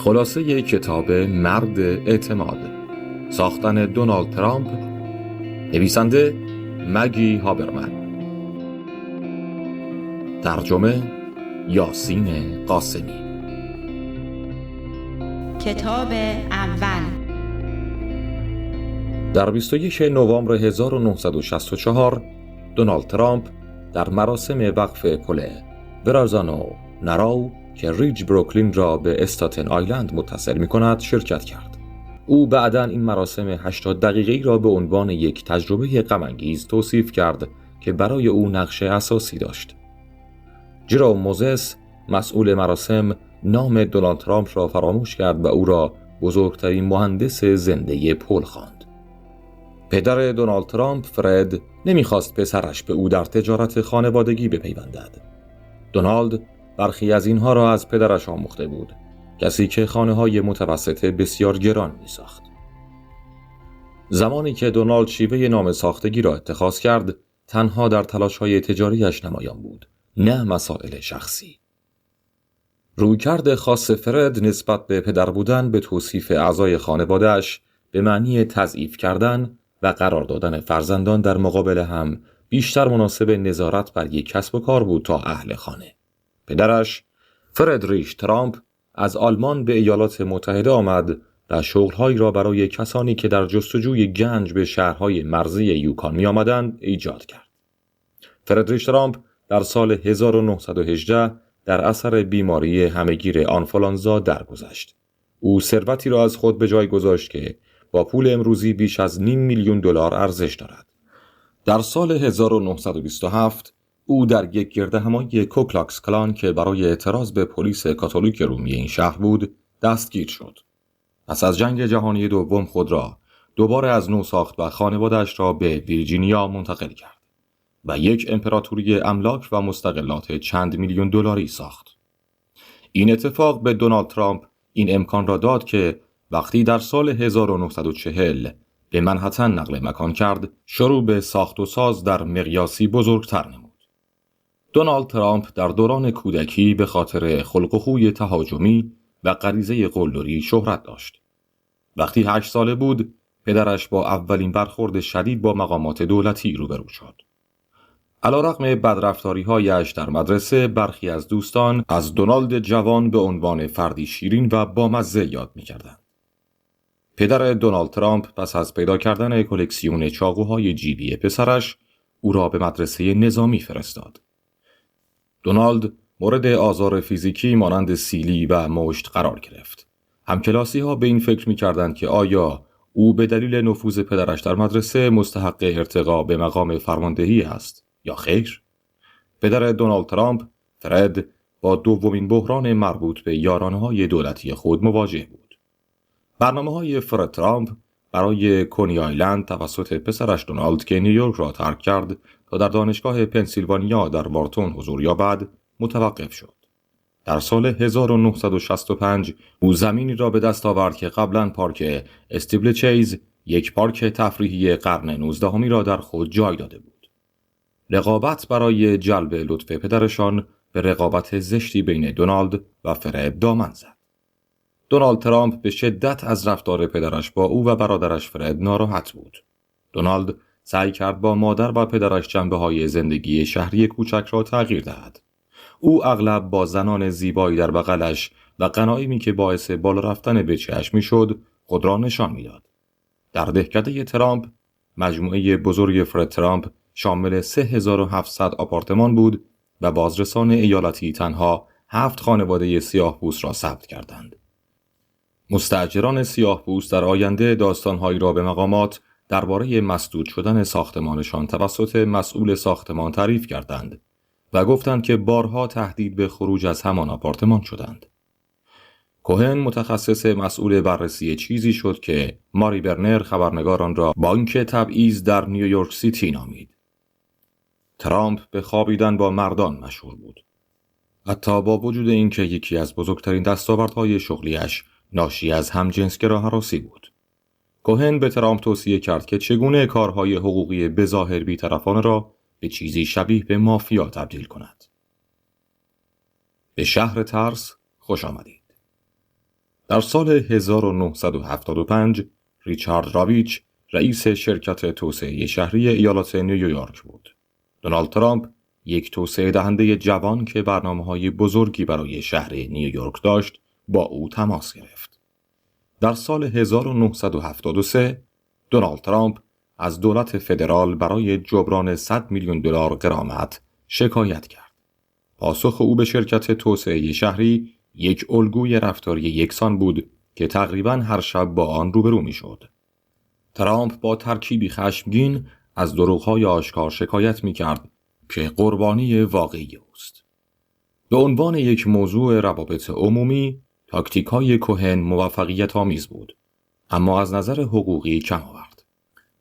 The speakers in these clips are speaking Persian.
خلاصه کتاب مرد اعتماد، ساختن دونالد ترامپ، نویسنده مگی هابرمن، ترجمه یاسین قاسمی. کتاب اول. در 21 نوامبر 1964 دونالد ترامپ در مراسم وقف پل ورازانو نراو که ریج بروکلین را به استاتن آیلند متصل می‌کند شرکت کرد. او بعداً این مراسم 80 دقیقه‌ای را به عنوان یک تجربه غم‌انگیز توصیف کرد که برای او نقش اساسی داشت. جیروم موزس، مسئول مراسم، نام دونالد ترامپ را فراموش کرد و او را بزرگترین مهندس زنده پل خواند. پدر دونالد ترامپ، فرد، نمیخواست پسرش به او در تجارت خانوادگی بپیوندد. دونالد برخی از اینها را از پدرش آموخته بود، کسی که خانه‌های متوسطه بسیار گران می‌ساخت. زمانی که دونالد شیوه نام ساختگی را اتخاذ کرد، تنها در تلاش‌های تجاریش نمایان بود، نه مسائل شخصی. رویکرد خاص فرد نسبت به پدر بودن به توصیف اعضای خانواده‌اش به معنی تضعیف کردن و قرار دادن فرزندان در مقابل هم بیشتر مناسب نظارت بر یک کسب و کار بود تا اهل خانه. پدرش، فردریش ترامپ، از آلمان به ایالات متحده آمد و شغل‌هایی را برای کسانی که در جستجوی گنج به شهرهای مرزی یوکان می آمدند ایجاد کرد. فردریش ترامپ در سال 1918 در اثر بیماری همهگیر آنفولانزا درگذشت. او ثروتی را از خود به جای گذاشت که با پول امروزی بیش از $500,000 ارزش دارد. در سال 1927 او در یک گردهمایی کوکلاکس کلان که برای اعتراض به پلیس کاتولیک رومی این شهر بود دستگیر شد. پس از جنگ جهانی دوم خود را دوباره از نو ساخت و خانواده‌اش را به ویرجینیا منتقل کرد و یک امپراتوری املاک و مستقلات چند میلیون دلاری ساخت. این اتفاق به دونالد ترامپ این امکان را داد که وقتی در سال 1940 به منهتن نقل مکان کرد، شروع به ساخت و ساز در مقیاسی بزرگتر نمود. دونالد ترامپ در دوران کودکی به خاطر خلق و خوی تهاجمی و غریزه قلدری شهرت داشت. وقتی 8 ساله بود، پدرش با اولین برخورد شدید با مقامات دولتی روبرو شد. علیرغم بدرفتاری‌هایش در مدرسه، برخی از دوستان از دونالد جوان به عنوان فردی شیرین و بامزه یاد می‌کردند. پدر دونالد ترامپ پس از پیدا کردن کلکسیون چاقوهای جیبی پسرش، او را به مدرسه نظامی فرستاد. دونالد مورد آزار فیزیکی مانند سیلی و مشت قرار گرفت. همکلاسی‌ها به این فکر می‌کردند که آیا او به دلیل نفوذ پدرش در مدرسه مستحق ارتقا به مقام فرماندهی است یا خیر؟ پدر دونالد ترامپ، فرد، با دومین بحران مربوط به یارانه‌های دولتی خود مواجه بود. برنامه‌های فرد ترامپ برای کنی آیلند توسط پسرش دونالد که نیویورک را ترک کرد تا در دانشگاه پنسیلوانیا در وارتون حضور یابد متوقف شد. در سال 1965 او زمینی را به دست آورد که قبلاً پارک استیبل چیز، یک پارک تفریحی قرن 19 را در خود جای داده بود. رقابت برای جلب لطف پدرشان به رقابت زشتی بین دونالد و فرد دامن زد. دونالد ترامپ به شدت از رفتار پدرش با او و برادرش فرد ناراحت بود. دونالد سعی کرد با مادر و پدرش جنبه‌های زندگی شهری کوچک را تغییر دهد. او اغلب با زنان زیبایی در بغلش و غنایمی که باعث بالا رفتن به چشم می‌شد خود را نشان می‌داد. در دهکده ترامپ، مجموعه بزرگ فرد ترامپ شامل 3700 آپارتمان بود و بازرسان ایالتی تنها 7 خانواده سیاه‌پوست را ثبت کردند. مستاجران سیاه‌پوست در آینده داستان‌هایی را به مقامات درباره مسدود شدن ساختمانشان توسط مسئول ساختمان تعریف کردند و گفتند که بارها تهدید به خروج از همان آپارتمان شدند. کوهن متخصص مسئول بررسی چیزی شد که ماری برنر خبرنگاران را بانک تبعیض در نیویورک سیتی نامید. ترامپ به خوابیدن با مردان مشهور بود. حتی با وجود اینکه یکی از بزرگترین دستاوردهای شغلیش ناشی از همجنسگرا هراسی بود. کوهن به ترامپ توصیه کرد که چگونه کارهای حقوقی بظاهر بی‌طرفانه را به چیزی شبیه به مافیا تبدیل کند. به شهر ترس خوش آمدید. در سال 1975 ریچارد رابیچ رئیس شرکت توسعه شهری ایالات نیویورک بود. دونالد ترامپ یک توسعه دهنده جوان که برنامه‌های بزرگی برای شهر نیویورک داشت با او تماس گرفت. در سال 1973 دونالد ترامپ از دولت فدرال برای جبران 100 میلیون دلار غرامت شکایت کرد. پاسخ او به شرکت توسعه شهری یک الگوی رفتاری یکسان بود که تقریباً هر شب با آن روبرو می‌شد. ترامپ با ترکیبی خشمگین از دروغ‌های آشکار شکایت می‌کرد که قربانی واقعی اوست. به عنوان یک موضوع روابط عمومی، تاکتیک‌های کوهن موفقیت آمیز بود، اما از نظر حقوقی کم آورد.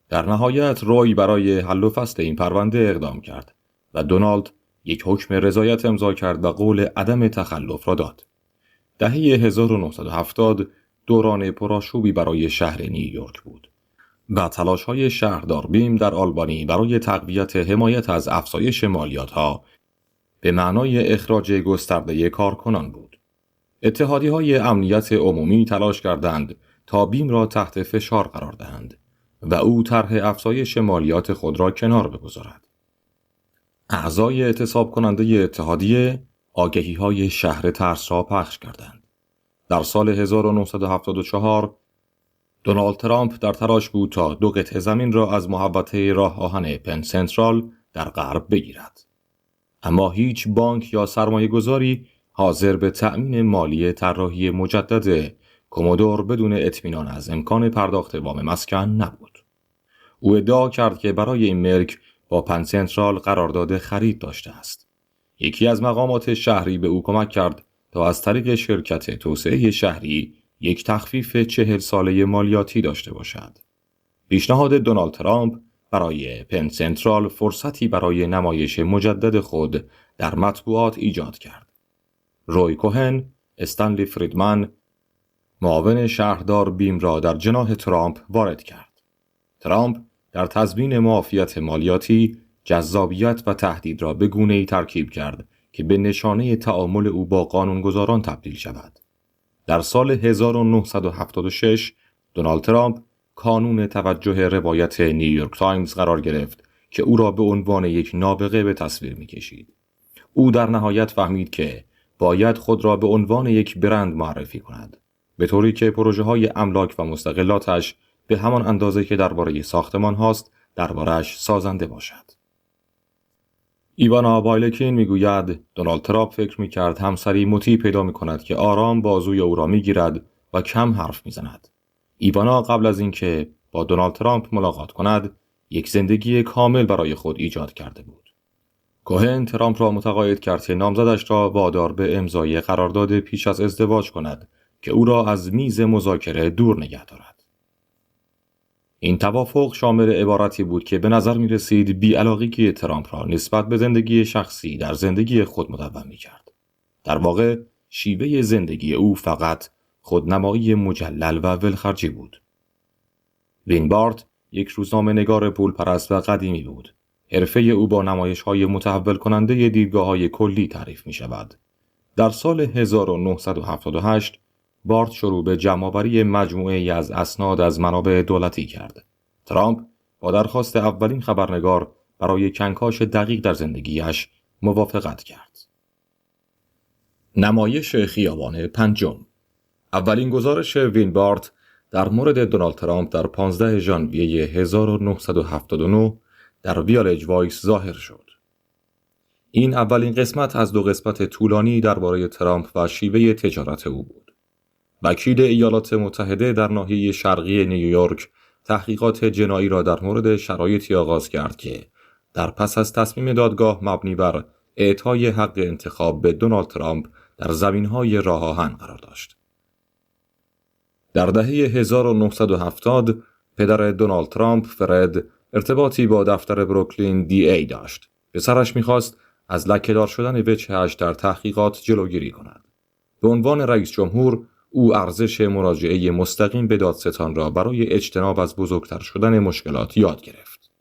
در نهایت روی برای حل و فصل این پرونده اقدام کرد و دونالد یک حکم رضایت امضا کرد و قول عدم تخلف را داد. دهه 1970 دوران پرآشوبی برای شهر نیویورک بود و تلاش‌های شهردار بیم در آلبانی برای تقویت حمایت از افزایش مالیات‌ها به معنای اخراج گسترده کارکنان بود. اتحادیه‌های امنیت عمومی تلاش کردند تا بیم را تحت فشار قرار دهند و او طرح افزایش مالیات خود را کنار بگذارد. اعضای اعتصاب کننده اتحادیه آگهی‌های شهر ترس را پخش کردند. در سال 1974 دونالد ترامپ در تلاش بود تا 2 قطعه زمین را از محوطه راه آهن پن سنترال در غرب بگیرد. اما هیچ بانک یا سرمایه‌گذاری حاضر به تأمین مالی طراحی مجدد کومودور بدون اطمینان از امکان پرداخت وام مسکن نبود. او ادعا کرد که برای این ملک با پن سنترال قرارداد خرید داشته است. یکی از مقامات شهری به او کمک کرد تا از طریق شرکت توسعه شهری یک تخفیف 40 ساله مالیاتی داشته باشد. پیشنهاد دونالد ترامپ برای پن سنترال فرصتی برای نمایش مجدد خود در مطبوعات ایجاد کرد. روی کوهن، استنلی فریدمن، معاون شهردار بیم را در جناح ترامپ وارد کرد. ترامپ در تضمین معافیت مالیاتی، جذابیت و تهدید را به گونه‌ای ترکیب کرد که به نشانه تعامل او با قانونگذاران تبدیل شود. در سال 1976 دونالد ترامپ کانون توجه روایت نیویورک تایمز قرار گرفت که او را به عنوان یک نابغه به تصویر می‌کشید. او در نهایت فهمید که باید خود را به عنوان یک برند معرفی کند، به طوری که پروژه‌های املاک و مستقلاتش به همان اندازه که درباره ساختمان هاست درباره‌اش سازنده باشد. ایوانا بایلکین میگوید دونالد ترامپ فکر میکرد همسری مطیع پیدا میکند که آرام بازوی او را میگیرد و کم حرف میزند. ایوانا قبل از اینکه با دونالد ترامپ ملاقات کند یک زندگی کامل برای خود ایجاد کرده بود. کوهن ترامپ را متقاعد کرد که نامزدش را وادار به امضای قرارداد پیش از ازدواج کند که او را از میز مذاکره دور نگه دارد. این توافق شامل عبارتی بود که به نظر می رسید بی‌علاقگی ترامپ را نسبت به زندگی شخصی در زندگی خود مدون می کرد. در واقع شیوه زندگی او فقط خودنمایی مجلل و ولخرجی بود. وین بارت یک روزنامه‌نگار پولپرست و قدیمی بود. حرفه او با نمایش‌های متحول کننده دیدگاه‌های کلی تعریف می شود. در سال 1978 بارت شروع به جمع‌آوری مجموعه‌ای از اسناد از منابع دولتی کرد. ترامپ با درخواست اولین خبرنگار برای کنکاش دقیق در زندگیش موافقت کرد. نمایش خیابان پنجم. اولین گزارش وین بارت در مورد دونالد ترامپ در 15 ژانویه 1979 در ویالج وایس ظاهر شد. این اولین قسمت از 2 قسمت طولانی درباره ترامپ و شیوه تجارت او بود. وکیل ایالات متحده در ناحیه شرقی نیویورک تحقیقات جنایی را در مورد شرایطی آغاز کرد که در پس از تصمیم دادگاه مبنی بر اعطای حق انتخاب به دونالد ترامپ در زمینهای راه آهن قرار داشت. در دهه 1970 پدر دونالد ترامپ، فرد، ارتباطی با دفتر بروکلین DA داشت. پسرش می‌خواست از لکه‌دار شدن وجهش در تحقیقات جلوگیری کند. به عنوان رئیس جمهور او ارزش مراجعه مستقیم به دادستان را برای اجتناب از بزرگتر شدن مشکلات یاد گرفت.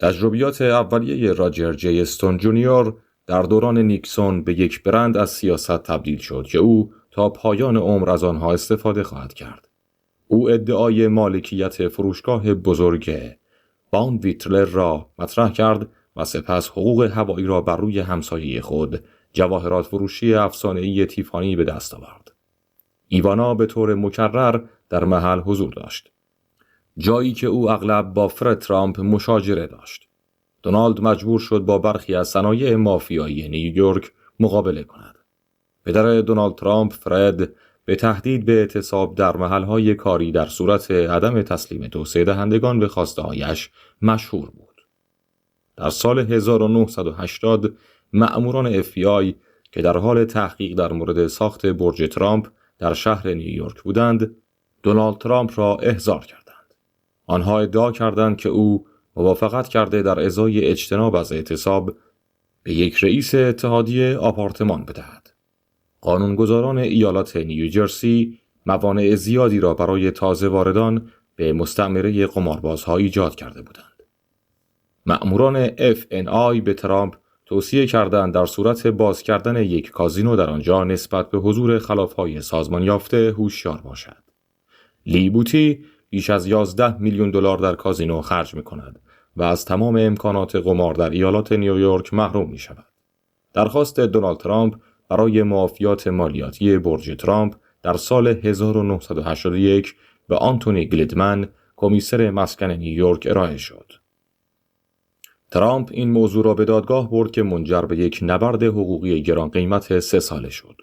تجربیات اولیه راجر جی استون جونیور در دوران نیکسون به یک برند از سیاست تبدیل شد که او تا پایان عمر از آنها استفاده خواهد کرد. او ادعای مالکیت فروشگاه بزرگ باند ویتلر را مطرح کرد و سپس حقوق هوایی را بر روی همسایه خود، جواهرات فروشی افسانه‌ای تیفانی، به دست آورد. ایوانا به طور مکرر در محل حضور داشت، جایی که او اغلب با فرد ترامپ مشاجره داشت. دونالد مجبور شد با برخی از صنایع مافیایی نیویورک مقابله کند. پدر دونالد ترامپ، فرد، به تهدید به اعتصاب در محلهای کاری در صورت عدم تسلیم توسعه دهندگان به خواسته‌هایش مشهور بود. در سال 1980 مأموران FBI که در حال تحقیق در مورد ساخت برج ترامپ در شهر نیویورک بودند، دونالد ترامپ را احضار کردند. آنها ادعا کردند که او موافقت کرده در ازای اجتناب از اعتصاب به یک رئیس اتحادیه آپارتمان بدهد. قانونگذاران ایالات نیوجرسی موانع زیادی را برای تازه واردان به مستعمره قماربازها ایجاد کرده بودند. مأموران FNI به ترامپ توصیه کردند در صورت باز کردن یک کازینو در آنجا نسبت به حضور خلافهای سازمان یافته هوشیار باشد. لی بوتی بیش از 11 میلیون دلار در کازینو خرج می‌کند و از تمام امکانات قمار در ایالات نیویورک محروم می‌شود. درخواست دونالد ترامپ برای معافیات مالیاتی برج ترامپ در سال 1981 به آنتونی گلیدمن، کمیسر مسکن نیویورک، ارائه شد. ترامپ این موضوع را به دادگاه برد که منجر به یک نبرد حقوقی گران قیمت 3 ساله شد.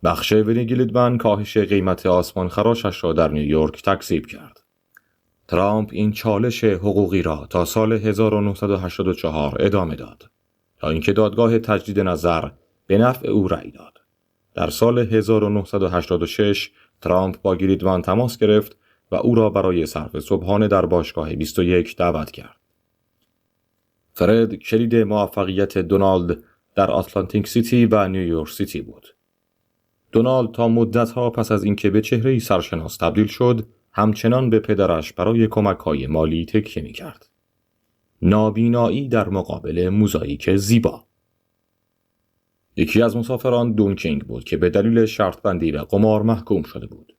بخش وینی گلیدمن کاهش قیمت آسمان خراشش را در نیویورک تکذیب کرد. ترامپ این چالش حقوقی را تا سال 1984 ادامه داد تا اینکه دادگاه تجدید نظر به نفع او رأی داد. در سال 1986 ترامپ با گلیدمن تماس گرفت و او را برای صرف صبحانه در باشگاه 21 دعوت کرد. فرد کلید موفقیت دونالد در آتلانتیک سیتی و نیویورک سیتی بود. دونالد تا مدت‌ها پس از اینکه به چهره‌ای سرشناس تبدیل شد، همچنان به پدرش برای کمک‌های مالی تکیه می‌کرد. نابینایی در مقابل موزاییک زیبا. یکی از مسافران دون کینگ بود که به دلیل شرط بندی و قمار محکوم شده بود.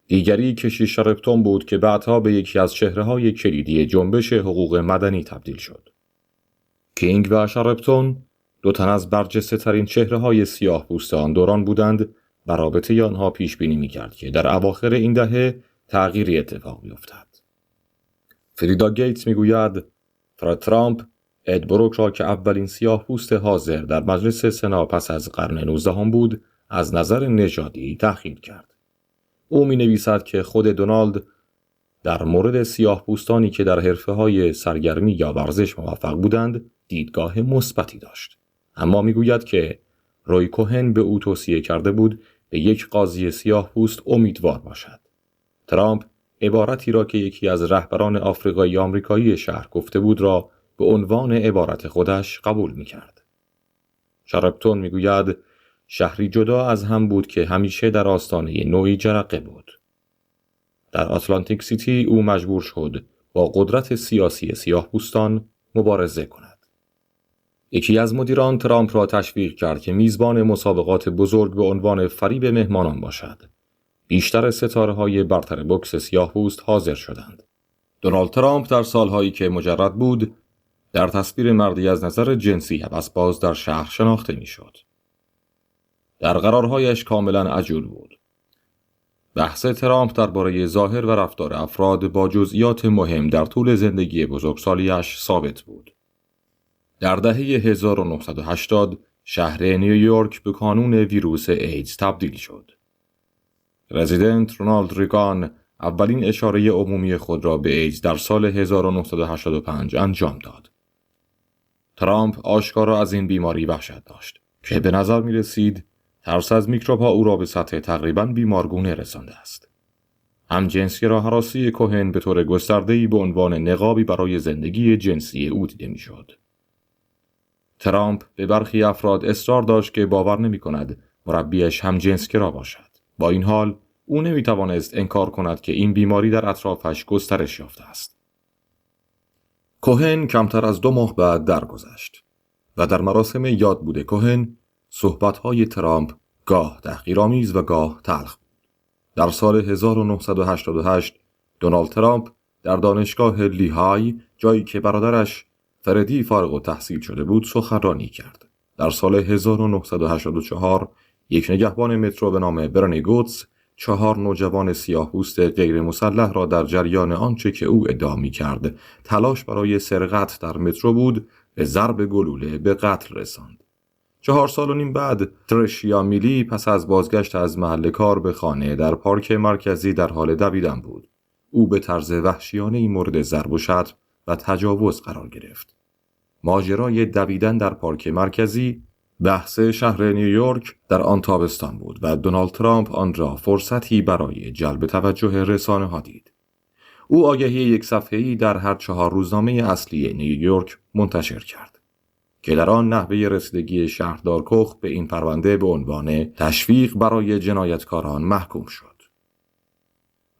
دیگری کشیش شارپتون بود که بعدها به یکی از چهره‌های کلیدی جنبش حقوق مدنی تبدیل شد. کینگ و شارپتون دو تن از برجسته‌ترین چهره‌های سیاه‌پوست آن دوران بودند و رابطه آنها پیش بینی می‌کرد که در اواخر این دهه تغییری اتفاق بیفتد. فریدا گیتس می‌گوید فرد ترامپ اد بروک را که اولین سیاه‌پوست حاضر در مجلس سنا پس از قرن 19 بود، از نظر نژادی تحقیر کرد. او می‌نویسد که خود دونالد در مورد سیاه‌پوستانی که در حرفه‌های سرگرمی یا ورزش موفق بودند دیدگاه مثبتی داشت، اما می‌گوید که روی کوهن به او توصیه کرده بود به یک قاضی سیاه‌پوست امیدوار باشد. ترامپ عبارتی را که یکی از رهبران آفریقایی آمریکایی شهر گفته بود را به عنوان عبارت خودش قبول می‌کرد. شارپتون می‌گوید شهری جدا از هم بود که همیشه در آستانه نوعی جرقه بود. در آتلانتیک سیتی او مجبور شد با قدرت سیاسی سیاه‌پوستان مبارزه کند. یکی از مدیران ترامپ را تشویق کرد که میزبان مسابقات بزرگ به عنوان فریب مهمانان باشد. بیشتر ستاره‌های برتر بوکس سیاه‌پوست حاضر شدند. دونالد ترامپ در سالهایی که مجرد بود، در تصویر مردی از نظر جنسی هوس‌باز در شهر شناخته می‌شد. در قرارهایش کاملا عجول بود. بحث ترامپ درباره ظاهر و رفتار افراد با جزئیات مهم در طول زندگی بزرگسالیش ثابت بود. در دهه 1980 شهر نیویورک به کانون ویروس ایدز تبدیل شد. پرزیدنت رونالد ریگان اولین اشاره عمومی خود را به ایدز در سال 1985 انجام داد. ترامپ آشکارا از این بیماری وحشت داشت که به نظر می رسید ترس از میکروب‌ها او را به سطح تقریباً بیمارگونه رسانده است. همجنسگرا هراسی کوهن به طور گسترده‌ای به عنوان نقابی برای زندگی جنسی او دیده می‌شد. ترامپ به برخی افراد اصرار داشت که باور نمی‌کند مربیش همجنسگرا باشد. با این حال او نمی‌توانست انکار کند که این بیماری در اطرافش گسترش یافته است. کوهن کمتر از 2 ماه بعد درگذشت و در مراسم یادبود کوهن صحبت‌های ترامپ گاه تحقیرآمیز و گاه تلخ بود. در سال 1988 دونالد ترامپ در دانشگاه لیهای، جایی که برادرش فردی فارغ التحصیل شده بود، سخنرانی کرد. در سال 1984 یک نگهبان مترو به نام برنی گوتس 4 نوجوان سیاه‌پوست غیر مسلح را در جریان آنچه که او ادعا می‌کرد تلاش برای سرقت در مترو بود به ضرب گلوله به قتل رساند. 4 سال و نیم بعد ترشیا میلی پس از بازگشت از محل کار به خانه در پارک مرکزی در حال دویدن بود. او به طرز وحشیانه‌ای مورد ضرب و شتم و تجاوز قرار گرفت. ماجرای دویدن در پارک مرکزی بحث شهر نیویورک در آن تابستان بود و دونالد ترامپ آن را فرصتی برای جلب توجه رسانه‌ها دید. او آگهی 1 صفحه‌ای در هر 4 روزنامه اصلی نیویورک منتشر کرد که در آن نحوه رسیدگی شهردار کوخ به این پرونده به عنوان تشویق برای جنایتکاران محکوم شد.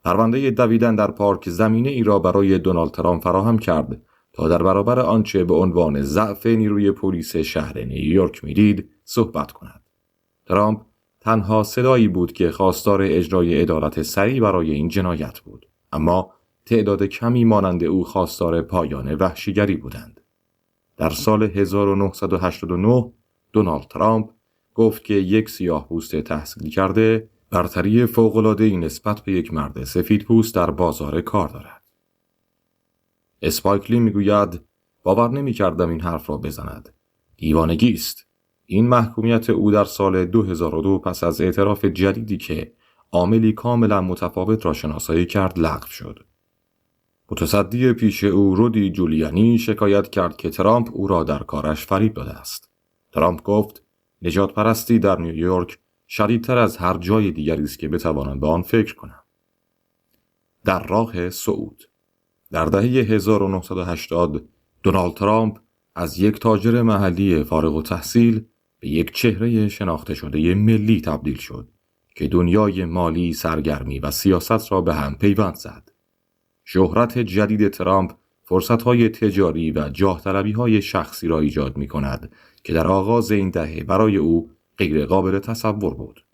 پرونده دویدن در پارک زمینه ای را برای دونالد ترامپ فراهم کرد تا در برابر آنچه به عنوان ضعف نیروی پلیس شهر نیویورک می‌دید صحبت کند. ترامپ تنها صدایی بود که خواستار اجرای عدالت سریع برای این جنایت بود، اما تعداد کمی مانند او خواستار پایان وحشیگری بودند. در سال 1989 دونالد ترامپ گفت که یک سیاه‌پوست تحصیل کرده برتری فوق‌العاده‌ای نسبت به یک مرد سفیدپوست در بازار کار دارد. اسپایک لی میگوید باور نمی‌کردم این حرف را بزند. دیوانگی است. این محکومیت او در سال 2002 پس از اعتراف جدیدی که عاملی کاملا متفاوت را شناسایی کرد لغو شد. متصدی پیش او رودی جولیانی شکایت کرد که ترامپ او را در کارش فریب داده است. ترامپ گفت نجات پرستی در نیویورک شدیدتر از هر جای دیگری است که بتوانم به آن فکر کنم. در راه صعود در دهه 1980 دونالد ترامپ از یک تاجر محلی فارغ التحصیل به یک چهره شناخته شده ملی تبدیل شد که دنیای مالی، سرگرمی و سیاست را به هم پیوند زد. شهرت جدید ترامپ فرصت‌های تجاری و جاه طلبی‌های شخصی را ایجاد می‌کند که در آغاز این دهه برای او غیر قابل تصور بود.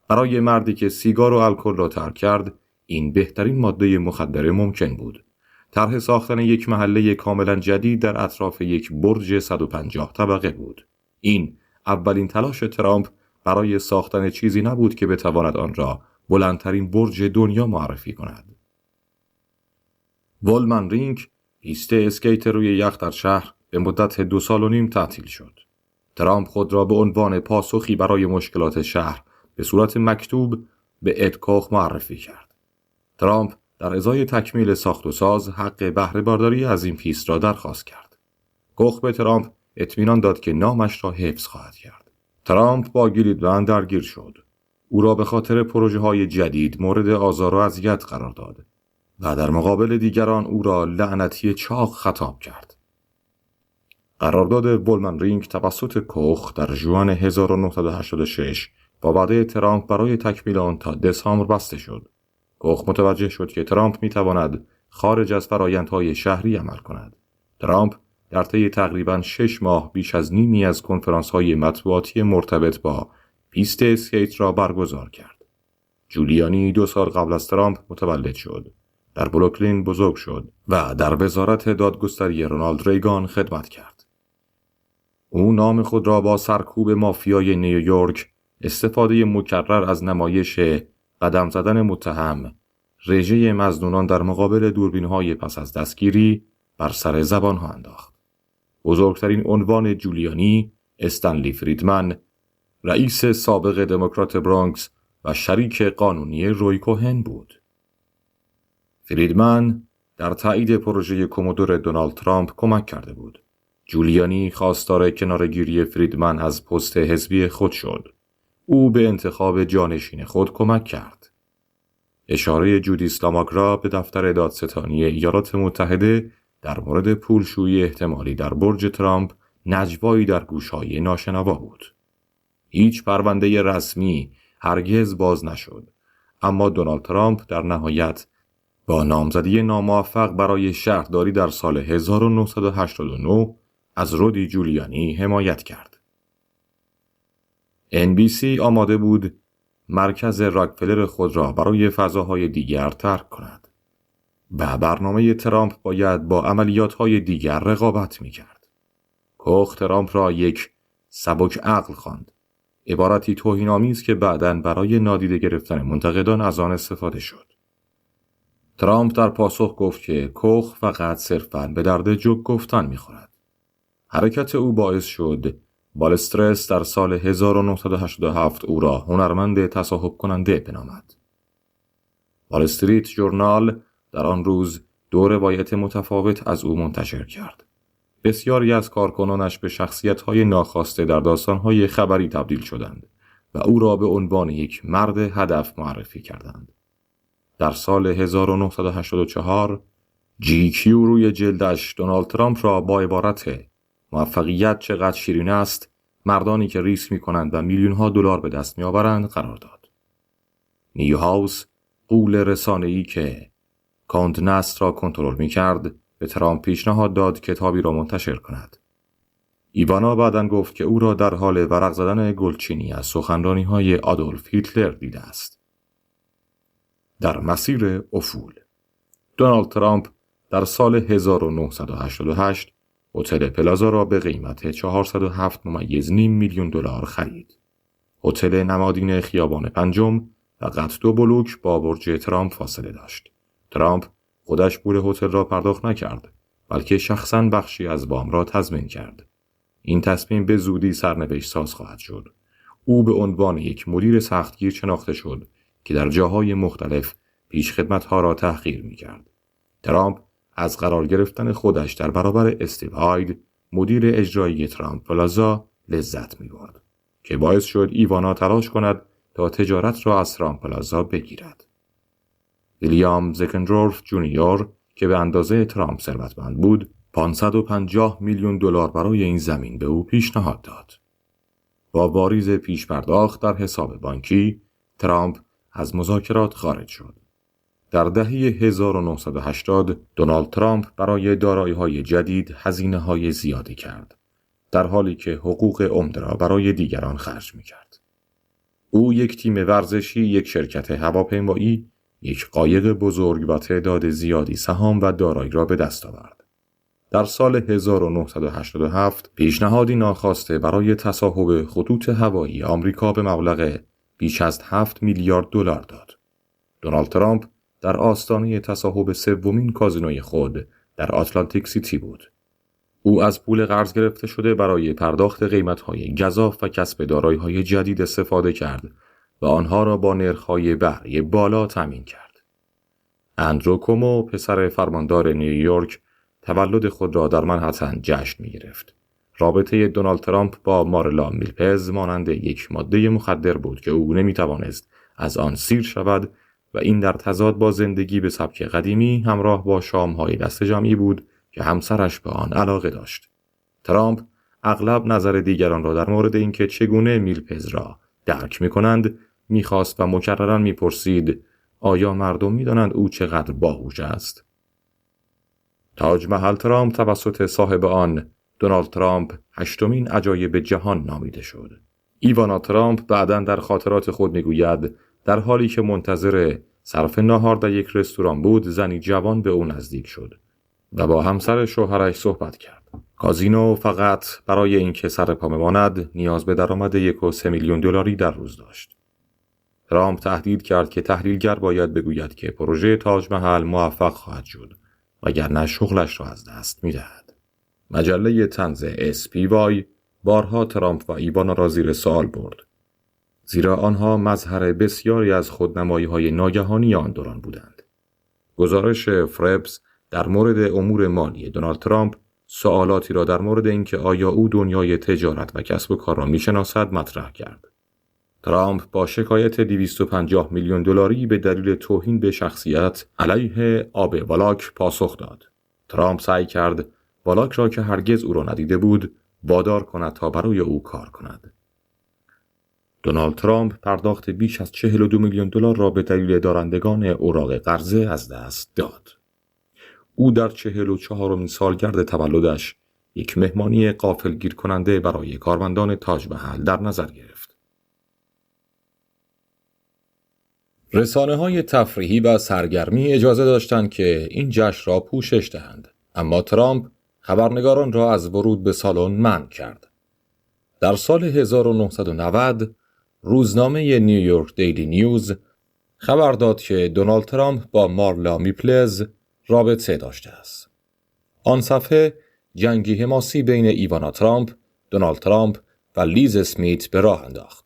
برای مردی که سیگار و الکل را ترک کرد، این بهترین ماده مخدر ممکن بود. طرح ساختن یک محله کاملا جدید در اطراف یک برج 150 طبقه بود. این اولین تلاش ترامپ برای ساختن چیزی نبود که بتواند آن را بلندترین برج دنیا معرفی کند. ولمن رینگ، پیست اسکیت روی یخ در شهر، به مدت 2 سال و نیم تعطیل شد. ترامپ خود را به عنوان پاسخی برای مشکلات شهر به صورت مکتوب به اد کوخ معرفی کرد. ترامپ در ازای تکمیل ساخت و ساز حق بهره برداری از این پیست را درخواست کرد. کوخ به ترامپ اطمینان داد که نامش را حفظ خواهد کرد. ترامپ با گریدلند درگیر شد. او را به خاطر پروژه‌های جدید مورد آزار و اذیت قرار داد و در مقابل دیگران او را لعنتی چاق خطاب کرد. قرارداد ولمن رینگ توسط کوخ در ژوئن 1986 با وعده ترامپ برای تکمیل آن تا دسامبر بسته شد. کوخ متوجه شد که ترامپ می‌تواند خارج از فرآیندهای شهری عمل کند. ترامپ در طی تقریباً 6 ماه بیش از نیمی از کنفرانس‌های مطبوعاتی مرتبط با پیست اسکیت را برگزار کرد. جولیانی 2 سال قبل از ترامپ متولد شد. در بروکلین بزرگ شد و در وزارت دادگستری رونالد ریگان خدمت کرد. او نام خود را با سرکوب مافیای نیویورک، استفاده مکرر از نمایش قدم زدن متهم، رژه مظنونان در مقابل دوربین‌های پس از دستگیری بر سر زبان‌ها انداخت. بزرگترین عنوان جولیانی، استنلی فریدمن، رئیس سابق دموکرات برانکس و شریک قانونی روی کوهن بود. فریدمن در تایید پروژه کومودور دونالد ترامپ کمک کرده بود. جولیانی خواستار کناره‌گیری فریدمن از پست حزبی خود شد. او به انتخاب جانشین خود کمک کرد. اشاره جودیس لاماگرا به دفتر دادستانی ایالات متحده در مورد پولشویی احتمالی در برج ترامپ نجوایی در گوش‌های ناشنوا بود. هیچ پرونده رسمی هرگز باز نشد، اما دونالد ترامپ در نهایت با نامزدی ناموفق برای شهرداری در سال 1989 از رودی جولیانی حمایت کرد. NBC آماده بود مرکز راکفلر خود را برای فضاهای دیگر ترک کند. و برنامه ترامپ باید با عملیات‌های دیگر رقابت می‌کرد. کوخ ترامپ را یک سبک عقل خواند. عبارتی توهین‌آمیز که بعداً برای نادیده گرفتن منتقدان از آن استفاده شد. ترامپ در پاسخ گفت که کوخ فقط صرفاً به درد جوک گفتن می‌خورد. حرکت او باعث شد والسترس در سال 1987 او را هنرمند تصاحب کننده بنامد. وال استریت ژورنال در آن روز دو روایت متفاوت از او منتشر کرد. بسیاری از کارکنانش به شخصیت‌های ناخواسته در داستان‌های خبری تبدیل شدند و او را به عنوان یک مرد هدف معرفی کردند. در سال 1984 GQ روی جلدش دونالد ترامپ را با عبارت موفقیت چقدر شیرین است، مردانی که ریسک می‌کنند و میلیون‌ها دلار به دست می‌آورند قرار داد. نیوهاوس، غول رسانه‌ای که کاند نست را کنترل می‌کرد، به ترامپ پیشنهاد داد کتابی را منتشر کند. ایوانا بعداً گفت که او را در حال ورق زدن گلچینی از سخنرانی‌های آدولف هیتلر دیده است. در مسیر افول دونالد ترامپ در سال 1988 هتل پلازا را به قیمت 407.5 میلیون دلار خرید. هتل نمادین خیابان پنجم فقط 2 بلوک با برج ترامپ فاصله داشت. ترامپ خودش پول هتل را پرداخت نکرد، بلکه شخصاً بخشی از وام را تضمین کرد. این تصمیم به زودی سرنوشت ساز خواهد شد. او به عنوان یک مدیر سختگیر شناخته شد که در جاهای مختلف پیشخدمت‌ها را تحقیر می‌کرد. ترامپ از قرار گرفتن خودش در برابر استیو هاید، مدیر اجرایی ترامپ پلازا، لذت می‌برد که باعث شد ایوانا تلاش کند تا تجارت را از ترامپ پلازا بگیرد. ویلیام زکندورف جونیور که به اندازه ترامپ ثروتمند بود، 550 میلیون دلار برای این زمین به او پیشنهاد داد. با واریز پیش پرداخت در حساب بانکی، ترامپ از مذاکرات خارج شد. در دهه 1980 دونالد ترامپ برای دارایی‌های جدید هزینه‌های زیادی کرد، در حالی که حقوق عمده را برای دیگران خرج می‌کرد. او یک تیم ورزشی، یک شرکت هواپیمایی، یک قایق بزرگ و تعداد زیادی سهام و دارایی را به دست آورد. در سال 1987 پیشنهادی ناخواسته برای تصاحب خطوط هوایی آمریکا به مبلغ بیش از 7 میلیارد دلار داد. دونالد ترامپ در آستانه تصاحب سومین کازینوی خود در آتلانتیک سیتی بود. او از پول قرض گرفته شده برای پرداخت قیمت‌های گزاف و کسب دارایی‌های جدید استفاده کرد و آنها را با نرخ‌های بهره بالا تامین کرد. اندرو کومو، پسر فرماندار نیویورک، تولد خود را در منهتن جشن می‌گرفت. رابطه دونالد ترامپ با مارلا میلپز مانند یک ماده مخدر بود که او نمی‌توانست از آن سیر شود و این در تضاد با زندگی به سبک قدیمی همراه با شام‌های دست جمعی بود که همسرش به آن علاقه داشت. ترامپ اغلب نظر دیگران را در مورد اینکه چگونه میلپز را درک می‌کنند می‌خواست و مکرراً می‌پرسید آیا مردم می‌دانند او چقدر باهوش است؟ تاج محل ترامپ توسط صاحب آن، دونالد ترامپ، 8مین عجایب جهان نامیده شد. ایوانا ترامپ بعداً در خاطرات خود می‌گوید در حالی که منتظر صرف ناهار در یک رستوران بود، زنی جوان به او نزدیک شد و با همسر شوهرش صحبت کرد. کازینو فقط برای اینکه سر پا بماند نیاز به درآمد 1.3 میلیون دلاری در روز داشت. ترامپ تهدید کرد که تحلیلگر باید بگوید که پروژه تاج محل موفق خواهد شد وگرنه شغلش را از دست می‌دهد. مجله طنز SPY بارها ترامپ و ایوانا را زیر سوال برد، زیرا آنها مظهر بسیاری از خودنمایی‌های ناگهانی آن دوران بودند. گزارش فربس در مورد امور مالی دونالد ترامپ سوالاتی را در مورد اینکه آیا او دنیای تجارت و کسب و کار را می‌شناسد مطرح کرد. ترامپ با شکایت 250 میلیون دلاری به دلیل توهین به شخصیت علیه آب والاک پاسخ داد. ترامپ سعی کرد والاک را که هرگز او را ندیده بود وادار کند تا برای او کار کند. دونالد ترامپ پرداخت بیش از 42 میلیون دلار را به دلیل دارندگان اوراق قرضه از دست داد. او در 44مین سالگرد تولدش یک مهمانی غافلگیر کننده برای کارمندان تاج محل در نظر گرفت. رسانه‌های تفریحی و سرگرمی اجازه داشتند که این جشن را پوشش دهند، اما ترامپ خبرنگاران را از ورود به سالن منع کرد. در سال 1990 روزنامه نیویورک دیلی نیوز خبر داد که دونالد ترامپ با مارلا میپلز رابطه داشته است. آن صفحه جنگی حماسی بین ایوانا ترامپ، دونالد ترامپ و لیز اسمیت به راه انداخت.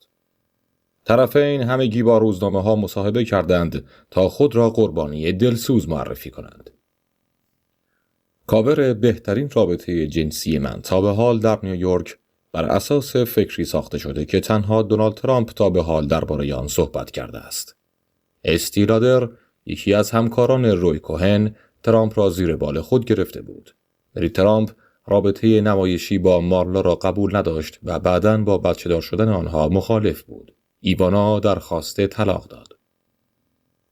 طرفین همگی با روزنامه‌ها مصاحبه کردند تا خود را قربانی دلسوز معرفی کنند. کاور بهترین رابطه جنسی من تا به حال در نیویورک بر اساس فکری ساخته شده که تنها دونالد ترامپ تا به حال درباره آن صحبت کرده است. استیلادر، یکی از همکاران روی کوهن، ترامپ را زیر بال خود گرفته بود. ولی ترامپ رابطه نمایشی با مارلا را قبول نداشت و بعداً با بچه‌دار شدن آنها مخالف بود. ایوانا درخواست طلاق داد.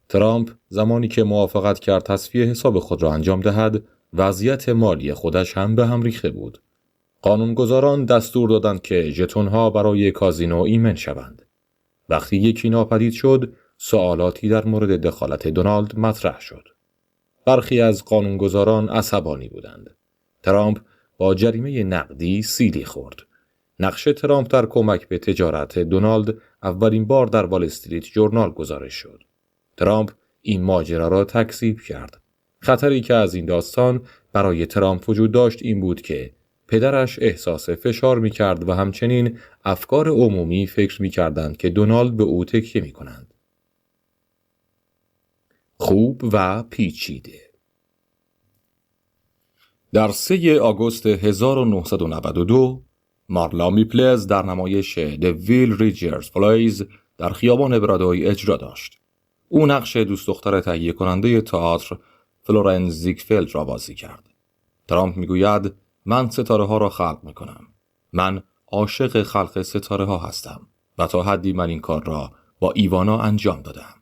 ترامپ زمانی که موافقت کرد تصفیه حساب خود را انجام دهد، وضعیت مالی خودش هم به هم ریخته بود. قانونگذاران دستور دادند که ژتون‌ها برای کازینو ایمن شوند. وقتی یکی ناپدید شد، سوالاتی در مورد دخالت دونالد مطرح شد. برخی از قانونگذاران عصبانی بودند. ترامپ با جریمه نقدی سیلی خورد. نقش ترامپ در کمک به تجارت دونالد اولین بار در وال استریت ژورنال گزارش شد. ترامپ این ماجرا را تکذیب کرد. خطری که از این داستان برای ترامپ وجود داشت این بود که پدرش احساس فشار می‌کرد و همچنین افکار عمومی فکر می‌کردند که دونالد به او تکیه می‌کنند. خوب و پیچیده. در 3 آگوست 1992 مارلا میپلز در نمایش The Will Rogers Plays در خیابان برادوی اجرا داشت. او نقش دوست دختر تهیه کننده تئاتر فلورنس زیگفلد را بازی کرد. ترامپ میگوید من ستاره ها را خلق میکنم. من عاشق خلق ستاره ها هستم و تا حدی من این کار را با ایوانا انجام دادم.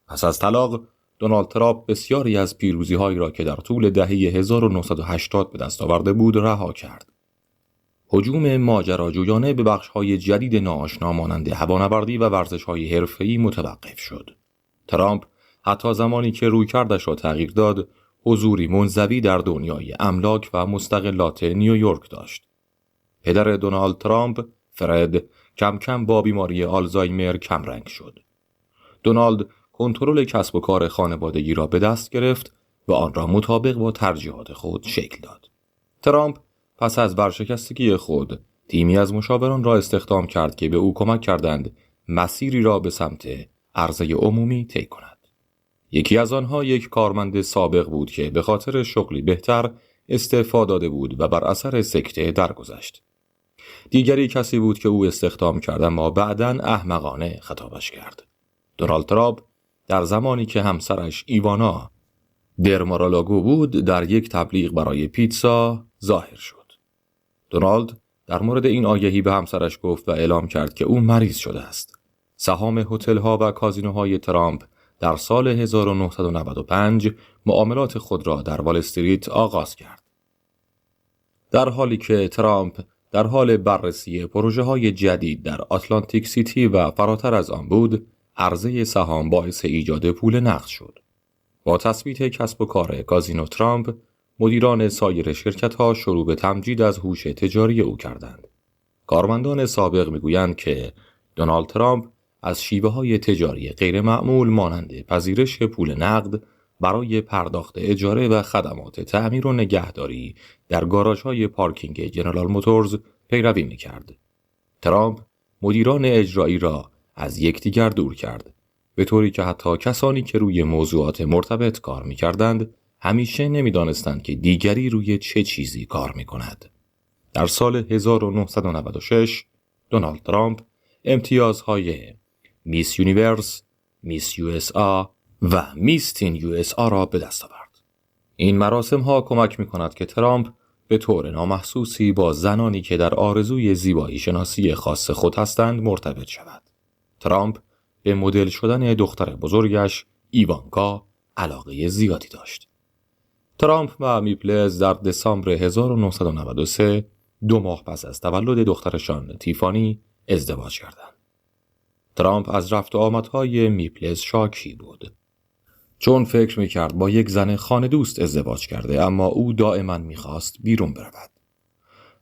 پس از طلاق دونالد ترامپ بسیاری از پیروزی هایی را که در طول دهه 1980 به دست آورده بود رها کرد. هجوم ماجراجویانه به بخش‌های جدید ناآشنا مانند هوانوردی و ورزش‌های حرفه‌ای متوقف شد. ترامپ حتی زمانی که رویکردش را تغییر داد، حضوری منزوی در دنیای املاک و مستقلات نیویورک داشت. پدر دونالد ترامپ، فرد، کم کم با بیماری آلزایمر کمرنگ شد. دونالد کنترل کسب و کار خانوادگی را به دست گرفت و آن را مطابق با ترجیحات خود شکل داد. ترامپ پس از ورشکستگی خود تیمی از مشاوران را استخدام کرد که به او کمک کردند مسیری را به سمت عرضه عمومی طی کند. یکی از آنها یک کارمند سابق بود که به خاطر شغلی بهتر استعفا داده بود و بر اثر سکته درگذشت. دیگری کسی بود که او استخدام کرد اما بعداً احمقانه خطابش کرد. دونالد ترامپ در زمانی که همسرش ایوانا درمارالاگو بود در یک تبلیغ برای پیتزا ظاهر شد. دونالد در مورد این آگهی به همسرش گفت و اعلام کرد که او مریض شده است. سهام هتل‌ها و کازینوهای ترامپ در سال 1995 معاملات خود را در وال استریت آغاز کرد. در حالی که ترامپ در حال بررسی پروژه‌های جدید در آتلانتیک سیتی و فراتر از آن بود، عرضه سهام باعث ایجاد پول نقد شد. با تثبیت کسب و کار کازینو ترامپ، مدیران سایر شرکت‌ها شروع به تمجید از هوش تجاری او کردند. کارمندان سابق می‌گویند که دونالد ترامپ از شیوه‌های تجاری غیرمعمول مانند پذیرش پول نقد برای پرداخت اجاره و خدمات تعمیر و نگهداری در گاراژهای پارکینگ جنرال موتورز پیروی می‌کرد. ترامپ مدیران اجرایی را از یکدیگر دور کرد، به طوری که حتی کسانی که روی موضوعات مرتبط کار می‌کردند همیشه نمی‌دانستند که دیگری روی چه چیزی کار می‌کند. در سال 1996 دونالد ترامپ امتیازهای میس یونیورس، میس یو اس آ و میس تین یو اس آ را به دست آورد. این مراسم ها کمک می‌کند که ترامپ به طور نامحسوسی با زنانی که در آرزوی زیبایی شناسی خاص خود هستند مرتبط شود. ترامپ به مدل شدن دختر بزرگش ایوانکا علاقه زیادی داشت. ترامپ و میپلز در دسامبر 1993 2 ماه پس از تولد دخترشان تیفانی ازدواج کردند. ترامپ از رفت و آمدهای میپلز شاکی بود. چون فکر میکرد با یک زن خانه دوست ازدواج کرده، اما او دائما میخواست بیرون برود.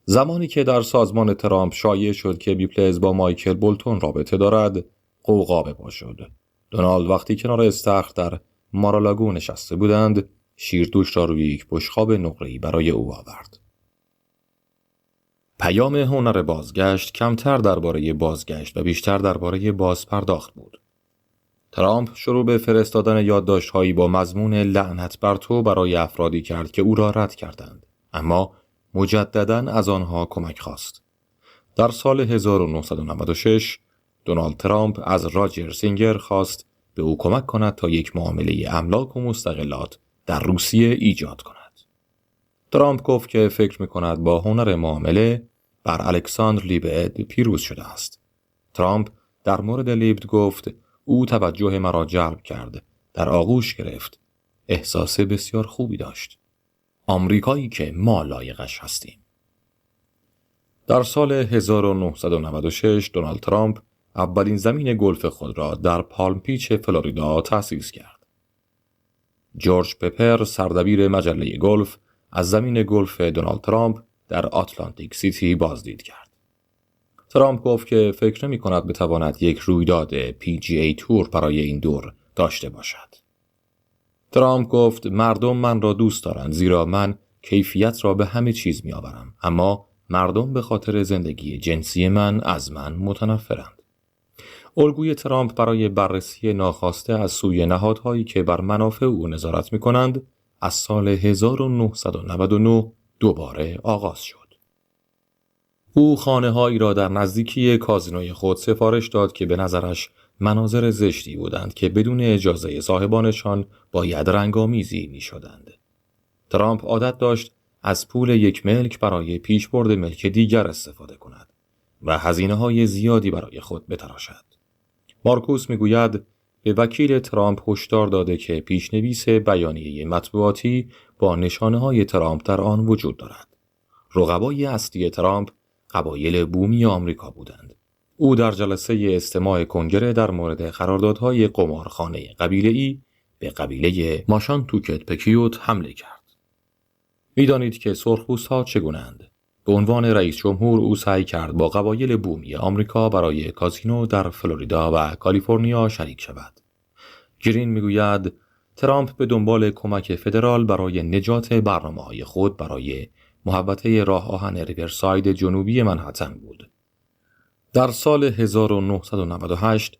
زمانی که در سازمان ترامپ شایع شد که میپلز با مایکل بولتون رابطه دارد، غوغا به پا شد. دونالد وقتی کنار استخر در مارالاگو نشسته بودند، شیردوش را روی یک بشقاب نقره‌ای برای او آورد. پیام هنر بازگشت کمتر درباره بازگشت و بیشتر درباره بازپرداخت بود. ترامپ شروع به فرستادن یادداشت‌هایی با مضمون لعنت بر تو برای افرادی کرد که او را رد کردند، اما مجدداً از آنها کمک خواست. در سال 1996 دونالد ترامپ از راجر سینگر خواست به او کمک کند تا یک معامله املاک و مستقلات در روسیه ایجاد کند. ترامپ گفت که فکر می‌کند با هنر معامله بر الکساندر لیبد پیروز شده است. ترامپ در مورد لیبد گفت او توجه مرا جلب کرد، در آغوش گرفت، احساس بسیار خوبی داشت. آمریکایی که ما لایقش هستیم. در سال 1996 دونالد ترامپ اولین زمین گلف خود را در پالم پیچ فلوریدا تأسیس کرد. جورج پپر سردبیر مجله گلف از زمین گلف دونالد ترامپ در آتلانتیک سیتی بازدید کرد. ترامپ گفت که فکر نمی کند بتواند یک رویداد PGA تور برای این دور داشته باشد. ترامپ گفت مردم من را دوست دارند زیرا من کیفیت را به همه چیز می آورم، اما مردم به خاطر زندگی جنسی من از من متنفرند. الگوی ترامپ برای بررسی ناخواسته از سوی نهادهایی که بر منافع او نظارت می کنند از سال 1999 دوباره آغاز شد. او خانه‌هایی را در نزدیکی کازینوی خود سفارش داد که به نظرش مناظر زشتی بودند که بدون اجازه صاحبانشان باید رنگامیزی می‌شدند. ترامپ عادت داشت از پول یک ملک برای پیشبرد ملک دیگر استفاده کند و هزینه‌های زیادی برای خود بتراشد. مارکوس می‌گوید به وکیل ترامپ هشدار داده که پیشنویس بیانیه مطبوعاتی با نشانه‌های ترامپ در آن وجود دارد. رقبای اصلی ترامپ قبایل بومی آمریکا بودند. او در جلسه استماع کنگره در مورد قراردادهای قمارخانه قبیله‌ای به قبیله ماشانتوکت پکیوت حمله کرد. می‌دانید که سرخپوست‌ها چگونه‌اند. به عنوان رئیس جمهور او سعی کرد با قبایل بومی آمریکا برای کازینو در فلوریدا و کالیفرنیا شریک شود. گرین می‌گوید ترامپ به دنبال کمک فدرال برای نجات برنامه‌های خود برای محوطه راه آهن ریورساید جنوبی منهتن بود. در سال 1998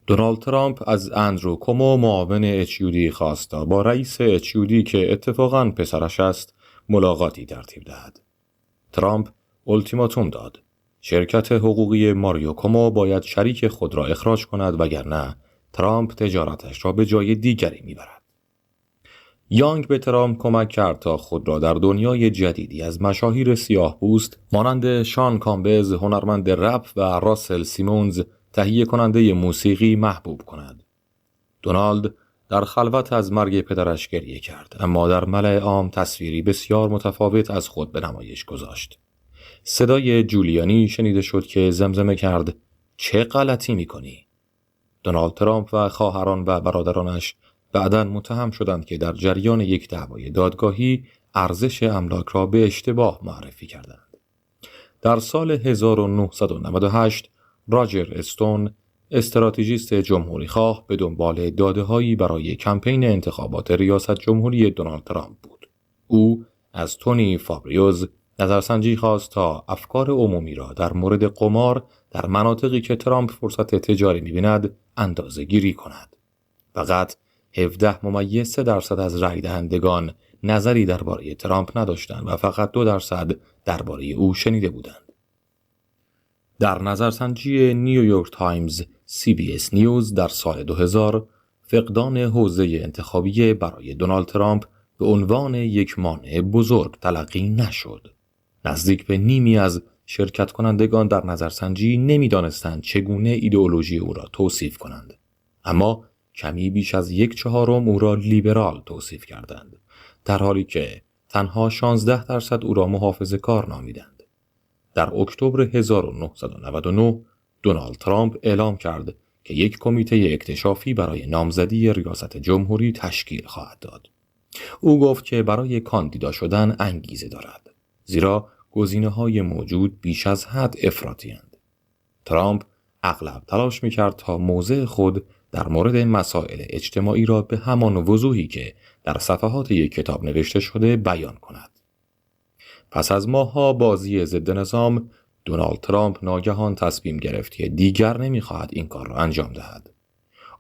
دونالد ترامپ از اندرو کومو معاون اچیودی خواست تا با رئیس اچیودی که اتفاقاً پسرش است ملاقاتی ترتیب دهد. ترامپ التیماتوم داد. شرکت حقوقی ماریو کومو باید شریک خود را اخراج کند وگرنه ترامپ تجارتش را به جای دیگری میبرد. یانگ به ترامپ کمک کرد تا خود را در دنیای جدیدی از مشاهیر سیاه‌پوست مانند شان کامبز، هنرمند رپ و راسل سیمونز تهیه کننده موسیقی محبوب کند. دونالد در خلوت از مرگ پدرش گریه کرد، اما در ملأ عام تصویری بسیار متفاوت از خود به نمایش گذاشت. صدای جولیانی شنیده شد که زمزمه کرد چه غلطی می‌کنی؟ دونالد ترامپ و خواهران و برادرانش بعداً متهم شدند که در جریان یک دعوای دادگاهی ارزش املاک را به اشتباه معرفی کردند. در سال 1998 راجر استون استراتژیست جمهوری خواه به دنبال داده‌هایی برای کمپین انتخابات ریاست جمهوری دونالد ترامپ بود. او از تونی فابریوز نظرسنجی خواست تا افکار عمومی را در مورد قمار در مناطقی که ترامپ فرصت تجاری می‌بیند اندازه‌گیری کند. فقط 17.3% از رای دهندگان نظری درباره ترامپ نداشتند و فقط 2% درباره او شنیده بودند. در نظرسنجی نیویورک تایمز CBS نیوز در سال 2000 فقدان حوزه انتخابی برای دونالد ترامپ به عنوان یک مانع بزرگ تلقی نشد. نزدیک به نیمی از شرکت کنندگان در نظرسنجی نمی‌دانستند چگونه ایدئولوژی او را توصیف کنند، اما کمی بیش از 1/4 او را لیبرال توصیف کردند، در حالی که تنها 16% او را محافظه‌کار نامیدند. در اکتبر 1999 دونالد ترامپ اعلام کرد که یک کمیته اکتشافی برای نامزدی ریاست جمهوری تشکیل خواهد داد. او گفت که برای کاندیدا شدن انگیزه دارد، زیرا گزینه‌های موجود بیش از حد افراطی‌اند. ترامپ اغلب تلاش می‌کرد تا موضع خود در مورد مسائل اجتماعی را به همان وضوحی که در صفحات یک کتاب نوشته شده بیان کند. پس از ماه‌ها بازی ضد نظام، دونالد ترامپ ناگهان تصمیم گرفت که دیگر نمی‌خواهد این کار را انجام دهد.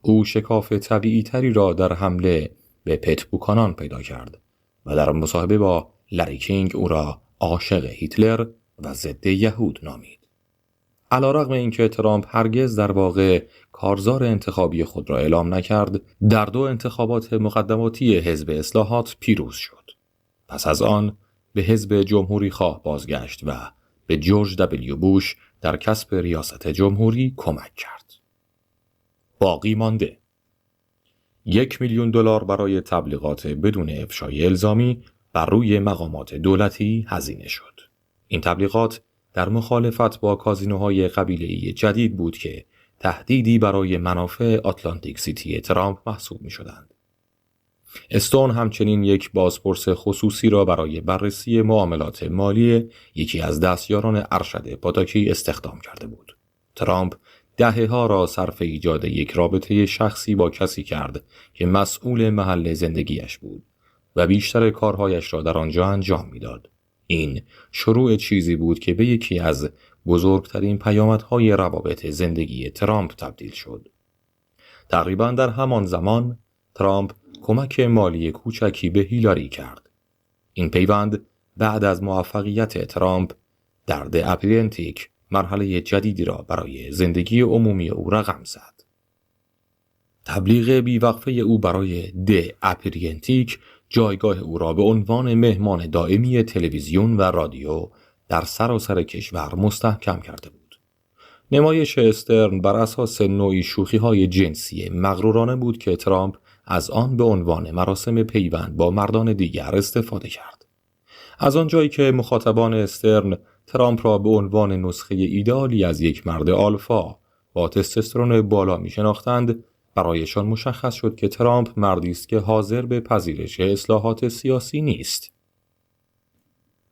او شکاف طبیعی تری را در حمله به پت بوکانان پیدا کرد و در مصاحبه با لری کینگ او را عاشق هیتلر و ضد یهود نامید. علیرغم اینکه ترامپ هرگز در واقع کارزار انتخابی خود را اعلام نکرد، در 2 انتخابات مقدماتی حزب اصلاحات پیروز شد. پس از آن به حزب جمهوری خواه بازگشت و به جورج دبلیو بوش در کسب ریاست جمهوری کمک کرد. باقی مانده: $1,000,000 برای تبلیغات بدون افشای الزامی بر روی مقامات دولتی هزینه شد. این تبلیغات در مخالفت با کازینوهای قبیله‌ای جدید بود که تهدیدی برای منافع آتلانتیک سیتی ترامپ محسوب می شدند. استون همچنین یک بازپرس خصوصی را برای بررسی معاملات مالی یکی از دستیاران ارشد پاتاکی استخدام کرده بود. ترامپ دهه‌ها را صرف ایجاد یک رابطه شخصی با کسی کرد که مسئول محل زندگیش بود و بیشتر کارهایش را در آنجا انجام می‌داد. این شروع چیزی بود که به یکی از بزرگترین پیامدهای روابط زندگی ترامپ تبدیل شد. تقریباً در همان زمان ترامپ کمک مالی کوچکی به هیلاری کرد. این پیوند بعد از موفقیت ترامپ در د اپرینتیک مرحله جدیدی را برای زندگی عمومی او رقم زد. تبلیغ بیوقفه او برای د اپرینتیک جایگاه او را به عنوان مهمان دائمی تلویزیون و رادیو در سراسر کشور مستحکم کرده بود. نمایش استرن بر اساس نوعی شوخی‌های جنسی مغرورانه بود که ترامپ از آن به عنوان مراسم پیوند با مردان دیگر استفاده کرد. از آنجایی که مخاطبان استرن ترامپ را به عنوان نسخه ایدئالی از یک مرد آلفا با تستوسترون بالا می شناختند، برایشان مشخص شد که ترامپ مردی است که حاضر به پذیرش اصلاحات سیاسی نیست.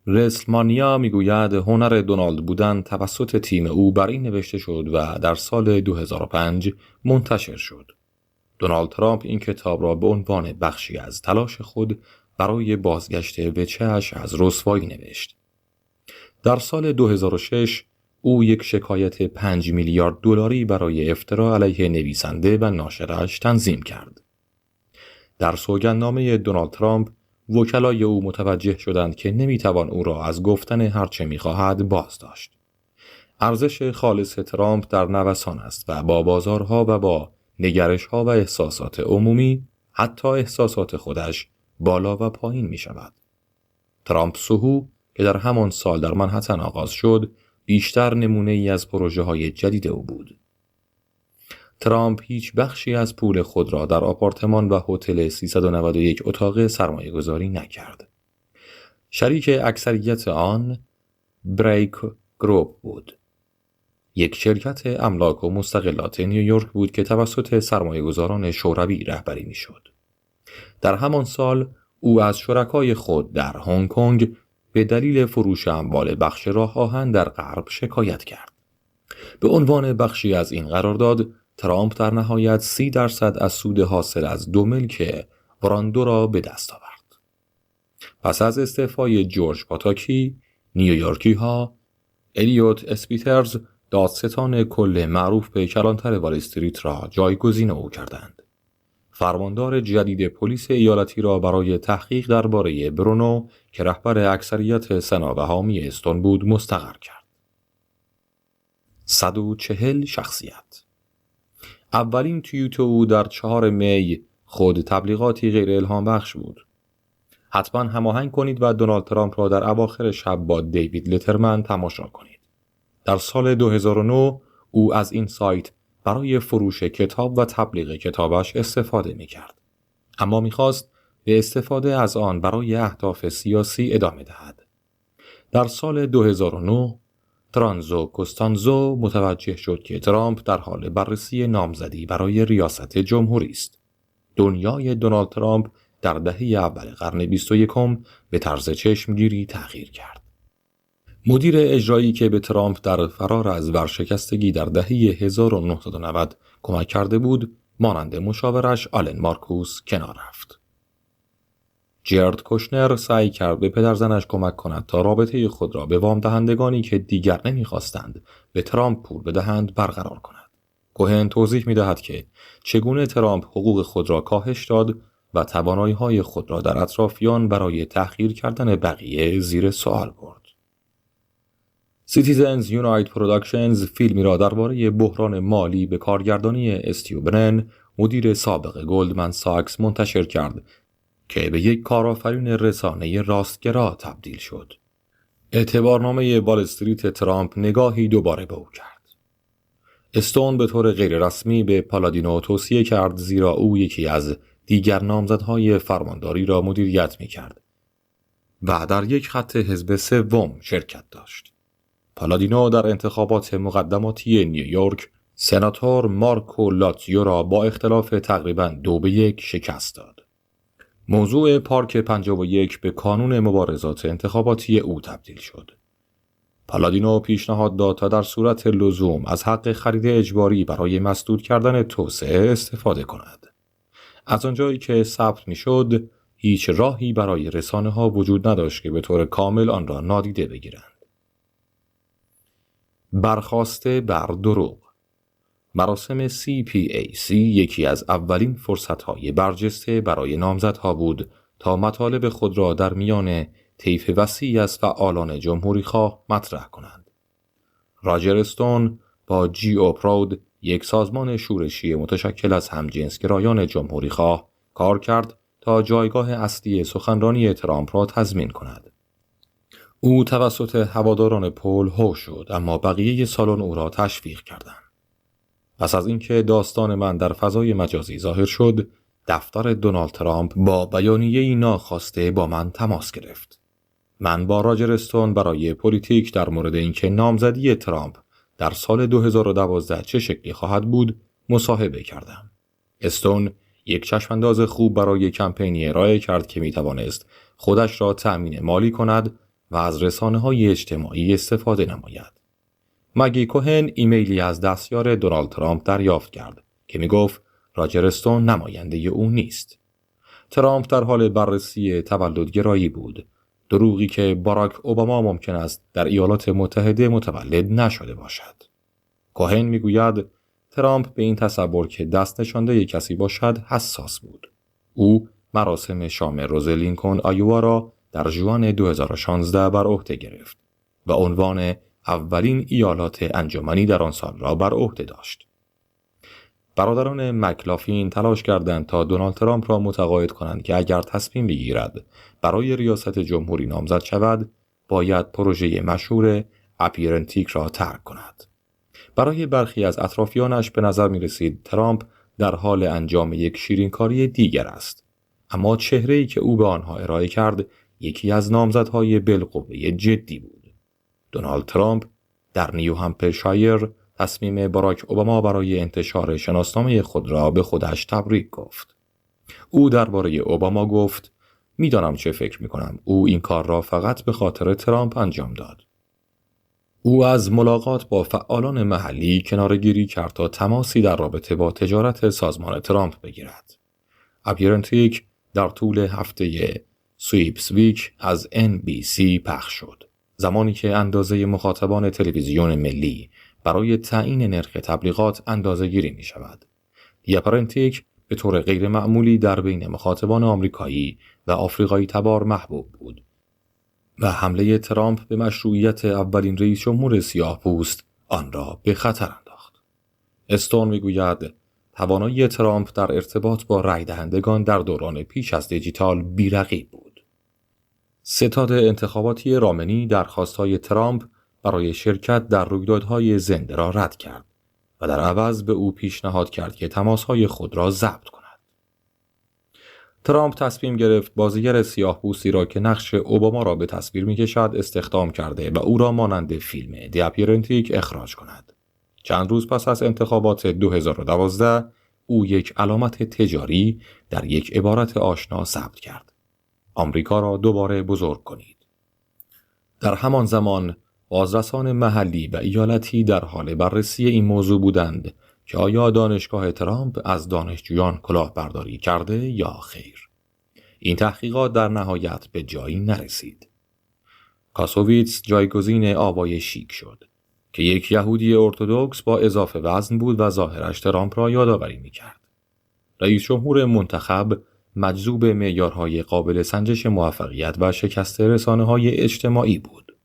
رسلمانیا میگوید هنر دونالد بودن توسط تیم او بر این نوشته شد و در سال 2005 منتشر شد. دونالد ترامپ این کتاب را به عنوان بخشی از تلاش خود برای بازگشت وجهش از رسوایی نوشت. در سال 2006 او یک شکایت $5 میلیارد برای افترا علیه نویسنده و ناشرش تنظیم کرد. در سوگندنامه دونالد ترامپ وکلای او متوجه شدند که نمیتوان او را از گفتن هرچه میخواهد بازداشت. ارزش خالص ترامپ در نوسان است و با بازارها و با نگرش‌ها و احساسات عمومی، حتی احساسات خودش، بالا و پایین می شود. ترامپ سهو که در همان سال در منهتن آغاز شد، بیشتر نمونه ای از پروژه های جدید او بود. ترامپ هیچ بخشی از پول خود را در آپارتمان و هتل 391 اتاق سرمایه گذاری نکرد. شریک اکثریت آن بریک گروپ بود. یک شرکت املاک و مستقلات نیویورک بود که توسط سرمایه‌گذاران شوروی رهبری می‌شد. در همان سال او از شرکای خود در هنگ کنگ به دلیل فروش اموال بخش راه آهن در غرب شکایت کرد. به عنوان بخشی از این قرارداد، ترامپ در نهایت 30% از سود حاصل از 2 ملک براندو را به دست آورد. پس از استعفای جورج پاتاکی، نیویورکی‌ها الیوت اسپیترز دادستان کل معروف به کلانتر وال استریت را جایگزین او کردند. فرماندار جدید پلیس ایالتی را برای تحقیق درباره برونو که رهبر اکثریت سنا و حامی استون بود مستقر کرد. 140 شخصیت. اولین توییت او در 4 می خود تبلیغاتی غیر الهام بخش بود. حتما هماهنگ کنید و دونالد ترامپ را در اواخر شب با دیوید لترمن تماشا کنید. در سال 2009 او از این سایت برای فروش کتاب و تبلیغ کتابش استفاده می‌کرد. اما می‌خواست به استفاده از آن برای اهداف سیاسی ادامه دهد. در سال 2009 ترانزو کوستانزو متوجه شد که ترامپ در حال بررسی نامزدی برای ریاست جمهوری است. دنیای دونالد ترامپ در دهه اول قرن 21 به طرز چشمگیری تغییر کرد. مدیر اجرایی که به ترامپ در فرار از ورشکستگی در دهه 1990 کمک کرده بود، مانند مشاورش آلن مارکوس کنار رفت. جرد کوشنر سعی کرد به پدرزنش کمک کند تا رابطه خود را به وام دهندگانی که دیگر نمی‌خواستند به ترامپ پول بدهند برقرار کند. کوهن توضیح می‌دهد که چگونه ترامپ حقوق خود را کاهش داد و توانایی‌های خود را در اطرافیان برای تحقیر کردن بقیه زیر سوال برد. Citizens Unite Productions فیلمی را درباره بحران مالی به کارگردانی استیو برن، مدیر سابق گلدمن ساکس، منتشر کرد که به یک کارآفرین رسانه راستگرا تبدیل شد. اعتبارنامه وال استریت ترامپ نگاهی دوباره به او کرد. استون به طور غیررسمی به پالادینو توصیه کرد زیرا او یکی از دیگر نامزدهای فرمانداری را مدیریت می‌کرد و در یک خط حزب سوم شرکت داشت. پالادینو در انتخابات مقدماتی نیویورک سناتور مارکو لاتزیو را با اختلاف تقریباً 2-1 شکست داد. موضوع پارک 51 به کانون مبارزات انتخاباتی او تبدیل شد. پالادینو پیشنهاد داد تا در صورت لزوم از حق خرید اجباری برای مسدود کردن توسعه استفاده کند. از آنجایی که ثبت می‌شد، هیچ راهی برای رسانه‌ها وجود نداشت که به طور کامل آن را نادیده بگیرند. برخاسته بر دروغ. مراسم CPAC یکی از اولین فرصت‌های برجسته برای نامزدها بود تا مطالب خود را در میان طیف وسیعی از فعالان جمهوری‌خواه مطرح کنند. راجر استون با GO Proud، یک سازمان شورشی متشکل از همجنسگرایان جمهوری‌خواه، کار کرد تا جایگاه اصلی سخنرانی ترامپ را تضمین کند. او توسط هواداران پل هو شد، اما بقیه سالن او را تشویق کردند. پس از اینکه داستان من در فضای مجازی ظاهر شد، دفتر دونالد ترامپ با بیانیه‌ای ناخواسته با من تماس گرفت. من با راجر استون برای پلیتیک در مورد اینکه نامزدی ترامپ در سال 2012 چه شکلی خواهد بود مصاحبه کردم. استون یک چشمانداز خوب برای کمپینی ارائه کرد که میتوانست خودش را تأمین مالی کند و از رسانه‌های اجتماعی استفاده نماید. مگی کوهن ایمیلی از دستیار دونالد ترامپ دریافت کرد که میگفت راجر استون نماینده او نیست. ترامپ در حال بررسی تولدگرایی بود، دروغی که باراک اوباما ممکن است در ایالات متحده متولد نشده باشد. کوهن میگوید ترامپ به این تصور که دست نشانده کسی باشد حساس بود. او مراسم شام روز لینکن آیووا را در ژوئن 2016 بر عهده گرفت و عنوان اولین ایالات انجمنی در آن سال را بر عهده داشت. برادران مکلافین تلاش کردند تا دونالد ترامپ را متقاعد کنند که اگر تصمیم بگیرد برای ریاست جمهوری نامزد شود، باید پروژه مشهور اپیرنتیک را ترک کند. برای برخی از اطرافیانش به نظر می رسید ترامپ در حال انجام یک شیرینکاری دیگر است، اما چهره‌ای که او به آنها ارائه کرد یکی از نامزدهای بالقوه جدی بود. دونالد ترامپ در نیو همپشایر تصمیم باراک اوباما برای انتشار شناسنامه خود را به خودش تبریک گفت. او درباره اوباما گفت: میدانم چه فکر میکنم. او این کار را فقط به خاطر ترامپ انجام داد. او از ملاقات با فعالان محلی کناره‌گیری کرد تا تماسی در رابطه با تجارت سازمان ترامپ بگیرد. اپیرنتیک در طول هفته سویپس ویک از NBC پخش شد، زمانی که اندازه مخاطبان تلویزیون ملی برای تعیین نرخ تبلیغات اندازه‌گیری می شود. اپیرنتیک به طور غیر معمولی در بین مخاطبان آمریکایی و آفریقایی تبار محبوب بود و حمله ترامپ به مشروعیت اولین رئیس جمهور سیاه‌پوست آن را به خطر انداخت. استون میگوید توانایی ترامپ در ارتباط با رای دهندگان در دوران پیش از دیجیتال بی‌رقیب بود. ستاد انتخاباتی رامنی درخواست‌های ترامپ برای شرکت در رویدادهای زنده را رد کرد و در عوض به او پیشنهاد کرد که تماس‌های خود را ضبط کند. ترامپ تصمیم گرفت بازیگر سیاه‌پوستی را که نقش اوباما را به تصویر می‌کشد استخدام کرده و او را مانند فیلم دی اپیرنتیک اخراج کند. چند روز پس از انتخابات 2012 او یک علامت تجاری در یک عبارت آشنا ثبت کرد: آمریکا را دوباره بزرگ کنید. در همان زمان بازرسان محلی و ایالتی در حال بررسی این موضوع بودند که آیا دانشگاه ترامپ از دانشجویان کلاهبرداری کرده یا خیر. این تحقیقات در نهایت به جایی نرسید. کاسوویتز جایگزین آوای شیک شد که یک یهودی ارتدوکس با اضافه وزن بود و ظاهرش ترامپ را یادآوری می‌کرد. رئیس جمهور منتخب مجذوب معیارهای قابل سنجش موفقیت و شکست رسانه‌های اجتماعی بود.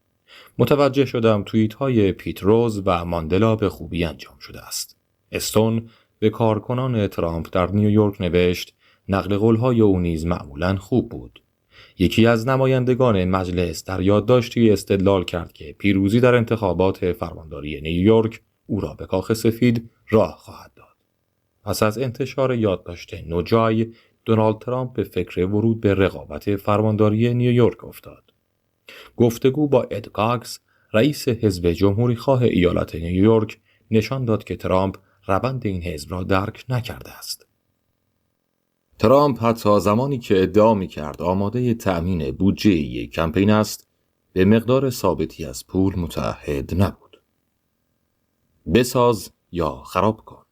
متوجه شدم توییت‌های پیت روز و ماندلا به خوبی انجام شده است. استون به کارکنان ترامپ در نیویورک نوشت نقل قول‌های او نیز معمولاً خوب بود. یکی از نمایندگان مجلس در یادداشتی استدلال کرد که پیروزی در انتخابات فرمانداری نیویورک او را به کاخ سفید راه خواهد داد. پس از انتشار یادداشت نوجای، دونالد ترامپ به فکر ورود به رقابت فرمانداری نیویورک افتاد. گفتگو با اد کاکس، رئیس حزب جمهوری‌خواه ایالت نیویورک، نشان داد که ترامپ روند این حزب را درک نکرده است. ترامپ حتی زمانی که ادعا می‌کرد آماده تأمین بودجه یک کمپین است، به مقدار ثابتی از پول متعهد نبود. بساز یا خراب کن.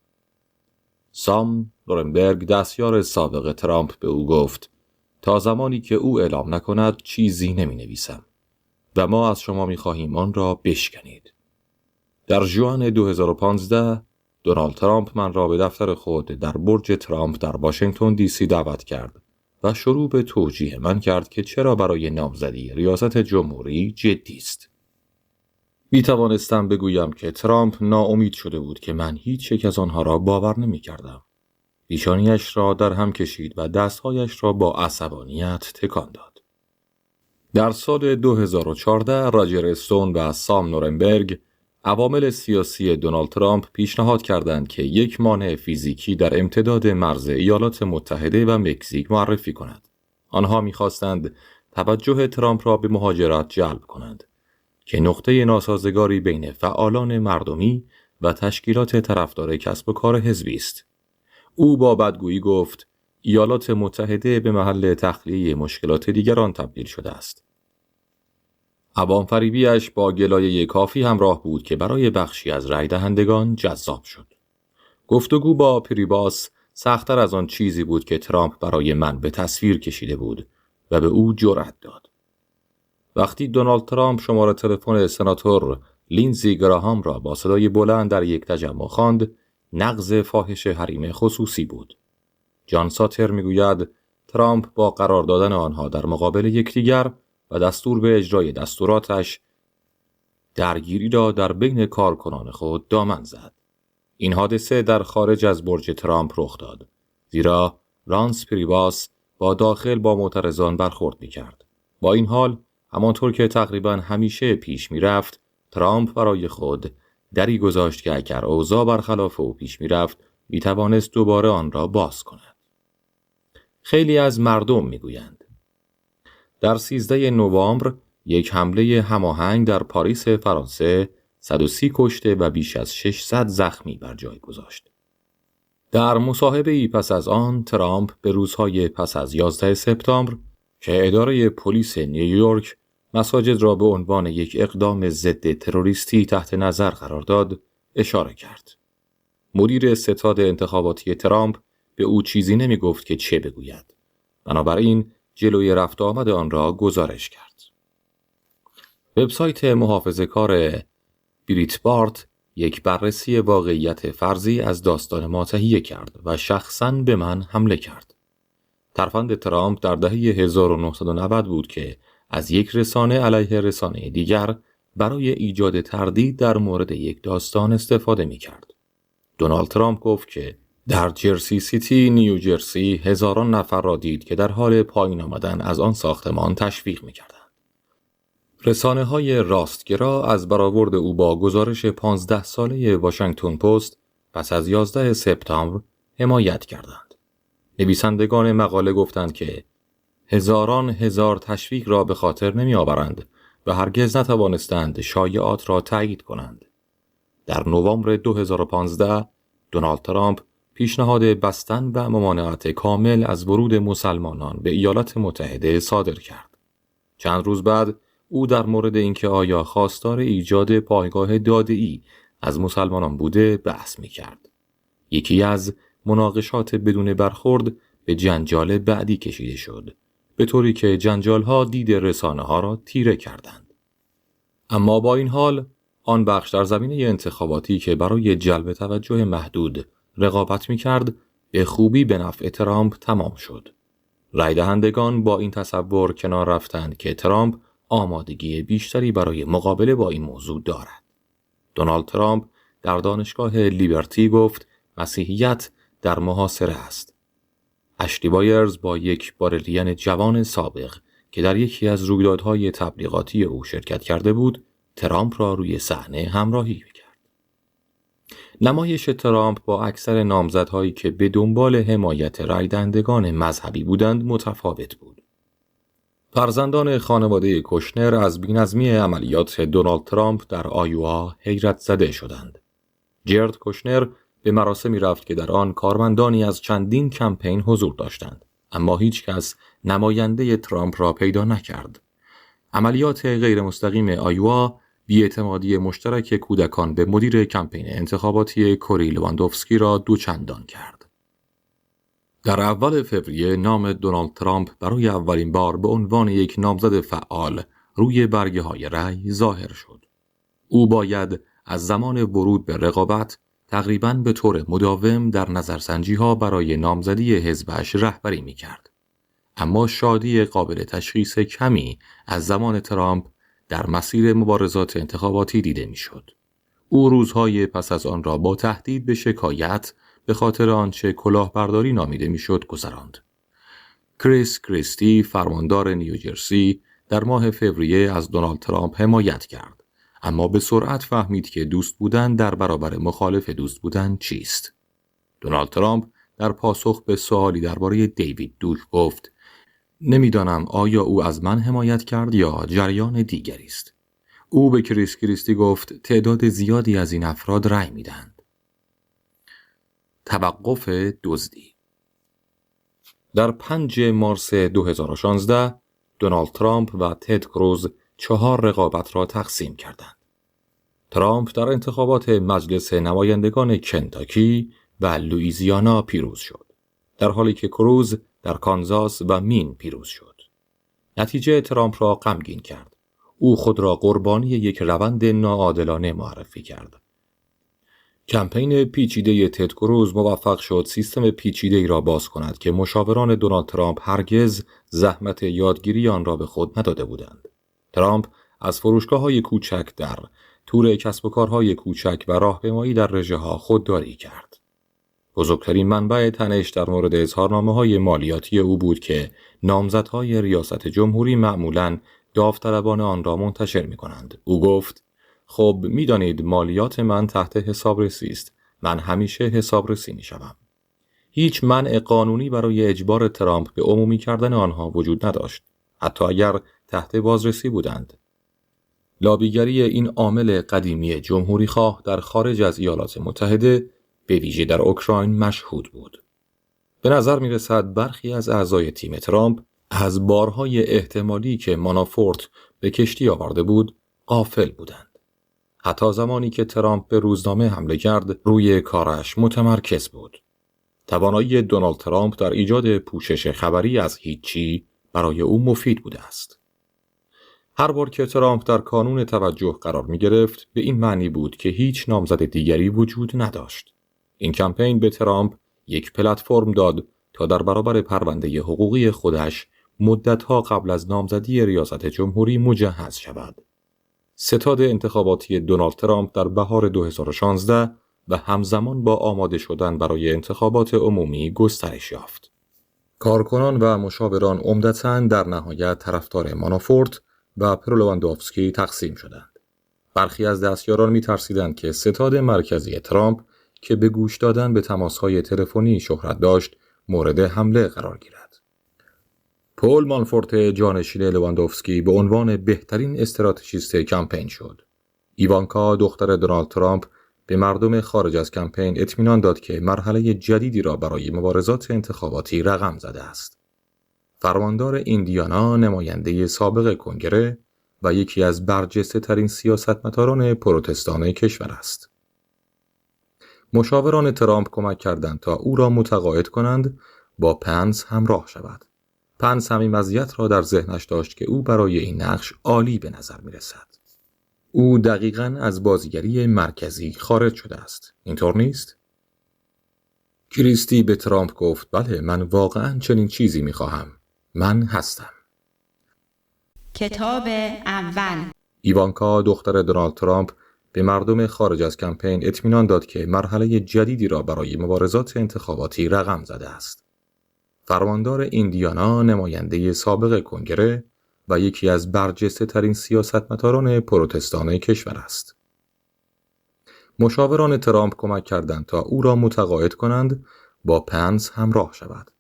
سام نورنبرگ، دستیار سابق ترامپ، به او گفت تا زمانی که او اعلام نکند چیزی نمی‌نویسم و ما از شما می‌خواهیم آن را بشکنید. در ژوئن 2015 دونالد ترامپ من را به دفتر خود در برج ترامپ در واشنگتن دی سی دعوت کرد و شروع به توجیه من کرد که چرا برای نامزدی ریاست جمهوری جدی است. می توانستم بگویم که ترامپ ناامید شده بود که من هیچ یک از آنها را باور نمی کردم. پیشانیش را در هم کشید و دستهایش را با عصبانیت تکان داد. در سال 2014 راجر استون و سام نورنبرگ، عوامل سیاسی دونالد ترامپ، پیشنهاد کردند که یک مانع فیزیکی در امتداد مرز ایالات متحده و مکزیک معرفی کند. آنها می‌خواستند توجه ترامپ را به مهاجرت جلب کنند که نقطه ناسازگاری بین فعالان مردمی و تشکیلات طرفدار کسب و کار حزبی است. او با بدگویی گفت ایالات متحده به محل تخلیه مشکلات دیگران تبدیل شده است. عوام فریبیش با گلایه کافی همراه بود که برای بخشی از رای دهندگان جذاب شد. گفتگو با پریباس سخت‌تر از آن چیزی بود که ترامپ برای من به تصویر کشیده بود و به او جرأت داد. وقتی دونالد ترامپ شماره تلفن سناتور لینزی گراهام را با صدای بلند در یک تجمع خواند، نقض فاحش حریم خصوصی بود. جان ساتر میگوید ترامپ با قرار دادن آنها در مقابل یکدیگر و دستور به اجرای دستوراتش درگیری را در بین کارکنان خود دامن زد. این حادثه در خارج از برج ترامپ رخ داد، زیرا رانس پریباس با داخل با معترضان برخورد می‌کرد. با این حال، همانطور که تقریباً همیشه پیش می‌رفت، ترامپ برای خود دری گذاشت که اگر اوضاع برخلاف او پیش می‌رفت، می‌توانست دوباره آن را باز کند. خیلی از مردم می‌گویند در 13 نوامبر یک حمله هماهنگ در پاریس فرانسه 130 کشته و بیش از 600 زخمی بر جای گذاشت. در مصاحبه‌ای پس از آن، ترامپ به روزهای پس از 11 سپتامبر که اداره پلیس نیویورک مساجد را به عنوان یک اقدام ضد تروریستی تحت نظر قرار داد، اشاره کرد. مدیر ستاد انتخاباتی ترامپ به او چیزی نمی گفت که چه بگوید. بنابراین جلوی رفت آمد آن را گزارش کرد. وبسایت محافظه‌کار بریتبارت یک بررسی واقعیت فرضی از داستان ما تهیه کرد و شخصاً به من حمله کرد. ترفند ترامپ در دهه 1990 بود که از یک رسانه علیه رسانه دیگر برای ایجاد تردید در مورد یک داستان استفاده می کرد. دونالد ترامپ گفت که در جرسی سیتی، نیوجرسی، هزاران نفر را دید که در حال پایین آمدن از آن ساختمان تشویق می کردند. رسانه‌های راستگرا از برآورد او با گزارش 15 ساله واشنگتن پست پس از 11 سپتامبر حمایت کردند. نویسندگان مقاله گفتند که هزاران هزار تشویق را به خاطر نمی آورند و هرگز نتوانستند شایعات را تایید کنند. در نوامبر 2015 دونالد ترامپ پیشنهاد بستن و ممانعت کامل از ورود مسلمانان به ایالات متحده صادر کرد. چند روز بعد او در مورد اینکه آیا خواستار ایجاد پایگاه داده‌ای از مسلمانان بوده بحث می‌کرد. یکی از مناقشات بدون برخورد به جنجال بعدی کشیده شد، به طوری که جنجال‌ها دید رسانه‌ها را تیره کردند. اما با این حال آن بخش در زمینه انتخاباتی که برای جلب توجه محدود رقابت می‌کرد به خوبی به نفع ترامپ تمام شد. رای دهندگان با این تصور کنار رفتند که ترامپ آمادگی بیشتری برای مقابله با این موضوع دارد. دونالد ترامپ در دانشگاه لیبرتی گفت مسیحیت در محاصره است. اشلی بایرز با یک بارلین جوان سابق که در یکی از رویدادهای تبلیغاتی او شرکت کرده بود، ترامپ را روی صحنه همراهی کرد. نمایش ترامپ با اکثر نامزدهایی که به دنبال حمایت رای دهندگان مذهبی بودند متفاوت بود. فرزندان خانواده کوشنر از بی‌نظمی عملیات دونالد ترامپ در آیووا حیرت زده شدند. جرد کوشنر به مراسمی رفت که در آن کارمندانی از چندین کمپین حضور داشتند، اما هیچ کس نماینده ترامپ را پیدا نکرد. عملیات غیر مستقیم آیووا بی‌اعتمادی مشترک کودکان به مدیر کمپین انتخاباتی کوری لواندوفسکی را دوچندان کرد. در اول فوریه نام دونالد ترامپ برای اولین بار به عنوان یک نامزد فعال روی برگه‌های رأی ظاهر شد. او باید از زمان ورود به رقابت تقریباً به طور مداوم در نظرسنجی‌ها برای نامزدی حزبش رهبری می‌کرد. اما شادی قابل تشخیص کمی از زمان ترامپ در مسیر مبارزات انتخاباتی دیده می‌شد. او روزهای پس از آن را با تهدید به شکایت به خاطر آنچه کلاهبرداری نامیده میشد گذراند. کریس کریستی فرماندار نیوجرسی در ماه فوریه از دونالد ترامپ حمایت کرد، اما به سرعت فهمید که دوست بودن در برابر مخالف دوست بودن چیست. دونالد ترامپ در پاسخ به سوالی درباره دیوید دوک گفت: نمیدانم آیا او از من حمایت کرد یا جریان دیگری است. او به کریس کریستی گفت تعداد زیادی از این افراد رأی میدهند. توقف دزدی. در 5 مارس 2016 دونالد ترامپ و تد کروز 4 رقابت را تقسیم کردند. ترامپ در انتخابات مجلس نمایندگان کنتاکی و لوئیزیانا پیروز شد، در حالی که کروز در کانزاس و مین پیروز شد. نتیجه ترامپ را غمگین کرد. او خود را قربانی یک روند ناعادلانه معرفی کرد. کمپین پیچیده تد کروز موفق شد سیستم پیچیده‌ای را باز کند که مشاوران دونالد ترامپ هرگز زحمت یادگیری آن را به خود نداده بودند. ترامپ از فروشگاه‌های کوچک در تور کسب و کارهای کوچک و راهپیمایی در رژه‌ها خودداری کرد. بزرگترین منبع تنش در مورد اظهارنامه‌های مالیاتی او بود که نامزدهای ریاست جمهوری معمولاً داوطلبانه آن را منتشر می‌کنند. او گفت: خب می‌دانید مالیات من تحت حسابرسی است. من همیشه حسابرسی می‌شوم. هیچ منع قانونی برای اجبار ترامپ به عمومی کردن آنها وجود نداشت، حتی اگر تحت بازرسی بودند. لابیگری این عامل قدیمی جمهوری‌خواه در خارج از ایالات متحده به ویژه در اوکراین مشهود بود. به نظر می‌رسد برخی از اعضای تیم ترامپ از بارهای احتمالی که مانافورت به کشتی آورده بود غافل بودند. حتی زمانی که ترامپ به روزنامه حمله کرد روی کارش متمرکز بود. توانایی دونالد ترامپ در ایجاد پوشش خبری از هیچی برای او مفید بوده است. هر بار که ترامپ در کانون توجه قرار می گرفت به این معنی بود که هیچ نامزد دیگری وجود نداشت. این کمپین به ترامپ یک پلتفرم داد تا در برابر پرونده حقوقی خودش مدتها قبل از نامزدی ریاست جمهوری مجهز شود. ستاد انتخاباتی دونالد ترامپ در بهار 2016 و همزمان با آماده شدن برای انتخابات عمومی گسترش یافت. کارکنان و مشاوران عمدتاً در نهایت طرفدار مانافورت و پرولواندوفسکی تقسیم شدند. برخی از دستیاران می‌ترسیدند که ستاد مرکزی ترامپ که به گوش دادن به تماس‌های تلفنی شهرت داشت، مورد حمله قرار گیرد. پول مانفورت جانشین لواندوفسکی به عنوان بهترین استراتژیست کمپین شد. ایوانکا دختر دونالد ترامپ به مردم خارج از کمپین اطمینان داد که مرحله جدیدی را برای مبارزات انتخاباتی رقم زده است. فرماندار ایندیانا نماینده سابق کنگره و یکی از برجسته‌ترین سیاستمداران پروتستان کشور است. مشاوران ترامپ کمک کردند تا او را متقاعد کنند با پنس همراه شود. پنس همین وضعیت را در ذهنش داشت که او برای این نقش عالی به نظر می رسد. او دقیقاً از بازیگری مرکزی خارج شده است. اینطور نیست؟ کریستی به ترامپ گفت بله من واقعاً چنین چیزی می خواهم. من هستم. کتاب اول. ایوانکا دختر دونالد ترامپ به مردم خارج از کمپین اطمینان داد که مرحله جدیدی را برای مبارزات انتخاباتی رقم زده است. فرماندار ایندیانا نماینده سابق کنگره و یکی از برجسته‌ترین سیاستمداران پروتستان کشور است. مشاوران ترامپ کمک کردند تا او را متقاعد کنند با پنس همراه شود.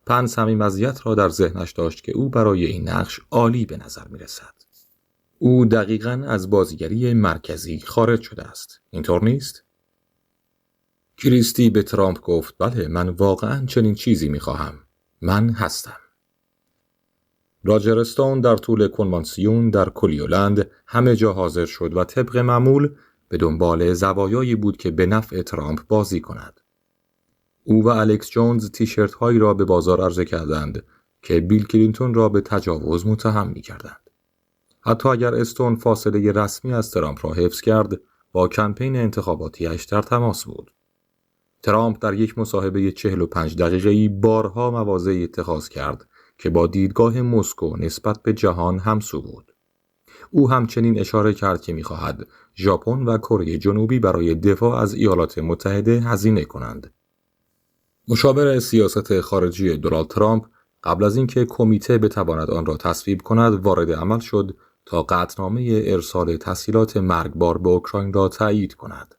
پنس همین وضعیت را در ذهنش داشت که او برای این نقش عالی به نظر می رسد. او دقیقاً از بازیگری مرکزی خارج شده است. اینطور نیست؟ کریستی به ترامپ گفت بله من واقعاً چنین چیزی می خواهم. من هستم. راجر استون در طول کنوانسیون در کلیولند همه جا حاضر شد و طبق معمول به دنبال زوایایی بود که به نفع ترامپ بازی کند. او و الکس جونز تیشرت هایی را به بازار عرضه کردند که بیل کلینتون را به تجاوز متهم می کردند. حتی اگر استون فاصله رسمی از ترامپ را حفظ کرد، با کمپین انتخاباتیش در تماس بود. ترامپ در یک مصاحبه 45 دقیقه‌ای بارها مواضعی اتخاذ کرد که با دیدگاه مسکو نسبت به جهان همسو بود. او همچنین اشاره کرد که می‌خواهد ژاپن و کره جنوبی برای دفاع از ایالات متحده هزینه کنند. مشاور سیاست خارجی دونالد ترامپ قبل از اینکه کمیته بتواند آن را تصویب کند وارد عمل شد تا قطعنامه ارسال تسهیلات مرگبار به اوکراین را تایید کند.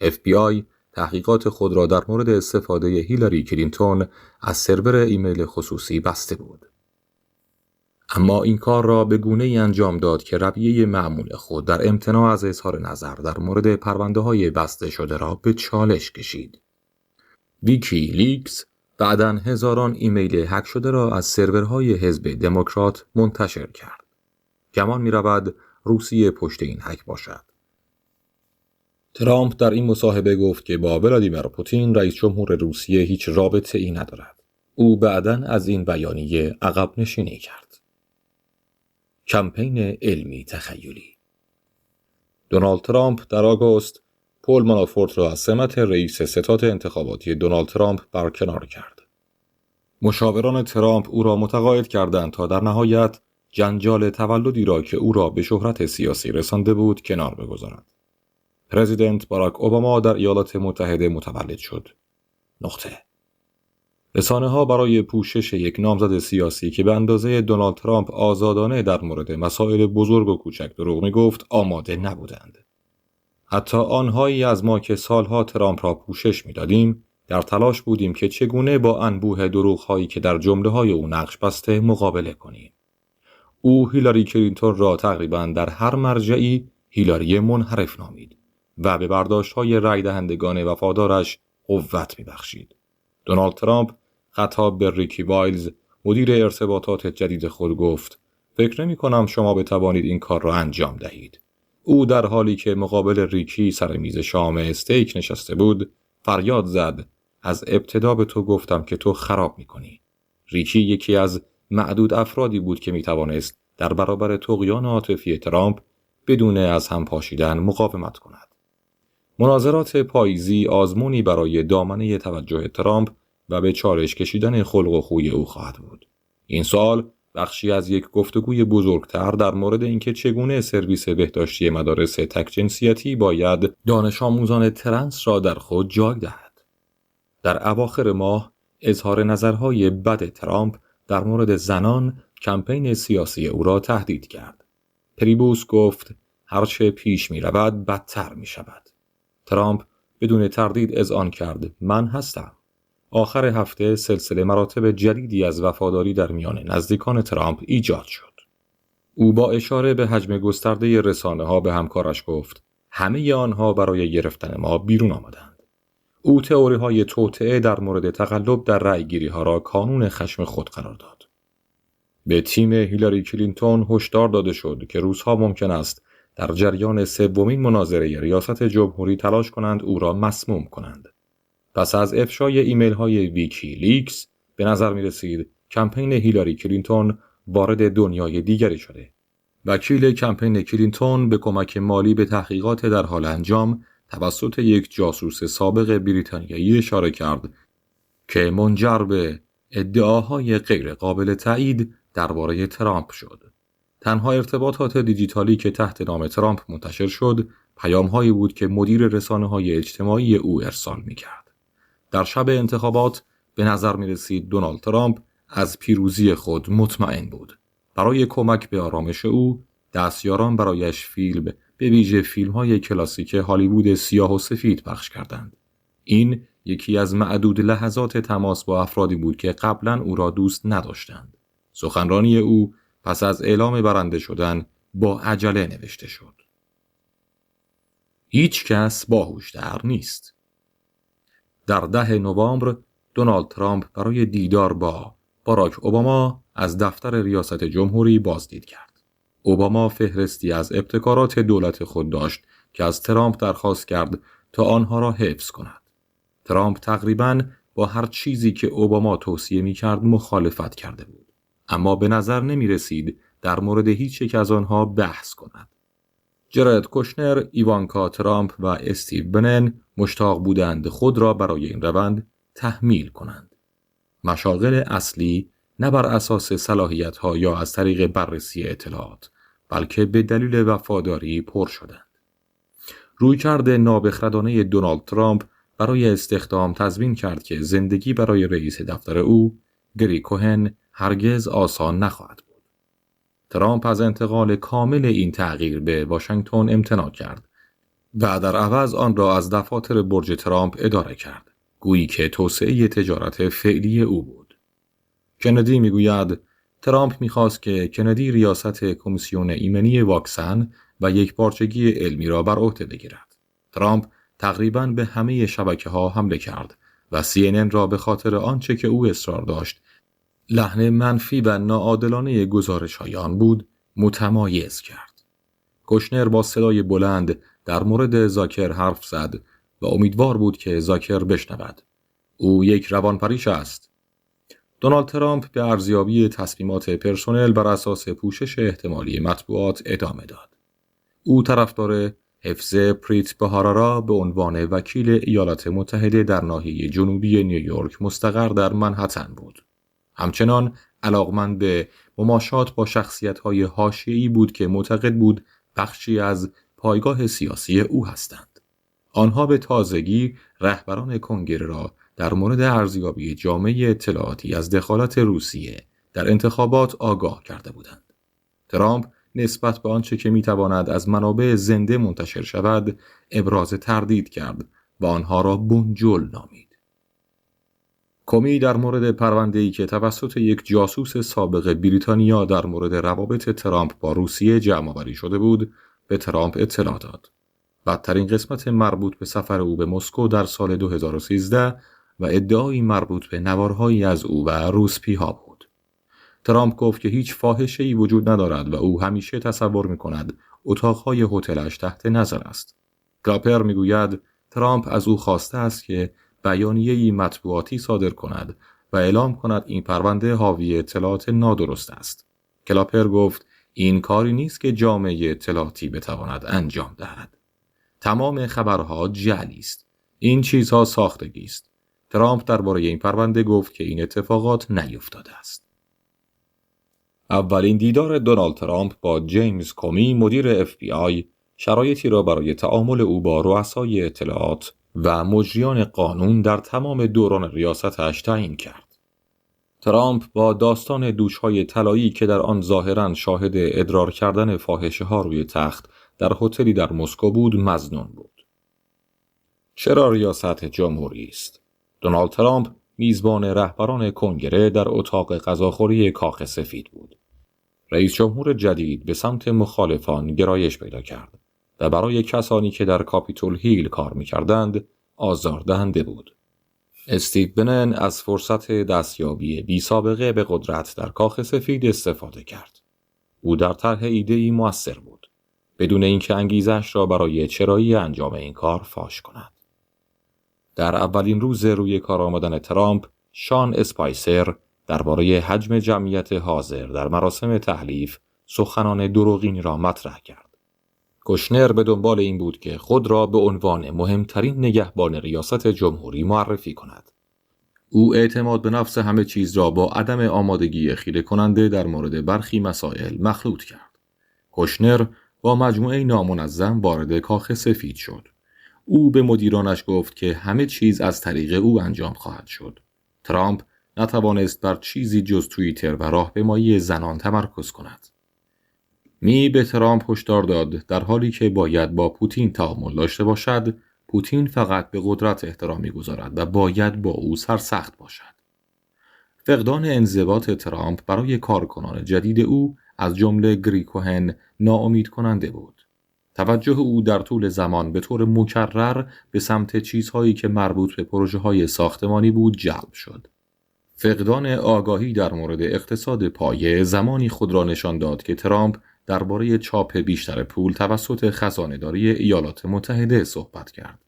FBI تحقیقات خود را در مورد استفاده هیلاری کلینتون از سرور ایمیل خصوصی بسته بود. اما این کار را به گونه‌ای انجام داد که رویه معمول خود در امتناع از اظهار نظر در مورد پرونده‌های بسته شده را به چالش کشید. ویکی لیکس بعداً هزاران ایمیل هک شده را از سرورهای حزب دموکرات منتشر کرد. گمان می‌رود روسیه پشت این هک باشد. ترامپ در این مصاحبه گفت که با ولادیمیر پوتین رئیس جمهور روسیه هیچ رابطه‌ای ندارد. او بعداً از این بیانیه عقب نشینی کرد. کمپین علمی تخیلی. دونالد ترامپ در آگوست پول مانافورت را از سمت رئیس ستاد انتخاباتی دونالد ترامپ برکنار کرد. مشاوران ترامپ او را متقاعد کردند تا در نهایت جنجال تولدی را که او را به شهرت سیاسی رسانده بود کنار بگذارد. پرزیدنت باراک اوباما در ایالات متحده متولد شد. رسانه‌ها برای پوشش یک نامزد سیاسی که به اندازه دونالد ترامپ آزادانه در مورد مسائل بزرگ و کوچک دروغ می‌گفت آماده نبودند. حتی آنهایی از ما که سالها ترامپ را پوشش می‌دادیم در تلاش بودیم که چگونه با انبوه دروغ‌هایی که در جمله‌های او نقش بسته مقابله کنیم. او هیلاری کلینتون را تقریباً در هر مرجعی هیلاری منحرف نامید و به برداشت‌های رای دهندگان وفادارش قوت می‌بخشید. دونالد ترامپ خطاب به ریکی وایلز مدیر ارتباطات جدید خود گفت فکر نمی‌کنم شما بتوانید این کار را انجام دهید. او در حالی که مقابل ریکی سر میز شام استیک نشسته بود فریاد زد از ابتدا به تو گفتم که تو خراب می‌کنی. ریکی یکی از معدود افرادی بود که می‌توانست در برابر طغیان عاطفی ترامپ بدون از هم پاشیدن مقاومت کند. مناظرات پاییزی آزمونی برای دامنه توجه ترامپ و به چالش کشیدن خلق و خوی او خواهد بود. این سال بخشی از یک گفتگوی بزرگتر در مورد اینکه چگونه سرویس بهداشتی مدارس تک جنسیتی باید دانش آموزان ترنس را در خود جای دهد. در اواخر ماه اظهار نظرهای بد ترامپ در مورد زنان کمپین سیاسی او را تهدید کرد. پریبوس گفت هرچه پیش می رود بدتر می شود. ترامپ بدون تردید اذعان کرد من هستم. آخر هفته سلسله مراتب جدیدی از وفاداری در میان نزدیکان ترامپ ایجاد شد. او با اشاره به حجم گسترده رسانه‌ها به همکارش گفت همه آنها برای گرفتن ما بیرون آمدند. او تئوری‌های توطئه در مورد تقلب در رأی‌گیری‌ها را کانون خشم خود قرار داد. به تیم هیلاری کلینتون هشدار داده شد که روزها ممکن است در جریان سومین مناظره ریاست جمهوری تلاش کنند او را مسموم کنند. پس از افشای ایمیل‌های ویکی لیکس به نظر می‌رسید کمپین هیلاری کلینتون وارد دنیای دیگری شده. وکیل کمپین کلینتون به کمک مالی به تحقیقات در حال انجام توسط یک جاسوس سابق بریتانیایی اشاره کرد که منجر به ادعاهای غیر قابل تایید درباره ترامپ شد. تنها ارتباطات دیجیتالی که تحت نام ترامپ منتشر شد، پیام‌هایی بود که مدیر رسانه‌های اجتماعی او ارسال می‌کرد. در شب انتخابات به نظر می‌رسید دونالد ترامپ از پیروزی خود مطمئن بود. برای کمک به آرامش او، دستیاران برایش فیلم، به ویژه فیلم‌های کلاسیک هالیوود سیاه و سفید پخش کردند. این یکی از معدود لحظات تماس با افرادی بود که قبلاً او را دوست نداشتند. سخنرانی او پس از اعلام برنده شدن با عجله نوشته شد. هیچ کس باهوش‌تر نیست. در 10 نوامبر دونالد ترامپ برای دیدار با باراک اوباما از دفتر ریاست جمهوری بازدید کرد. اوباما فهرستی از ابتکارات دولت خود داشت که از ترامپ درخواست کرد تا آنها را حفظ کند. ترامپ تقریباً با هر چیزی که اوباما توصیه می‌کرد مخالفت کرده بود. اما به نظر نمی رسید در مورد هیچ یک از آنها بحث کند. جرد کوشنر، ایوانکا ترامپ و استیو بنن مشتاق بودند خود را برای این روند تحمیل کنند. مشاغل اصلی نه بر اساس صلاحیت‌ها یا از طریق بررسی اطلاعات، بلکه به دلیل وفاداری پر شدند. رویکرد نابخردانه دونالد ترامپ برای استخدام تضمین کرد که زندگی برای رئیس دفتر او، گری کوهن، هرگز آسان نخواهد بود. ترامپ از انتقال کامل این تغییر به واشنگتن امتناع کرد و در عوض آن را از دفاتر برج ترامپ اداره کرد، گویی که توسعه تجارت فعلی او بود. کندی میگوید ترامپ میخواست که کندی ریاست کمیسیون ایمنی واکسن و یکپارچگی علمی را بر عهده بگیرد. ترامپ تقریباً به همه شبکه‌ها حمله کرد و CNN را به خاطر آنچه که او اصرار داشت لحن منفی و ناعادلانه گزارش‌های آن بود متمایز کرد. کوشنر با صدای بلند در مورد زاکر حرف زد و امیدوار بود که زاکر بشنود. او یک روانپریش است. دونالد ترامپ به ارزیابی تصمیمات پرسنل بر اساس پوشش احتمالی مطبوعات ادامه داد. او طرفدار حفظ پریت بهارا را به عنوان وکیل ایالات متحده در ناحیه جنوبی نیویورک مستقر در منهتن بود. همچنان علاقمند به مماشات با شخصیت‌های حاشیه‌ای بود که معتقد بود بخشی از پایگاه سیاسی او هستند. آنها به تازگی رهبران کنگره را در مورد ارزیابی جامعه اطلاعاتی از دخالت روسیه در انتخابات آگاه کرده بودند. ترامپ نسبت به آنچه که میتواند از منابع زنده منتشر شود ابراز تردید کرد و آنها را بنجل نامید. کمی در مورد پرونده‌ای که توسط یک جاسوس سابق بریتانیا در مورد روابط ترامپ با روسیه جمع‌آوری شده بود، به ترامپ اطلاع داد. بدترین قسمت مربوط به سفر او به مسکو در سال 2013 و ادعایی مربوط به نوارهایی از او و روسپی‌ها بود. ترامپ گفت که هیچ فاحشه‌ای وجود ندارد و او همیشه تصور می‌کند اتاق‌های هتلش تحت نظر است. کلاپر می‌گوید ترامپ از او خواسته است که بیانیه‌ای مطبوعاتی صادر کند و اعلام کند این پرونده حاوی اطلاعات نادرست است. کلاپر گفت این کاری نیست که جامعه اطلاعاتی بتواند انجام دهد. تمام خبرها جعلی است. این چیزها ساختگی است. ترامپ درباره این پرونده گفت که این اتفاقات نیفتاده است. اولین دیدار دونالد ترامپ با جیمز کومی مدیر FBI شرایطی را برای تعامل او با رؤسای اطلاعات و مجریان قانون در تمام دوران ریاستش تعیین کرد. ترامپ با داستان دوش‌های طلایی که در آن ظاهراً شاهد ادرار کردن فاحشه‌ها روی تخت در هتلی در مسکو بود مظنون بود. چرا ریاست جمهوری است؟ دونالد ترامپ میزبان رهبران کنگره در اتاق غذاخوری کاخ سفید بود. رئیس جمهور جدید به سمت مخالفان گرایش پیدا کرد و برای کسانی که در کاپیتول هیل کار می‌کردند آزاردهنده بود. استیو بنن از فرصت دستیابی بی سابقه به قدرت در کاخ سفید استفاده کرد. او در طرح ایده‌ای مؤثر بود، بدون اینکه انگیزش را برای چرایی انجام این کار فاش کند. در اولین روز روی کار آمدن ترامپ، شان اسپایسر درباره حجم جمعیت حاضر در مراسم تحلیف سخنان دروغینی را مطرح کرد. کوشنر به دنبال این بود که خود را به عنوان مهمترین نگهبان ریاست جمهوری معرفی کند. او اعتماد به نفس همه چیز را با عدم آمادگی خیره کننده در مورد برخی مسائل مخلوط کرد. کوشنر با مجموعه نامنظم وارد کاخ سفید شد. او به مدیرانش گفت که همه چیز از طریق او انجام خواهد شد. ترامپ نتوانست بر چیزی جز توییتر و راهپیمایی زنان تمرکز کند. می به ترامپ هشدار داد در حالی که باید با پوتین تعامل داشته باشد، پوتین فقط به قدرت احترام می‌گذارد و باید با او سرسخت باشد. فقدان انضباط ترامپ برای کارکنان جدید او از جمله گری کوهن ناامید کننده بود. توجه او در طول زمان به طور مکرر به سمت چیزهایی که مربوط به پروژه‌های ساختمانی بود جلب شد. فقدان آگاهی در مورد اقتصاد پایه زمانی خود را نشان داد که ترامپ درباره چاپ بیشتر پول توسط خزانه‌داری ایالات متحده صحبت کرد.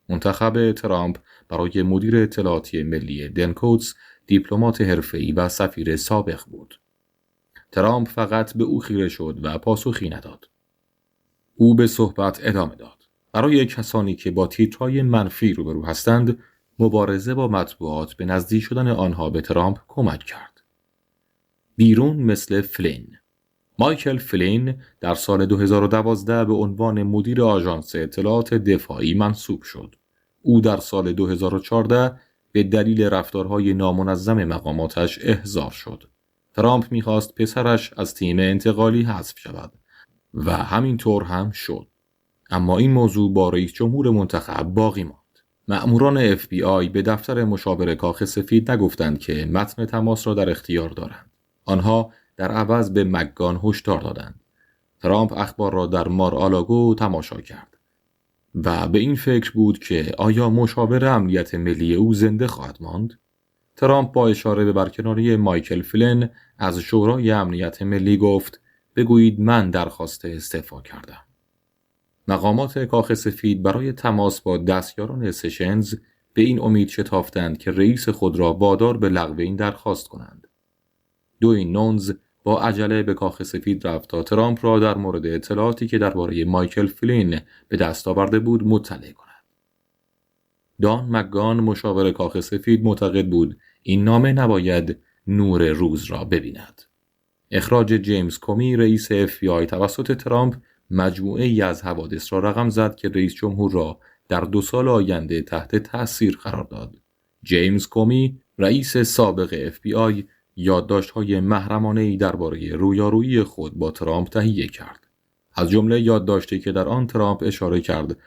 منتخب ترامپ برای مدیر اطلاعاتی ملی دن کوتس دیپلمات حرفه‌ای و سفیر سابق بود. ترامپ فقط به او خیره شد و پاسخی نداد. او به صحبت ادامه داد. برای کسانی که با تیترهای منفی روبرو هستند، مبارزه با مطبوعات به نزدیک شدن آنها به ترامپ کمک کرد. بیرون مثل فلین. مایکل فلین در سال 2012 به عنوان مدیر آژانس اطلاعات دفاعی منصوب شد. او در سال 2014 به دلیل رفتارهای نامنظم مقاماتش احضار شد. ترامپ می‌خواست پسرش از تیم انتقالی حذف شود و همینطور هم شد. اما این موضوع با رئیس جمهور منتخب باقی ماند. مأموران FBI به دفتر مشاور کاخ سفید نگفتند که متن تماس را در اختیار دارند. آنها در عوض به مکگان هشدار دادند. ترامپ اخبار را در مار-آلاگو تماشا کرد و به این فکر بود که آیا مشاور امنیت ملی او زنده خواهد ماند؟ ترامپ با اشاره به برکناری مایکل فلین از شورای امنیت ملی گفت: بگویید من درخواست استعفا کردم. مقامات کاخ سفید برای تماس با دستیاران سشنز به این امید شتافتند که رئیس خود را وادار به لغو این درخواست کنند. دوین نونز با عجله به کاخ سفید رفت تا ترامپ را در مورد اطلاعاتی که درباره مایکل فلین به دست آورده بود مطلع کند. دان مکگان مشاور کاخ سفید معتقد بود این نامه نباید نور روز را ببیند. اخراج جیمز کومی رئیس FBI توسط ترامپ مجموعه ای از حوادث را رقم زد که رئیس جمهور را در 2 سال آینده تحت تأثیر قرار داد. جیمز کومی رئیس سابق FBI یادداشت‌های محرمانه‌ای درباره رویارویی خود با ترامپ تهیه کرد. از جمله یادداشتی که در آن ترامپ اشاره کرد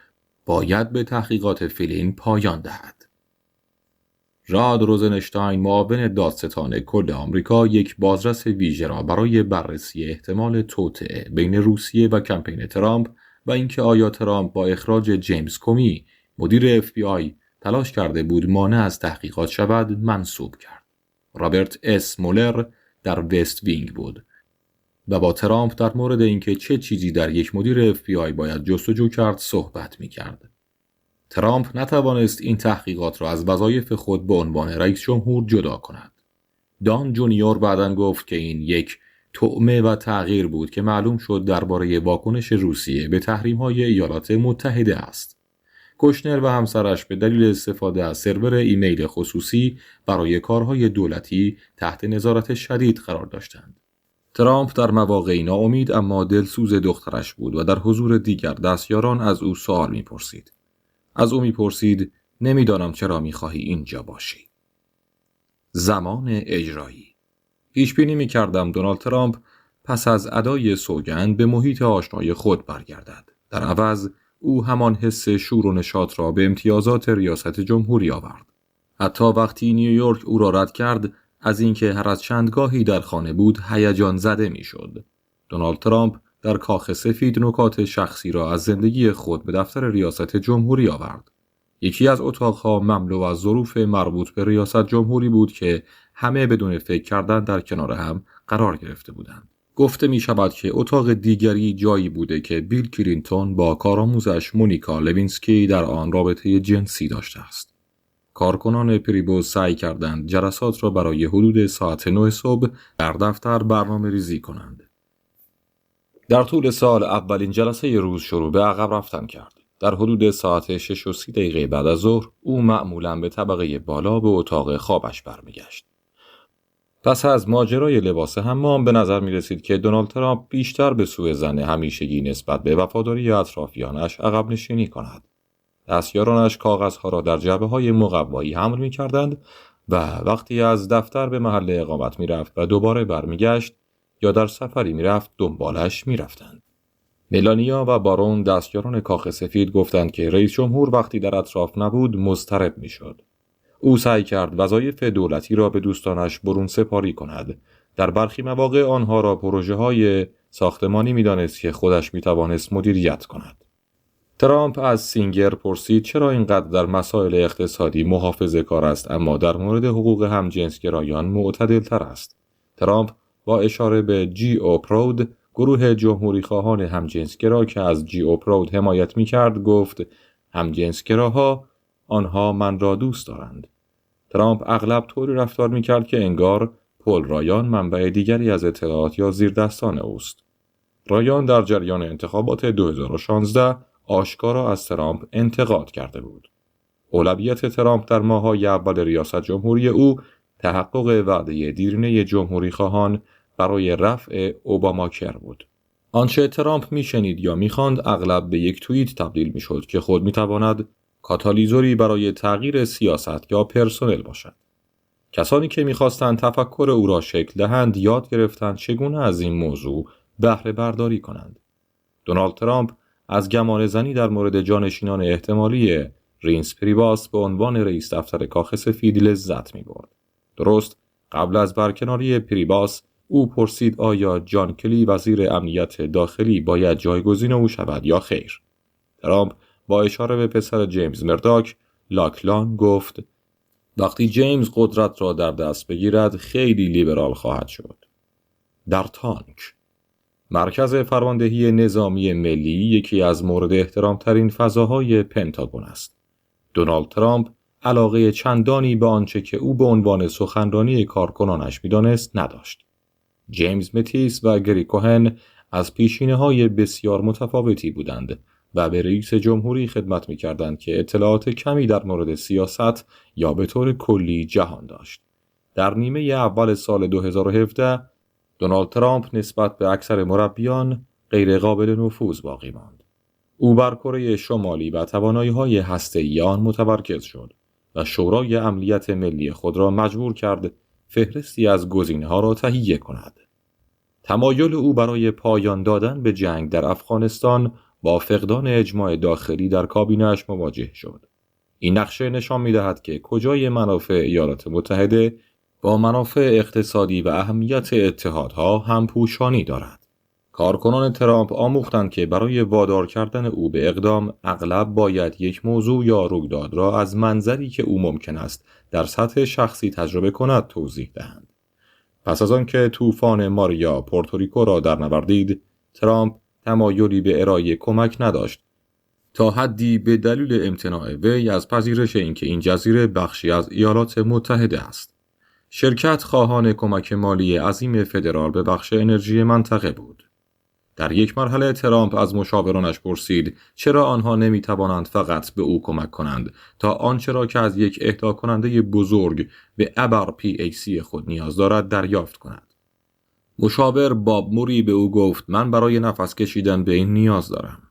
باید به تحقیقات فلین پایان دهد. راد روزنشتاین معاون دادستان کل آمریکا یک بازرس ویژه را برای بررسی احتمال توطئه بین روسیه و کمپین ترامپ و اینکه آیا ترامپ با اخراج جیمز کومی مدیر FBI تلاش کرده بود مانع از تحقیقات شود منصوب کرد. رابرت اس مولر در وست وینگ بود و با ترامپ در مورد اینکه چه چیزی در یک مدیر FBI باید جستجو کرد صحبت می‌کرد. ترامپ نتوانست این تحقیقات را از وظایف خود به عنوان رئیس جمهور جدا کند. دان جونیور بعداً گفت که این یک طعمه و تغییر بود که معلوم شد درباره واکنش روسیه به تحریم‌های ایالات متحده است. کوشنر و همسرش به دلیل استفاده از سرور ایمیل خصوصی برای کارهای دولتی تحت نظارت شدید قرار داشتند. ترامپ در مواقعی ناامید اما دلسوز دخترش بود و در حضور دیگر دستیاران از او سوال می‌پرسید. از او می‌پرسید: نمی‌دانم چرا می‌خواهی اینجا باشی. زمان اجرایی. پیش بینی می‌کردم دونالد ترامپ پس از ادای سوگند به محیط آشنای خود برگردد. در عوض او همان حس شور و نشاط را به امتیازات ریاست جمهوری آورد. حتی وقتی نیویورک او را رد کرد، از اینکه هر از چندگاهی در خانه بود هیجان زده میشد. دونالد ترامپ در کاخ سفید نکات شخصی را از زندگی خود به دفتر ریاست جمهوری آورد. یکی از اتاقها مملو از ظروف مربوط به ریاست جمهوری بود که همه بدون فکر کردن در کنار هم قرار گرفته بودند. گفته می شود که اتاق دیگری جایی بوده که بیل کلینتون با کارآموزش مونیکا لوینسکی در آن رابطه جنسی داشته است. کارکنان پریبوز سعی کردند جلسات را برای حدود ساعت 9 صبح در دفتر برنامه ریزی کنند. در طول سال اولین جلسه روز شروع به عقب رفتن کرد. در حدود ساعت 6:30 بعد از ظهر او معمولاً به طبقه بالا به اتاق خوابش برمیگشت. پس از ماجرای لباس حمام به نظر می رسید که دونالد ترامپ بیشتر به سوی زن همیشگی نسبت به وفاداری اطرافیانش عقب نشینی کند. دستیارانش کاغذها را در جعبه‌های مقوایی حمل می کردند و وقتی از دفتر به محل اقامت می رفت و دوباره برمیگشت یا در سفری می رفت دنبالش می رفتند. ملانیا و بارون دستیاران کاخ سفید گفتند که رئیس جمهور وقتی در اطراف نبود مضطرب می شد. او سعی کرد وظایف دولتی را به دوستانش برون سپاری کند. در برخی مواقع آنها را پروژه‌های ساختمانی می‌دانست که خودش می‌توانست مدیریت کند. ترامپ از سینگر پرسید چرا اینقدر در مسائل اقتصادی محافظه‌کار است اما در مورد حقوق همجنسگرایان معتدل‌تر است. ترامپ با اشاره به جی او پرود، گروه جمهوری خواهان همجنسگرا که از جی او پرود حمایت می‌کرد، گفت همجنسگراها آنها من را دوست دارند. ترامپ اغلب طوری رفتار می‌کرد که انگار پل رایان منبع دیگری از اطلاعات یا زیردستان اوست. رایان در جریان انتخابات 2016 آشکارا از ترامپ انتقاد کرده بود. اولویت ترامپ در ماه‌های اول ریاست جمهوری او تحقق وعده دیرینه جمهوری خواهان برای رفع اوباماکر بود. آنچه ترامپ میشنید یا میخواند اغلب به یک توییت تبدیل میشد که خود میتواند کاتالیزوری برای تغییر سیاست یا پرسنل باشد. کسانی که میخواستند تفکر او را شکل دهند یاد گرفتند چگونه از این موضوع بهره برداری کنند. دونالد ترامپ از گمان زنی در مورد جانشینان احتمالی رینس پریباس به عنوان رئیس دفتر کاخ سفید لذت می‌برد. درست قبل از برکناری پریباس او پرسید آیا جان کلی وزیر امنیت داخلی باید جایگزین او شود یا خیر. ترامپ با اشاره به پسر جیمز مرداک، لاکلان گفت وقتی جیمز قدرت را در دست بگیرد خیلی لیبرال خواهد شد. در تانک مرکز فرماندهی نظامی ملی یکی از مورد احترام ترین فضاهای پنتاگون است. دونالد ترامپ علاقه چندانی به آنچه که او به عنوان سخنرانی کارکنانش می‌دانست نداشت. جیمز متیس و گری کوهن از پیشینه‌های بسیار متفاوتی بودند و به رئیس جمهوری خدمت می‌کردند که اطلاعات کمی در مورد سیاست یا به طور کلی جهان داشت. در نیمه اول سال 2017 دونالد ترامپ نسبت به اکثر مربیان غیر قابل نفوذ باقی ماند. او بر کره شمالی و توانایی‌های هسته‌ای آن متمرکز شد و شورای امنیت ملی خود را مجبور کرد فهرستی از گزینه‌ها را تهیه کند. تمایل او برای پایان دادن به جنگ در افغانستان با فقدان اجماع داخلی در کابینه‌اش مواجه شد. این نقشه نشان می‌دهد که کجای منافع ایالات متحده با منافع اقتصادی و اهمیت اتحادها همپوشانی دارد. کارکنان ترامپ آموختند که برای وادار کردن او به اقدام اغلب باید یک موضوع یا رویداد را از منظری که او ممکن است در سطح شخصی تجربه کند توضیح دهند. پس از آنکه طوفان ماریا پورتوریکو را در نوردید، ترامپ تمایلی به ارائه کمک نداشت تا حدی به دلیل امتناع وی از پذیرش اینکه این جزیره بخشی از ایالات متحده است. شرکت خواهان کمک مالی عظیم فدرال به بخش انرژی منطقه بود. در یک مرحله ترامپ از مشاورانش پرسید چرا آنها نمیتوانند فقط به او کمک کنند تا آنچه را که از یک اهدا کننده بزرگ به ابر PAC خود نیاز دارد دریافت کند. مشاور باب موری به او گفت من برای نفس کشیدن به این نیاز دارم.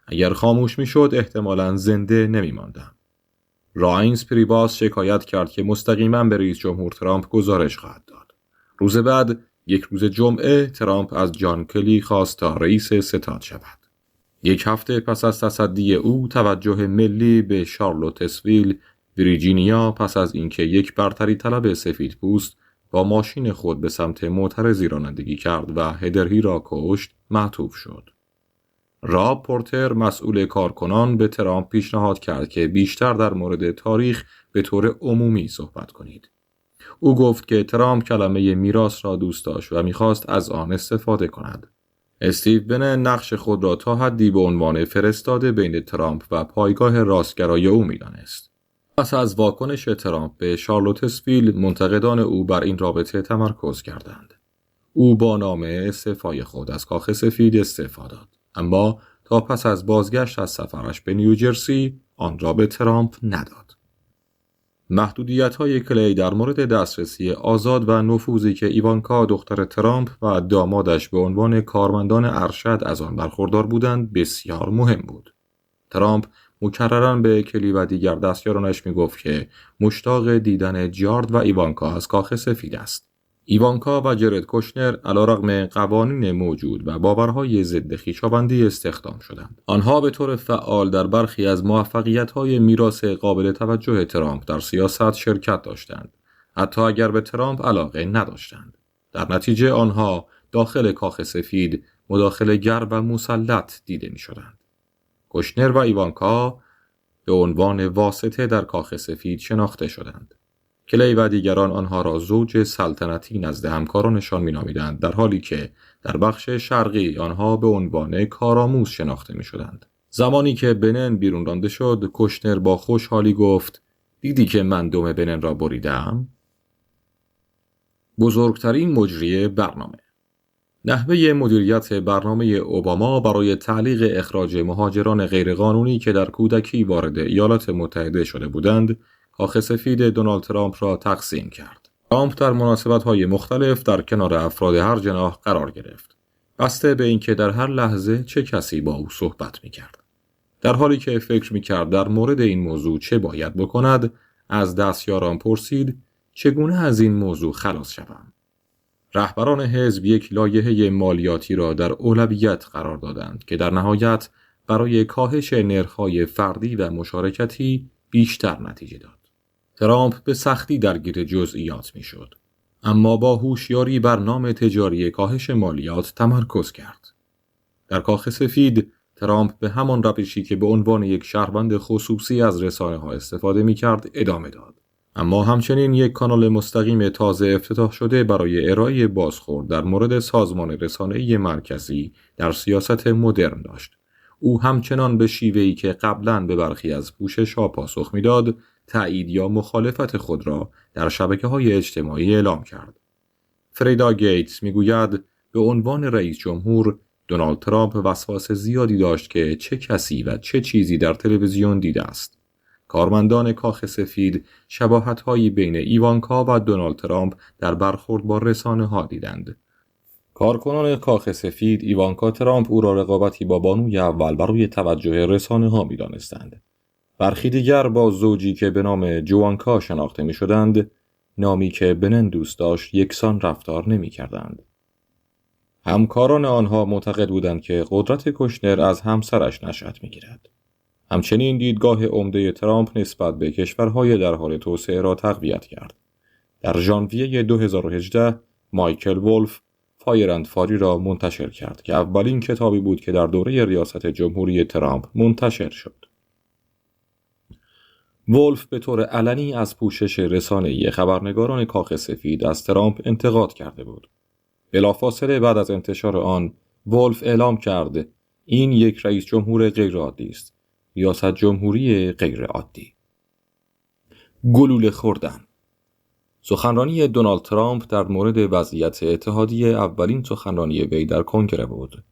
اگر خاموش میشد احتمالاً زنده نمیماندم. راینز پریباس شکایت کرد که مستقیما به رئیس جمهور ترامپ گزارش خواهد داد. روز بعد یک روز جمعه ترامپ از جان کلی خواست تا رئیس ستاد شود. یک هفته پس از تصدی او توجه ملی به شارلوتسویل ویرجینیا پس از اینکه یک برتری طلب سفیدپوست با ماشین خود به سمت معترضی رانندگی کرد و هدرهی را کشت، معطوف شد. راب پورتر مسئول کارکنان به ترامپ پیشنهاد کرد که بیشتر در مورد تاریخ به طور عمومی صحبت کنید. او گفت که ترامپ کلمه میراث را دوست داشت و می‌خواست از آن استفاده کند. استیو بنن نقش خود را تا حدی به عنوان فرستاده بین ترامپ و پایگاه راستگرای او می‌دانست. پس از واکنش ترامپ به شارلوتسویل، منتقدان او بر این رابطه تمرکز کردند. او با نامه استعفای خود از کاخ سفید استعفا داد، اما تا پس از بازگشت از سفرش به نیوجرسی آن را به ترامپ نداد. محدودیت‌های کلی در مورد دسترسی آزاد و نفوذی که ایوانکا دختر ترامپ و دامادش به عنوان کارمندان ارشد از آن برخوردار بودند بسیار مهم بود. ترامپ مکرراً به کلی و دیگر دستیارانش میگفت که مشتاق دیدن جارد و ایوانکا از کاخ سفید است. ایوانکا و جرد کوشنر علیرغم قوانین موجود و باورهای ضد خویشاوندی استخدام شدند. آنها به طور فعال در برخی از موفقیت‌های میراث قابل توجه ترامپ در سیاست شرکت داشتند، حتی اگر به ترامپ علاقه نداشتند. در نتیجه آنها داخل کاخ سفید مداخله‌گر و مسلط دیده می‌شدند. کوشنر و ایوانکا به عنوان واسطه در کاخ سفید شناخته شدند. کلی و دیگران آنها را زوج سلطنتی نزد همکارانشان می‌نامیدند، در حالی که در بخش شرقی آنها به عنوان کارآموز شناخته می‌شدند. زمانی که بنن بیرون رانده شد، کوشنر با خوشحالی گفت: دیدی که من دم بنن را بریدم؟ بزرگترین مجری برنامه. نحوه مدیریت برنامه اوباما برای تعلیق اخراج مهاجران غیرقانونی که در کودکی وارد ایالات متحده شده بودند، کاخ سفید دونالد ترامپ را تقسیم کرد. ترامپ در مناسبت‌های مختلف در کنار افراد هر جناح قرار گرفت، بسته به اینکه در هر لحظه چه کسی با او صحبت می‌کرد. در حالی که فکر می‌کرد در مورد این موضوع چه باید بکند، از دستیاران پرسید: چگونه از این موضوع خلاص شوم؟ رهبران حزب یک لایحه مالیاتی را در اولویت قرار دادند که در نهایت برای کاهش نرخ‌های فردی و مشارکتی بیشتر نتیجه داد. ترامپ به سختی درگیر جزئیات میشد، اما با هوشیاری بر نام تجاری کاهش مالیات تمرکز کرد. در کاخ سفید، ترامپ به همان روشی که به عنوان یک شهروند خصوصی از رسانه‌ها استفاده می‌کرد ادامه داد، اما همچنین یک کانال مستقیم تازه افتتاح شده برای ارائه بازخورد در مورد سازمان رسانه‌ای مرکزی در سیاست مدرن داشت. او همچنان به شیوهی که قبلاً به برخی از پوشش‌ها پاسخ می‌داد، تایید یا مخالفت خود را در شبکه‌های اجتماعی اعلام کرد. فریدا گیتس می‌گوید به عنوان رئیس جمهور، دونالد ترامپ وسواس زیادی داشت که چه کسی و چه چیزی در تلویزیون دیده است. کارمندان کاخ سفید شباهت‌هایی بین ایوانکا و دونالد ترامپ در برخورد با رسانه‌ها دیدند. کارکنان کاخ سفید ایوانکا ترامپ او را رقابتی با بانوی اول برای توجه رسانه‌ها می‌دانستند. برخی دیگر با زوجی که به نام جوانکا شناخته می‌شدند، نامی که بنن دوست داشت، یکسان رفتار نمی‌کردند. همکاران آنها معتقد بودند که قدرت کوشنر از همسرش نشأت می‌گیرد. همچنین دیدگاه عمده ترامپ نسبت به کشورهای در حال توسعه را تقویت کرد. در ژانویه 2018 مایکل ولف فایر اند فاری را منتشر کرد که اولین کتابی بود که در دوره ریاست جمهوری ترامپ منتشر شد. ولف به طور علنی از پوشش رسانه‌ای خبرنگاران کاخ سفید از ترامپ انتقاد کرده بود. بلافاصله بعد از انتشار آن، ولف اعلام کرد: این یک رئیس جمهور غیرعادی است. ریاست جمهوری غیرعادی. گلوله خوردن. سخنرانی دونالد ترامپ در مورد وضعیت اتحادیه اولین سخنرانی وی در کنگره بود.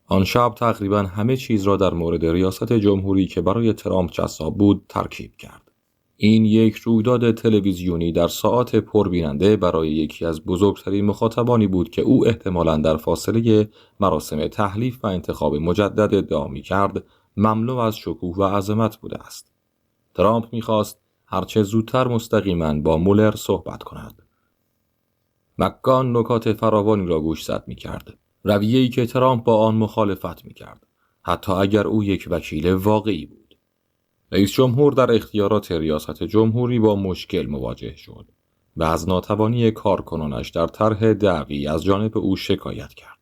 آن شب تقریباً همه چیز را در مورد ریاست جمهوری که برای ترامپ جذاب بود ترکیب کرد. این یک رویداد تلویزیونی در ساعات پربیننده برای یکی از بزرگترین مخاطبانی بود که او احتمالاً در فاصله مراسم تحلیف و انتخاب مجدد ادعا می‌کرد مملو از شکوه و عظمت بوده است. ترامپ می‌خواست هرچه زودتر مستقیما با مولر صحبت کند. مکان نکات فراوانی را گوشزد می‌کرد، رویه‌ای که ترامپ با آن مخالفت می‌کرد، حتی اگر او یک وکیل واقعی بود. رئیس جمهور در اختیارات ریاست جمهوری با مشکل مواجه شد و از ناتوانی کارکنانش در طرح دعوی از جانب او شکایت کرد.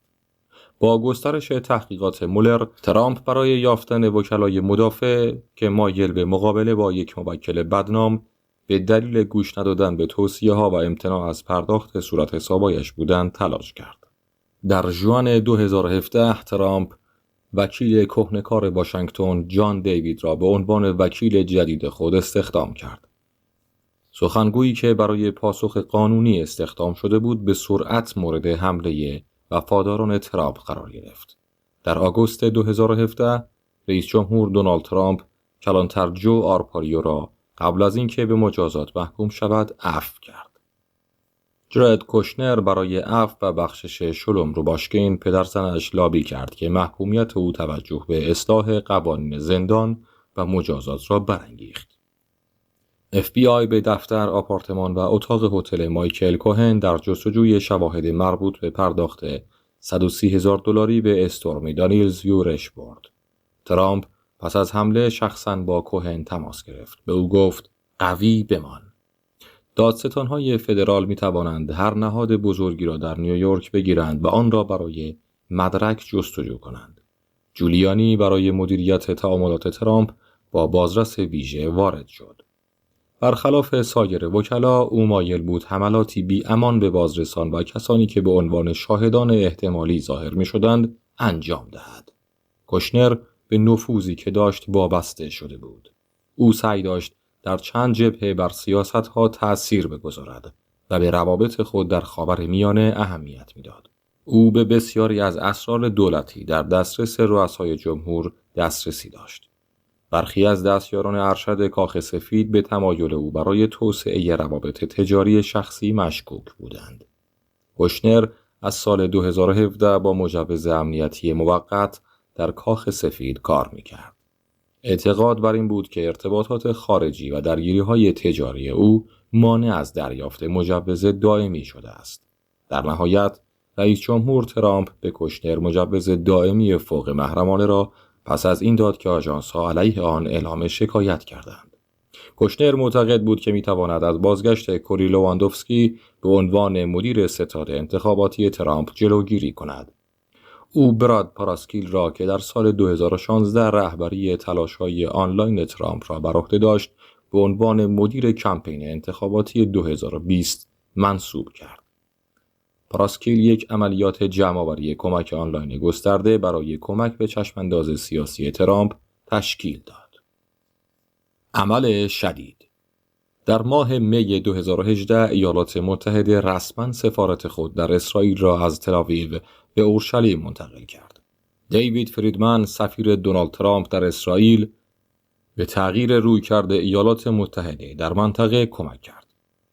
با گسترش تحقیقات مولر، ترامپ برای یافتن وکلای مدافع که مایل به مقابله با یک موکل بدنام به دلیل گوش ندادن به توصیه‌ها و امتناع از پرداخت صورت حسابایش بودند تلاش کرد. در ژوئن 2017 ترامپ وکیل کهنه‌کار واشنگتن جان دیوید را به عنوان وکیل جدید خود استخدام کرد. سخنگویی که برای پاسخ قانونی استخدام شده بود به سرعت مورد حمله وفاداران ترامپ قرار گرفت. در آگوست 2017 رئیس جمهور دونالد ترامپ کلانتر جو آرپاریو را قبل از اینکه به مجازات محکوم شود عفو کرد. جرد کوشنر برای عفو و بخشش شلوم روباشکین پدرزنش لابی کرد که محکومیت او توجه به اصلاح قوانین زندان و مجازات را برانگیخت. FBI به دفتر، آپارتمان و اتاق هتل مایکل کوهن در جستجوی شواهد مربوط به پرداخت $130,000 به استورمی دانیلز یورش برد. ترامپ پس از حمله شخصاً با کوهن تماس گرفت. به او گفت قوی بمان. دادستان‌های فدرال می توانند هر نهاد بزرگی را در نیویورک بگیرند و آن را برای مدرک جستجو کنند. جولیانی برای مدیریت تعاملات ترامپ با بازرس ویژه وارد شد. برخلاف سایر وکلا، او مایل بود حملاتی بی امان به بازرسان و کسانی که به عنوان شاهدان احتمالی ظاهر می شدند انجام دهد. کوشنر به نفوذی که داشت وابسته شده بود. او سعی داشت در چند جبهه بر سیاست‌ها تأثیر بگذارد و به روابط خود در خاورمیانه اهمیت می‌داد. او به بسیاری از اسرار دولتی در دسترس رؤسای جمهور دسترسی داشت. برخی از دستیاران ارشد کاخ سفید به تمایل او برای توسعه روابط تجاری شخصی مشکوک بودند. کوشنر از سال 2017 با مجوز امنیتی موقت در کاخ سفید کار می‌کرد. اعتقاد بر این بود که ارتباطات خارجی و درگیری‌های تجاری او مانع از دریافت مجوز دائمی شده است. در نهایت رئیس جمهور ترامپ به کوشنر مجوز دائمی فوق محرمانه را پس از این داد که آژانس‌ها علیه آن اعلام شکایت کردند. کوشنر معتقد بود که می‌تواند از بازگشت کوری لواندوفسکی به عنوان مدیر ستاد انتخاباتی ترامپ جلوگیری کند. او براد پاراسکیل را که در سال 2016 رهبری تلاش‌های آنلاین ترامپ را بر عهده داشت، به عنوان مدیر کمپین انتخاباتی 2020 منصوب کرد. پاراسکیل یک عملیات جمع‌آوری کمک آنلاین گسترده برای کمک به چشمانداز سیاسی ترامپ تشکیل داد. عمل شدید. در ماه می 2018 ایالات متحده رسما سفارت خود در اسرائیل را از تل‌آویو به اورشلیم منتقل کرد. دیوید فریدمن سفیر دونالد ترامپ در اسرائیل به تغییر رویکرد ایالات متحده در منطقه کمک کرد.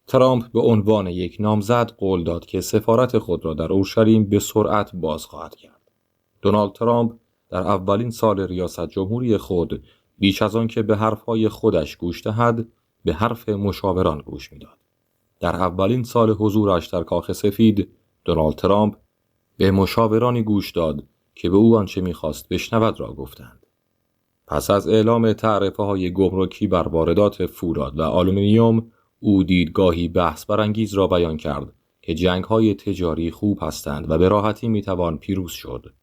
ترامپ به عنوان یک نامزد قول داد که سفارت خود را در اورشلیم به سرعت باز خواهد کرد. دونالد ترامپ در اولین سال ریاست جمهوری خود بیش از آن که به حرفهای خودش گوش دهد، به حرف مشاوران گوش میداد. در اولین سال حضورش در کاخ سفید، دونالد ترامپ به مشاورانی گوش داد که به او آنچه می‌خواست بشنود را گفتند. پس از اعلام تعرفه‌های گمرکی بر واردات فولاد و آلومینیوم، او دیدگاهی بحث برانگیز را بیان کرد که جنگ‌های تجاری خوب هستند و به راحتی می‌توان پیروز شد.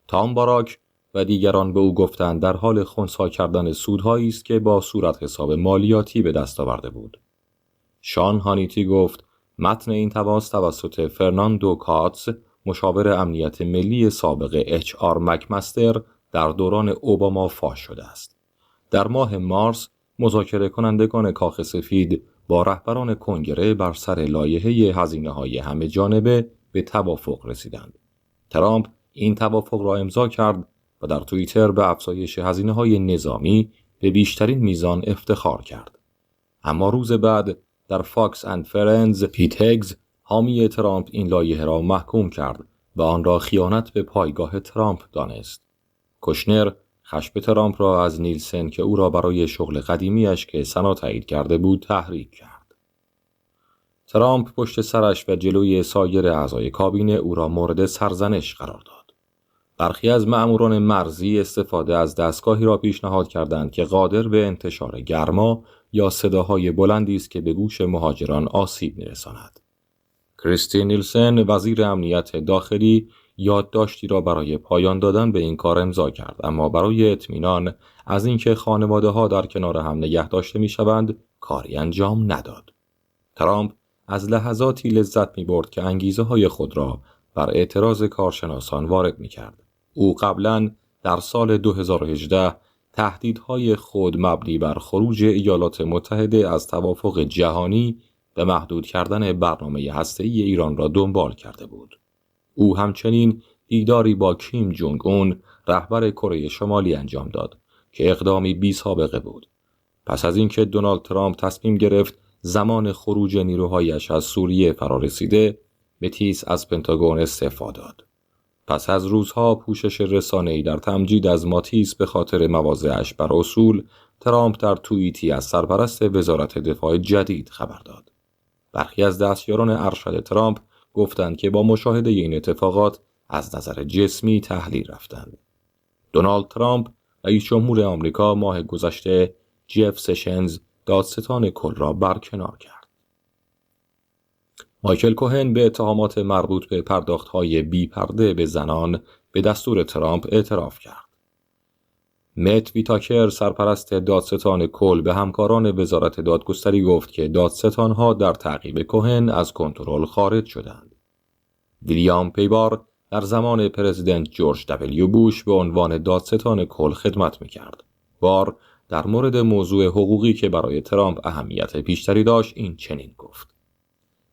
تام باراک و دیگران به او گفتند در حال خنثی کردن سودهایی است که با صورت حساب مالیاتی به دست آورده بود. شان هانیتی گفت متن این تماس توسط فرناندو کاتز، مشاور امنیت ملی سابق HR مکمستر، در دوران اوباما فاش شده است. در ماه مارس مذاکره کنندگان کاخ سفید با رهبران کنگره بر سر لایحه هزینه‌های همه جانبه به توافق رسیدند. ترامپ این توافق را امضا کرد و در توییتر به افزایش هزینه‌های نظامی به بیشترین میزان افتخار کرد. اما روز بعد در فاکس اند فرندز، پیت هگز، حامی ترامپ، این لایحه را محکوم کرد و آن را خیانت به پایگاه ترامپ دانست. کوشنر خشم ترامپ را از نیلسن که او را برای شغل قدیمیش که سنا تایید کرده بود تحریک کرد. ترامپ پشت سرش و جلوی سایر اعضای کابینه او را مورد سرزنش قرار داد. برخی از مأموران مرزی استفاده از دستگاهی را پیشنهاد کردند که قادر به انتشار گرما یا صداهای بلندی است که به گوش مهاجران آسیب می‌رساند. کریستی نیلسن وزیر امنیت داخلی یادداشتی را برای پایان دادن به این کار امضا کرد، اما برای اطمینان از اینکه خانواده‌ها در کنار هم نگه داشته می‌شوند کاری انجام نداد. ترامپ از لحظاتی لذت می‌برد که انگیزه‌های خود را بر اعتراض کارشناسان وارد می‌کرد. او قبلاً در سال 2018 تهدیدهای خود مبنی بر خروج ایالات متحده از توافق جهانی به محدود کردن برنامه هسته‌ای ایران را دنبال کرده بود. او همچنین دیداری با کیم جونگ اون رهبر کره شمالی انجام داد که اقدامی بی سابقه بود. پس از اینکه دونالد ترامپ تصمیم گرفت زمان خروج نیروهایش از سوریه فرا رسیده، متیس از پنتاگون استعفا داد. پس از روزها پوشش رسانه‌ای در تمجید از ماتیس به خاطر مواضعش بر اصول، ترامپ در توییتی از سرپرست وزارت دفاع جدید خبر داد. برخی از دستیاران ارشد ترامپ گفتند که با مشاهده این اتفاقات از نظر جسمی تحلیل رفتند. دونالد ترامپ رئیس جمهور آمریکا ماه گذشته جف سشنز دادستان کل را برکنار کرد. مایکل کوهن به اتهامات مربوط به پرداخت‌های بی‌پرده به زنان به دستور ترامپ اعتراف کرد. مت ویتاکر سرپرست دادستان کل به همکاران وزارت دادگستری گفت که دادستان‌ها در تعقیب کوهن از کنترل خارج شدند. ویلیام پیبار در زمان پرزیدنت جورج دبلیو بوش به عنوان دادستان کل خدمت می‌کرد. بار در مورد موضوع حقوقی که برای ترامپ اهمیت بیشتری داشت این چنین گفت: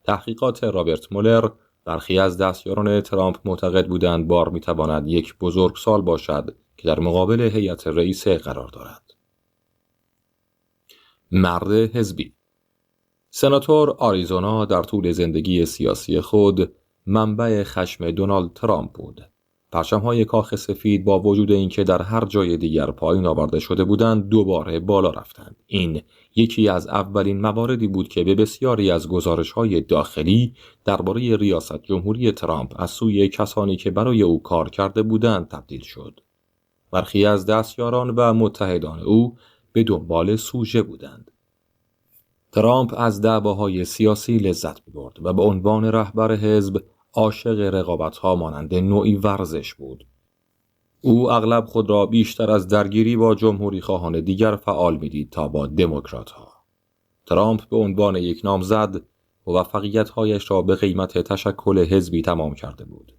تحقیقات رابرت مولر، برخی از دستیاران ترامپ معتقد بودند بار می‌تواند یک بزرگسال باشد که در مقابل هیئت رئیسه قرار دارد. مرد حزبی. سناتور آریزونا در طول زندگی سیاسی خود منبع خشم دونالد ترامپ بود. پرچم‌های کاخ سفید با وجود اینکه در هر جای دیگر پایین آورده شده بودند دوباره بالا رفتند. این یکی از اولین مواردی بود که به بسیاری از گزارش‌های داخلی درباره ریاست جمهوری ترامپ از سوی کسانی که برای او کار کرده بودند تبدیل شد. برخی از دستیاران و متحدان او به دنبال سوژه بودند. ترامپ از دعواهای سیاسی لذت می‌برد و به عنوان رهبر حزب عاشق رقابت‌ها مانند نوعی ورزش بود. او اغلب خود را بیشتر از درگیری با جمهوری خواهان دیگر فعال می‌دید تا با دموکرات‌ها. ترامپ به عنوان یک نامزد موفقیت‌هایش را به قیمت تشکل حزبی تمام کرده بود.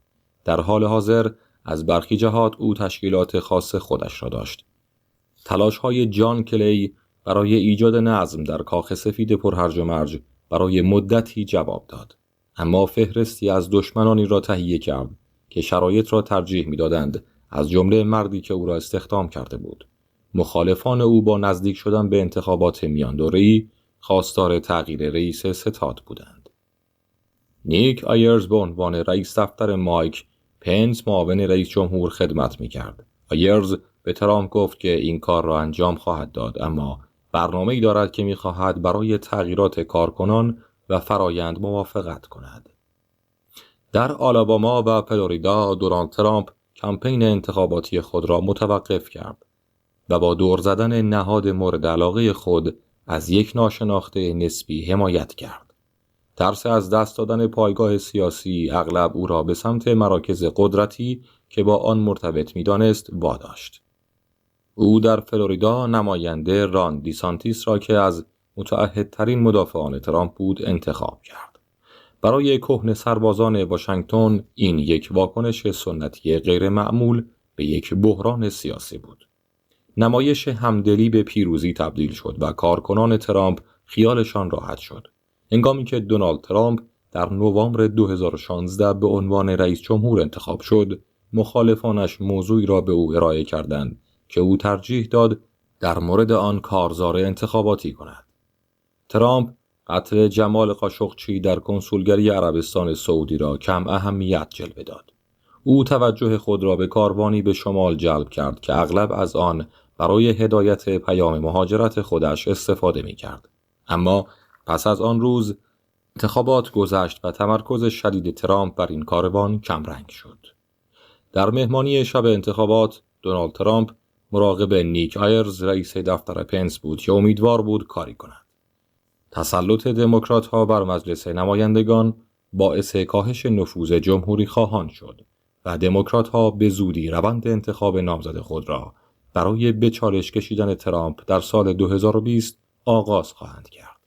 در حال حاضر از برخی جهات او تشکیلات خاص خودش را داشت. تلاش‌های جان کلی برای ایجاد نظم در کاخ سفید پرهرج و مرج برای مدتی جواب داد، اما فهرستی از دشمنانی را تهیه کرد که شرایط را ترجیح می‌دادند، از جمله مردی که او را استخدام کرده بود. مخالفان او با نزدیک شدن به انتخابات میاندوره‌ای خواستار تغییر رئیس ستاد بودند. نیک آیرز به عنوان رئیس دفتر مایک پنس معاون رئیس جمهور خدمت می‌کرد. آیرز به ترامپ گفت که این کار را انجام خواهد داد، اما برنامه‌ای دارد که می‌خواهد برای تغییرات کارکنان و فرایند موافقت کند. در آلاباما و فلوریدا دونالد ترامپ کمپین انتخاباتی خود را متوقف کرد و با دور زدن نهاد مورد علاقه خود از یک ناشناخته نسبی حمایت کرد. ترس از دست دادن پایگاه سیاسی اغلب او را به سمت مراکز قدرتی که با آن مرتبط می‌دانست واداشت. او در فلوریدا نماینده ران دیسانتیس را که از متعهدترین مدافعان ترامپ بود انتخاب کرد. برای کهنه سربازان واشنگتن این یک واکنش سنتی غیر معمول به یک بحران سیاسی بود. نمایش همدلی به پیروزی تبدیل شد و کارکنان ترامپ خیالشان راحت شد. هنگامی که دونالد ترامپ در نوامبر 2016 به عنوان رئیس جمهور انتخاب شد، مخالفانش موضوعی را به او ارائه کردند که او ترجیح داد در مورد آن کارزار انتخاباتی کند. ترامپ قتل جمال قاشقچی در کنسولگری عربستان سعودی را کم اهمیت جلوه داد. او توجه خود را به کاروانی به شمال جلب کرد که اغلب از آن برای هدایت پیام مهاجرت خودش استفاده می کرد. اما پس از آن روز انتخابات گذشت و تمرکز شدید ترامپ بر این کاروان کمرنگ شد. در مهمانی شب انتخابات دونالد ترامپ مراقب نیک آیرز رئیس دفتر پنس بود که امیدوار بود کاری کند. تسلط دموکرات‌ها بر مجلس نمایندگان باعث کاهش نفوذ جمهوری خواهان شد و دموکرات‌ها به زودی روند انتخاب نامزد خود را برای به چالش کشیدن ترامپ در سال 2020 آغاز خواهند کرد.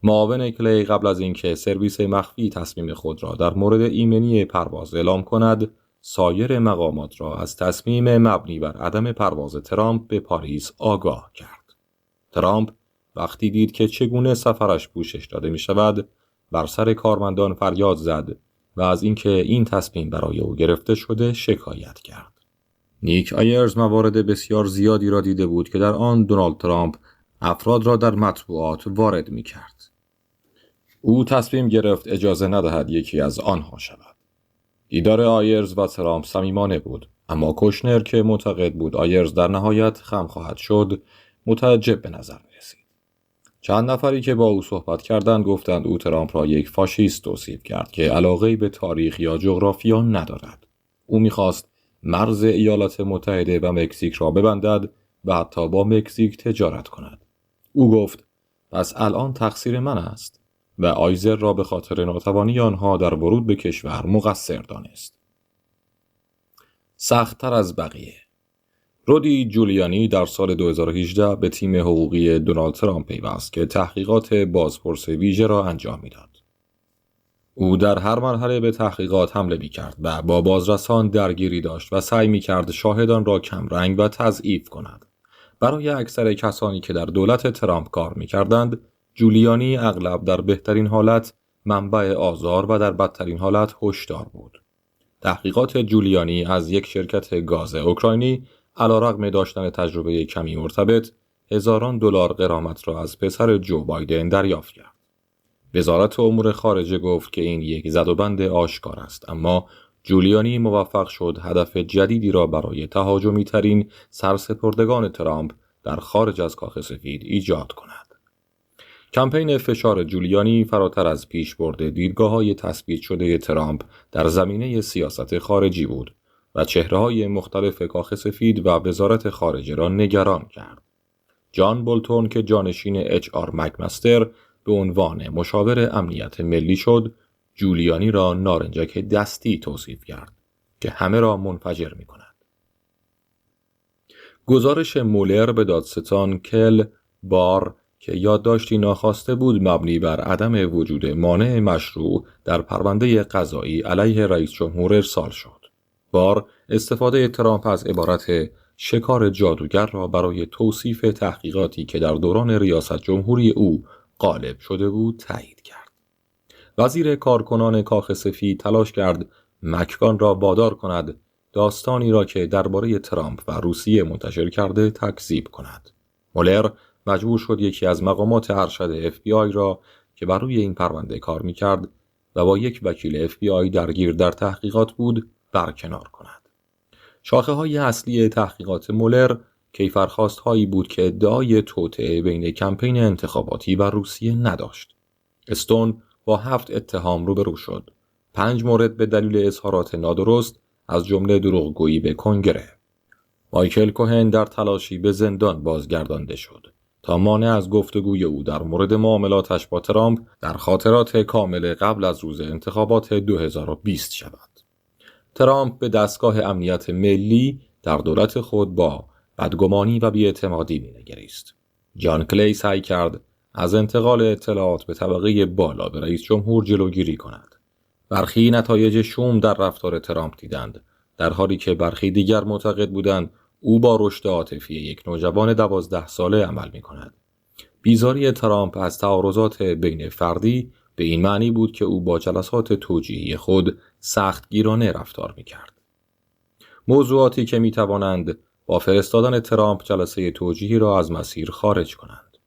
معاون کلی قبل از اینکه سرویس مخفی تصمیم خود را در مورد ایمنی پرواز اعلام کند، سایر مقامات را از تصمیم مبنی بر عدم پرواز ترامپ به پاریس آگاه کرد. ترامپ وقتی دید که چگونه سفرش پوشش داده می شود، بر سر کارمندان فریاد زد و از اینکه این تصمیم برای او گرفته شده شکایت کرد. نیک آیرز موارد بسیار زیادی را دیده بود که در آن دونالد ترامپ افراد را در مطبوعات وارد می کرد. او تصمیم گرفت اجازه ندهد یکی از آنها شود. دیدار آیرز و ترامپ صمیمانه بود، اما کوشنر که معتقد بود آیرز در نهایت خم خواهد شد، متعجب به نظر می رسید. چند نفری که با او صحبت کردند گفتند او ترامپ را یک فاشیست توصیف کرد که علاقه‌ای به تاریخ یا جغرافیا ندارد. او می‌خواست مرز ایالات متحده و مکزیک را ببندد و حتی با مکزیک تجارت کند. او گفت پس الان تقصیر من است و آیزر را به خاطر ناتوانی آنها در ورود به کشور مقصر دانست. سخت‌تر از بقیه. رودی جولیانی در سال 2018 به تیم حقوقی دونالد ترامپ پیوست که تحقیقات بازپرس ویژه را انجام میداد. او در هر مرحله به تحقیقات حمله می‌کرد و با بازرسان درگیری داشت و سعی می‌کرد شاهدان را کمرنگ و تضعیف کند. برای اکثر کسانی که در دولت ترامپ کار می‌کردند، جولیانی اغلب در بهترین حالت منبع آزار و در بدترین حالت هشدار بود. تحقیقات جولیانی از یک شرکت گاز اوکراینی علیرغم داشتن تجربه کمی مرتبط، هزاران دلار غرامت را از پسر جو بایدن دریافت کرد. وزارت امور خارجه گفت که این یک زدوبند آشکار است، اما جولیانی موفق شد هدف جدیدی را برای تهاجمی ترین سرسپردگان ترامپ در خارج از کاخ سفید ایجاد کند. کمپین فشار جولیانی فراتر از پیشبرد دیدگاه‌های تثبیت شده ترامپ در زمینه سیاست خارجی بود و چهره‌های مختلف کاخ سفید و وزارت خارجه را نگران کرد. جان بولتون که جانشین اچ.آر. مکمستر به عنوان مشاور امنیت ملی شد، جولیانی را نارنجک دستی توصیف کرد که همه را منفجر می‌کند. گزارش مولر به دادستان کل بار که یادداشتی ناخواسته بود مبنی بر عدم وجود مانع مشروع در پرونده قضایی علیه رئیس جمهور ارسال شد. بار استفاده ترامپ از عبارت شکار جادوگر را برای توصیف تحقیقاتی که در دوران ریاست جمهوری او غالب شده بود تایید کرد. وزیر کارکنان کاخ سفید تلاش کرد مکگان را وادار کند داستانی را که درباره ترامپ و روسیه منتشر کرده تکذیب کند. مولر مجبور شد یکی از مقامات ارشد FBI را که بر روی این پرونده کار می‌کرد و با یک وکیل FBI درگیر در تحقیقات بود برکنار کند. شاخه‌های اصلی تحقیقات مولر کیفرخواست‌هایی بود که ادعای توطئه بین کمپین انتخاباتی و روسیه نداشت. استون با 7 اتهام روبرو شد. 5 مورد به دلیل اظهارات نادرست از جمله دروغگویی به کنگره. مایکل کوهن در تلاشی به زندان بازگردانده شد تا مانع از گفتگوی او در مورد معاملاتش با ترامپ در خاطرات کامل قبل از روز انتخابات 2020 شود. ترامپ به دستگاه امنیت ملی در دولت خود با بدگمانی و بی‌اعتمادی می‌نگریست. جان کلی سعی کرد از انتقال اطلاعات به طبقه بالا به رئیس جمهور جلوگیری کند. برخی نتایج شوم در رفتار ترامپ دیدند، در حالی که برخی دیگر معتقد بودند او با رشد عاطفی یک نوجوان 12 ساله عمل می‌کند. بیزاری ترامپ از تعارضات بین فردی به این معنی بود که او با جلسات توجیهی خود سختگیرانه رفتار می‌کرد. موضوعاتی که می‌توانند با فرستادن ترامپ جلسه توجیهی را از مسیر خارج کنند.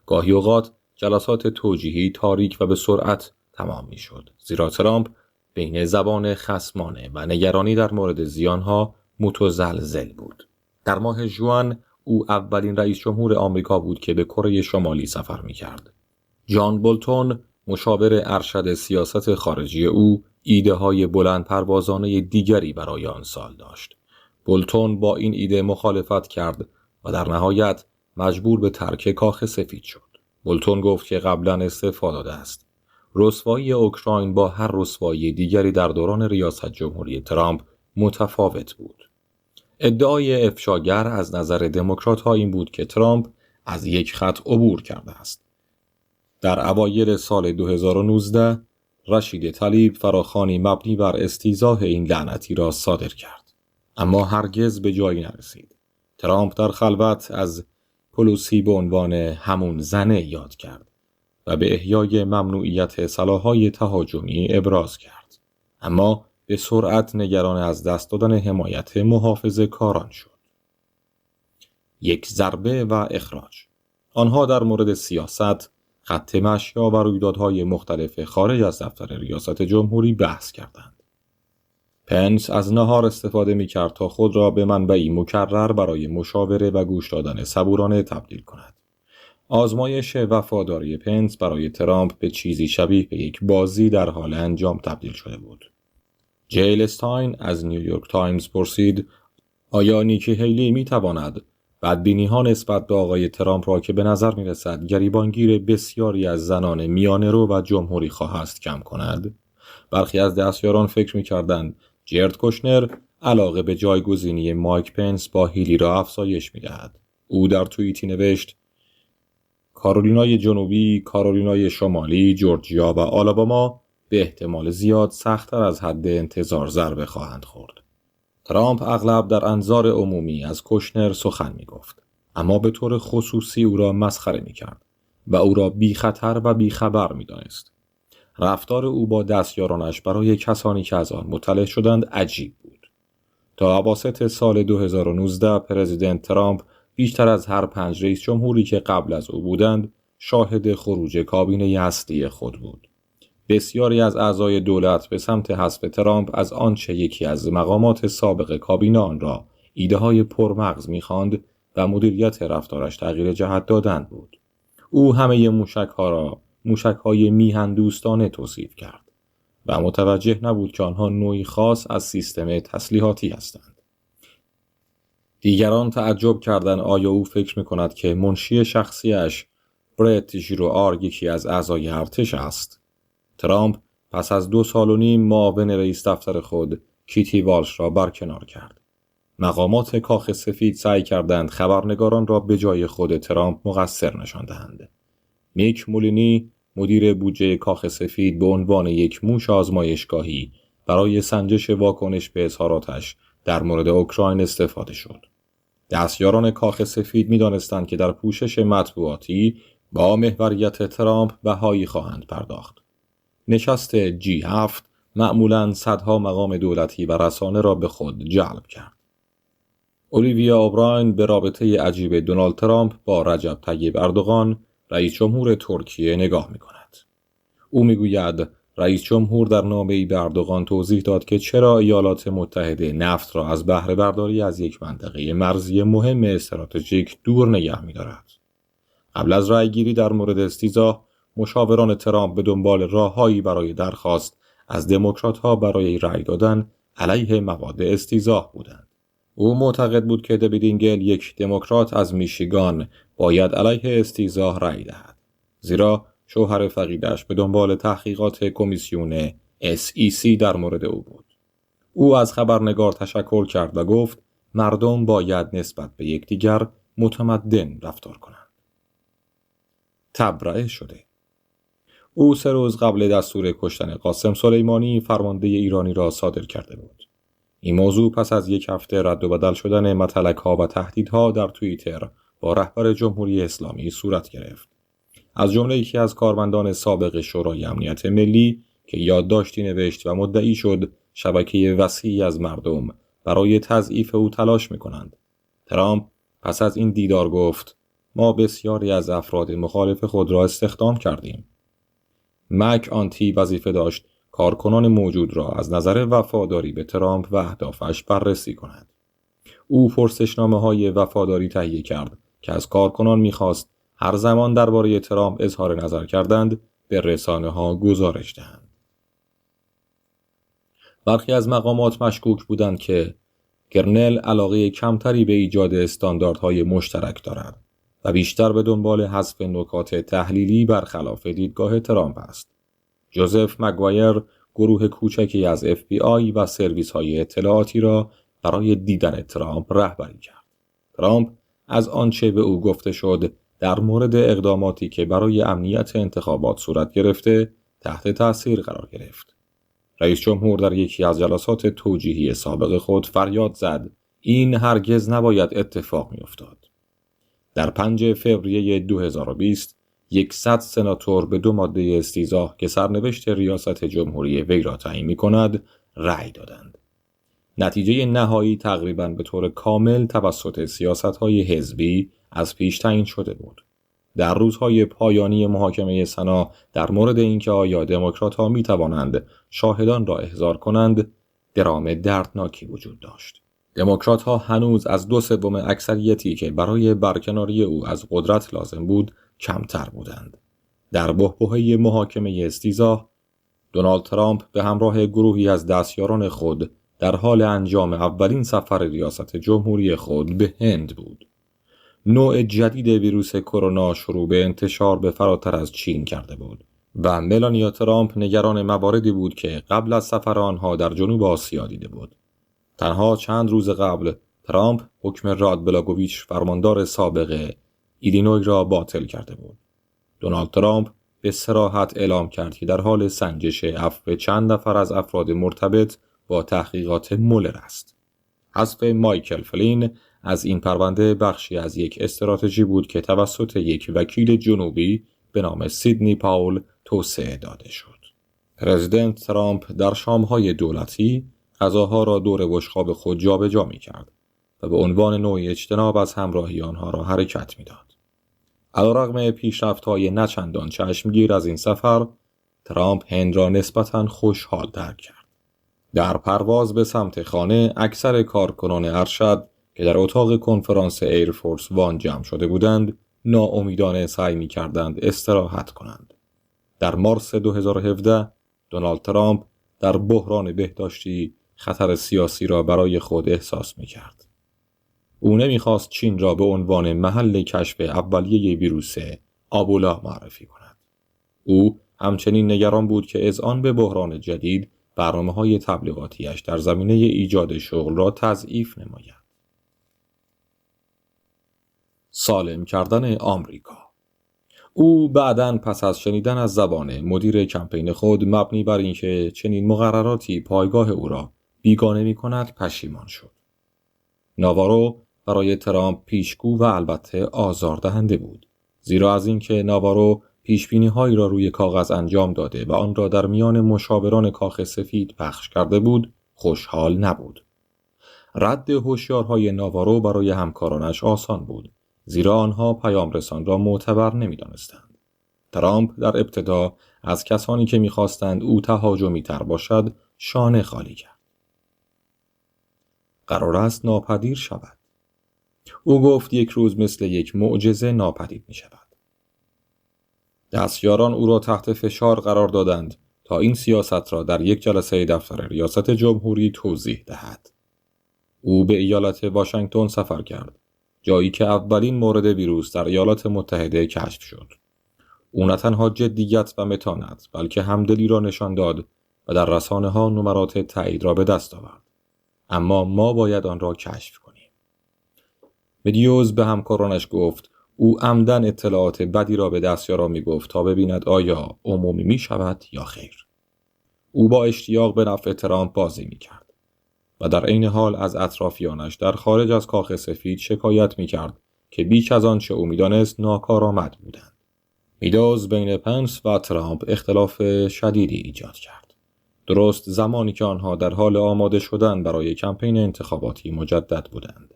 گاهی اوقات جلسات توجیهی تاریک و به سرعت تمام می‌شد، زیرا ترامپ بین زبان خصمانه و نگرانی در مورد زیانها متزلزل بود. در ماه ژوئن او اولین رئیس جمهور آمریکا بود که به کره شمالی سفر می‌کرد. جان بولتون مشاور ارشد سیاست خارجی او ایده های بلند پروازانه دیگری برای آن سال داشت. بولتون با این ایده مخالفت کرد و در نهایت مجبور به ترک کاخ سفید شد. بولتون گفت که قبلا استعفا داده است. رسوایی اوکراین با هر رسوایی دیگری در دوران ریاست جمهوری ترامپ متفاوت بود. ادعای افشاگر از نظر دموکرات‌ها این بود که ترامپ از یک خط عبور کرده است. در اوایل سال 2019 رشید طلیب فراخوانی مبنی بر استیضاح این لعنتی را صادر کرد، اما هرگز به جایی نرسید. ترامپ در خلوت از پلوسی به عنوان همون زنه یاد کرد و به احیای ممنوعیت سلاح‌های تهاجمی ابراز کرد، اما به سرعت نگران از دست دادن حمایت محافظه‌کاران شد. یک ضربه و اخراج. آنها در مورد سیاست، خط مشی و رویدادهای مختلف خارج از دفتر ریاست جمهوری بحث کردند. پنس از نهار استفاده می‌کرد تا خود را به منبعی مکرر برای مشاوره و گوش دادن صبورانه تبدیل کند. آزمایش وفاداری پنس برای ترامپ به چیزی شبیه به یک بازی در حال انجام تبدیل شده بود. جیل استاین از نیویورک تایمز پرسید آیا نیکی هیلی می‌تواند بدبینی‌ها نسبت به آقای ترامپ را که به نظر می‌رسد گریبانگیر بسیاری از زنان میانه‌رو و جمهوری خواه است کم کند؟ برخی از دستیاران فکر می‌کردند جرد کوشنر علاقه به جایگزینی مایک پنس با هیلی را افزایش می‌دهد. او در توییتی نوشت کارولینای جنوبی، کارولینای شمالی، جورجیا و آلاباما به احتمال زیاد سخت‌تر از حد انتظار ضربه خواهند خورد. ترامپ اغلب در انظار عمومی از کوشنر سخن می‌گفت، اما به طور خصوصی او را مسخره می‌کرد و او را بی خطر و بی خبر می‌دانست. رفتار او با دستیارانش برای کسانی که از آن مطلع شدند عجیب بود. تا اواسط سال 2019 پرزیدنت ترامپ بیشتر از هر 5 رئیس جمهوری که قبل از او بودند شاهد خروج کابینه اصلی خود بود. بسیاری از اعضای دولت به سمت حذف ترامپ از آنچه یکی از مقامات سابق کابینه آن را ایده‌های پرمغز می‌خواند و مدیریت رفتارش تغییر جهت دادن بود. او همه موشک‌ها را موشک‌های میهن دوستانه توصیف کرد و متوجه نبود که آنها نوعی خاص از سیستم تسلیحاتی هستند. دیگران تعجب کردند آیا او فکر می‌کند که منشی شخصیش برت ژیروآر یکی از اعضای ارتش است. ترامپ پس از 2.5 سال معاون رئیس دفتر خود کیتی والش را برکنار کرد. مقامات کاخ سفید سعی کردند خبرنگاران را به جای خود ترامپ مقصر نشان دهند. میک مولینی مدیر بودجه کاخ سفید به عنوان یک موش آزمایشگاهی برای سنجش واکنش به اظهاراتش در مورد اوکراین استفاده شد. دستیاران کاخ سفید می‌دانستند که در پوشش مطبوعاتی با محوریت ترامپ بهایی خواهند پرداخت. نشست G7 معمولاً صدها مقام دولتی و رسانه را به خود جلب کرد. اولیویا اوبراین به رابطه عجیب دونالد ترامپ با رجب طیب اردوغان رئیس جمهور ترکیه نگاه می‌کند. او می‌گوید رئیس جمهور در نامه‌ای به اردوغان توضیح داد که چرا ایالات متحده نفت را از بهره برداری از یک منطقه مرزی مهم استراتژیک دور نگه می‌دارد. قبل از رأیگیری در مورد استیضاح، مشاوران ترامپ به دنبال راههایی برای درخواست از دموکرات‌ها برای رأی دادن علیه مواد استیضاح بودند. او معتقد بود که دبیدینگل یک دموکرات از میشیگان باید علیه استیضاح رأی دهد، زیرا شوهر فقیدش به دنبال تحقیقات کمیسیون SEC در مورد او بود. او از خبرنگار تشکر کرد و گفت مردم باید نسبت به یکدیگر متمدن رفتار کنند. تبرئه شده. او 3 روز قبل دستور کشتن قاسم سلیمانی فرمانده ایرانی را صادر کرده بود. این موضوع پس از 1 هفته رد و بدل شدن متلک‌ها و تهدیدها در توییتر با رهبر جمهوری اسلامی صورت گرفت. از جمله یکی از کارمندان سابق شورای امنیت ملی که یادداشتی نوشت و مدعی شد شبکه وسیعی از مردم برای تضعیف او تلاش می‌کنند. ترامپ پس از این دیدار گفت ما بسیاری از افراد مخالف خود را استخدام کردیم. مک آنتی وظیفه داشت کارکنان موجود را از نظر وفاداری به ترامپ و اهدافش بررسی کند. او پرسشنامه‌های وفاداری تهیه کرد که از کارکنان می‌خواست هر زمان درباره ترامپ اظهار نظر کردند به رسانه‌ها گزارش دهند. برخی از مقامات مشکوک بودند که کرنل علاقه کمتری به ایجاد استانداردهای مشترک دارد و بیشتر به دنبال حذف نکات تحلیلی برخلاف دیدگاه ترامپ است. جوزف مگوایر گروه کوچکی از FBI و سرویس‌های اطلاعاتی را برای دیدن ترامپ رهبری کرد. ترامپ از آنچه به او گفته شد در مورد اقداماتی که برای امنیت انتخابات صورت گرفته تحت تأثیر قرار گرفت. رئیس جمهور در یکی از جلسات توجیهی سابق خود فریاد زد این هرگز نباید اتفاق می‌افتاد. در 5 فوریه 2020 100 سناتور به 2 ماده استیضاح که سرنوشت ریاست جمهوری وی را تعیین می‌کند رأی دادند. نتیجه نهایی تقریباً به طور کامل توسط سیاست‌های حزبی از پیش تعیین شده بود. در روزهای پایانی محاکمه سنا در مورد اینکه آیا دموکرات‌ها می‌توانند شاهدان را احضار کنند، درام دردناکی وجود داشت. دموکرات‌ها هنوز از 2/3 اکثریتی که برای برکناری او از قدرت لازم بود کمتر بودند. در بحبوحه محاکمه استیضاح، دونالد ترامپ به همراه گروهی از دستیاران خود در حال انجام اولین سفر ریاست جمهوری خود به هند بود. نوع جدید ویروس کرونا شروع به انتشار به فراتر از چین کرده بود و ملانیا ترامپ نگران مواردی بود که قبل از سفر آنها در جنوب آسیا دیده بود. تنها چند روز قبل ترامپ حکم راد بلاگوویچ فرماندار سابق ایلینوی را باطل کرده بود. دونالد ترامپ به صراحت اعلام کرد که در حال سنجش عفو چند نفر از افراد مرتبط با تحقیقات مولر است. حذف مایکل فلین از این پرونده بخشی از یک استراتژی بود که توسط یک وکیل جنوبی به نام سیدنی پاول توسعه داده شد. پرزیدنت ترامپ در شام‌های دولتی غذاها را دور بشقاب خود جابجا می‌کرد و به عنوان نوعی اجتناب از همراهی آنها را حرکت می‌داد. علیرغم پیشرفت‌های نچندان چشمگیر از این سفر، ترامپ هند را نسبتاً خوشحال درک کرد. در پرواز به سمت خانه، اکثر کارکنان ارشد که در اتاق کنفرانس ایرفورس وان جمع شده بودند، ناامیدانه سعی می‌کردند استراحت کنند. در مارس 2017 دونالد ترامپ در بحران بهداشتی خطر سیاسی را برای خود احساس می‌کرد. او نمی‌خواست چین را به عنوان محل کشف اولیه ویروس آبولا معرفی کند. او همچنین نگران بود که اذعان به بحران جدید برنامه‌های تبلیغاتیش در زمینه ایجاد شغل را تضعیف نماید. سالم کردن آمریکا. او بعداً پس از شنیدن از زبان مدیر کمپین خود مبنی بر اینکه چنین مقرراتی پایگاه او را بیگانه می‌کند پشیمان شد. ناوارو برای ترامپ پیشگو و البته آزاردهنده بود، زیرا از اینکه ناوارو پیشبینی‌هایی را روی کاغذ انجام داده و آن را در میان مشاوران کاخ سفید پخش کرده بود، خوشحال نبود. رد هوشیارهای ناوارو برای همکارانش آسان بود، زیرا آنها پیامرسان را معتبر نمی‌دانستند. ترامپ در ابتدا از کسانی که می‌خواستند او تهاجمی‌تر باشد، شانه خالی کرد. قرار است ناپدید شود. او گفت یک روز مثل یک معجزه ناپدید می‌شود. دستیاران او را تحت فشار قرار دادند تا این سیاست را در یک جلسه دفتر ریاست جمهوری توضیح دهد. او به ایالت واشنگتن سفر کرد، جایی که اولین مورد ویروس در ایالات متحده کشف شد. او نه تنها جدیت و متانت بلکه همدلی را نشان داد و در رسانه‌ها نمرات تایید را به دست آورد. اما ما باید آن را کشف کنیم. مدیوز به همکارانش گفت او عمدن اطلاعات بدی را به دستیاران می‌گفت تا ببیند آیا عمومی می‌شود یا خیر. او با اشتیاق به نفع ترامپ بازی می‌کرد و در عین حال از اطرافیانش در خارج از کاخ سفید شکایت می‌کرد که بیش از آنچه او می‌دانست ناکارآمد بودند. میدوز بین پنس و ترامپ اختلاف شدیدی ایجاد کرد. درست زمانی که آنها در حال آماده شدن برای کمپین انتخاباتی مجدد بودند.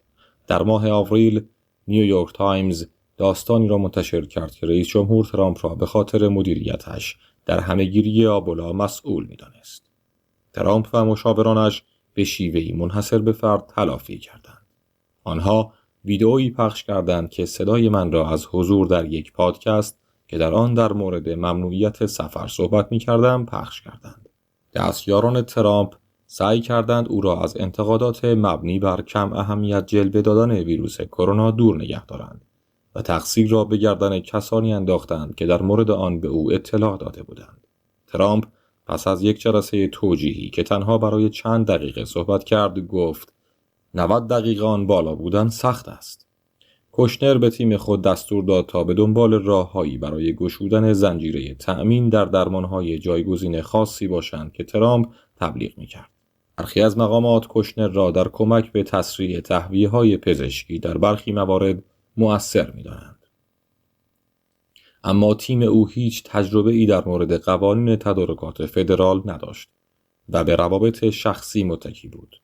در ماه آوریل نیویورک تایمز داستانی را منتشر کرد که رئیس جمهور ترامپ را به خاطر مدیریتش در همهگیری آبولا مسئول می‌دانست. ترامپ و مشاورانش به شیوهی منحصر به فرد تلافی کردند. آنها ویدئویی پخش کردند که صدای من را از حضور در یک پادکست که در آن در مورد ممنوعیت سفر صحبت می‌کردم پخش کردند. دستیاران ترامپ سعی کردند او را از انتقادات مبنی بر کم اهمیت جلوه دادن ویروس کرونا دور نگه دارند و تقصیر را به گردن کسانی انداختند که در مورد آن به او اطلاع داده بودند. ترامپ پس از یک جلسه توجیهی که تنها برای چند دقیقه صحبت کرد گفت 90 دقیقه آن بالا بودن سخت است. کوشنر به تیم خود دستور داد تا به دنبال راههایی برای گشودن زنجیره تأمین در درمانهای جایگزین خاصی باشند که ترامپ تبلیغ می‌کرد. برخی از مقامات کوشنر را در کمک به تسریع تهویه‌های پزشکی در برخی موارد مؤثر می‌دانند. اما تیم او هیچ تجربه‌ای در مورد قوانین تدارکات فدرال نداشت و به روابط شخصی متکی بود.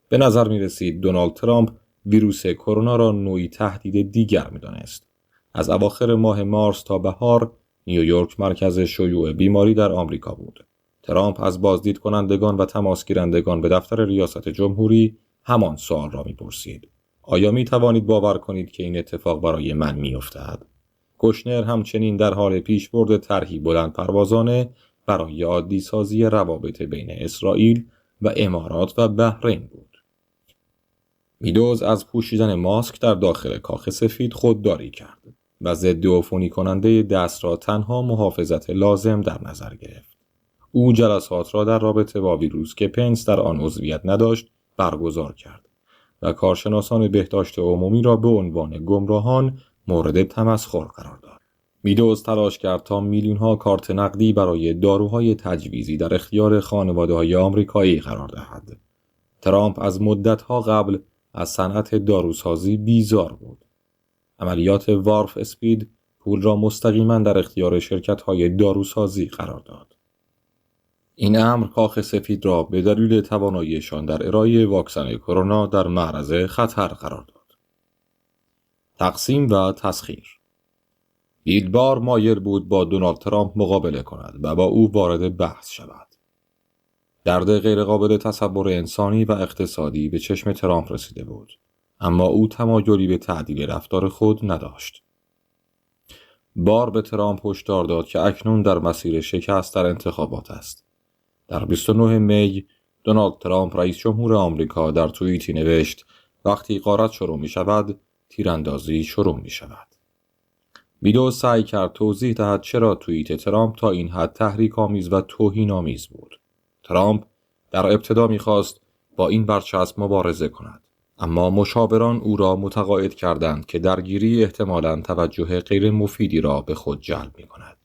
به نظر می رسید دونالد ترامپ ویروس کرونا را نوعی تهدید دیگر می دانست. از اواخر ماه مارس تا بهار نیویورک مرکز شیوع بیماری در آمریکا بود. ترامپ از بازدید کنندگان و تماس گیرندگان به دفتر ریاست جمهوری همان سوال را می پرسید. آیا می توانید باور کنید که این اتفاق برای من می افتد؟ کوشنر همچنین در حال پیشبرد طرحی بلند پروازانه برای عادی سازی روابط بین اسرائیل و امارات و بحرین بود. میدوز از پوشیدن ماسک در داخل کاخ سفید خودداری کرد و ضد عفونی کننده دست را تنها محافظت لازم در نظر گرفت. او جلسات را در رابطه با ویروس که پنس در آن عضویت نداشت برگزار کرد و کارشناسان بهداشت عمومی را به عنوان گمراهان مورد تمسخر قرار داد. میدوز تلاش کرد تا میلیون‌ها کارت نقدی برای داروهای تجویزی در اختیار خانواده‌های آمریکایی قرار دهد. ترامپ از مدت‌ها قبل از صنعت داروسازی بیزار بود. عملیات وارپ اسپید پول را مستقیما در اختیار شرکت‌های داروسازی قرار داد. این امر کاخ سفید را به دلیل تواناییشان در ارائه واکسن کرونا در معرض خطر قرار داد. تقسیم و تسخیر. بیل بار مایل بود با دونالد ترامپ مقابله کند و با او وارد بحث شود. درد غیرقابل تصور انسانی و اقتصادی به چشم ترامپ رسیده بود، اما او تمایلی به تعدیل رفتار خود نداشت. بار به ترامپ هشدار داد که اکنون در مسیر شکست در انتخابات است. در 29 می دونالد ترامپ رئیس جمهور آمریکا در توییتی نوشت وقتی غارت شروع می شود، تیراندازی شروع می شود. میدوز سعی کرد توضیح دهد چرا توییت ترامپ تا این حد تحریک‌آمیز و توهین‌آمیز بود. ترامپ در ابتدا می‌خواست با این برچسب مبارزه کند، اما مشاوران او را متقاعد کردند که درگیری احتمالاً توجه غیر مفیدی را به خود جلب می‌کند.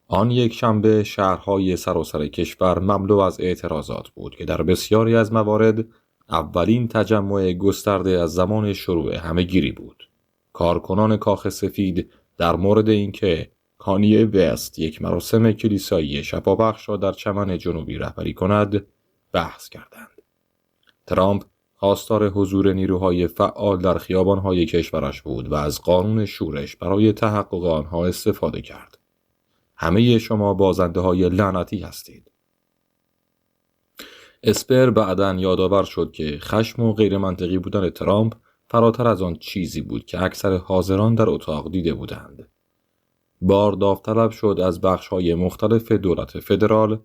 آن یک شنبه شهرهای سراسر کشور مملو از اعتراضات بود که در بسیاری از موارد اولین تجمع گسترده از زمان شروع همه‌گیری بود. کارکنان کاخ سفید در مورد اینکه کانیه وست یک مراسم کلیسایی شفابخش را در چمن جنوبی رهبری کند بحث کردند. ترامپ خواستار حضور نیروهای فعال در خیابان‌های کشورش بود و از قانون شورش برای تحقق آنها استفاده کرد. همه شما بازنده‌های لعنتی هستید. اسپر بعداً یادآور شد که خشم و غیرمنطقی بودن ترامپ فراتر از آن چیزی بود که اکثر حاضران در اتاق دیده بودند. بار داوطلب شد از بخش‌های مختلف دولت فدرال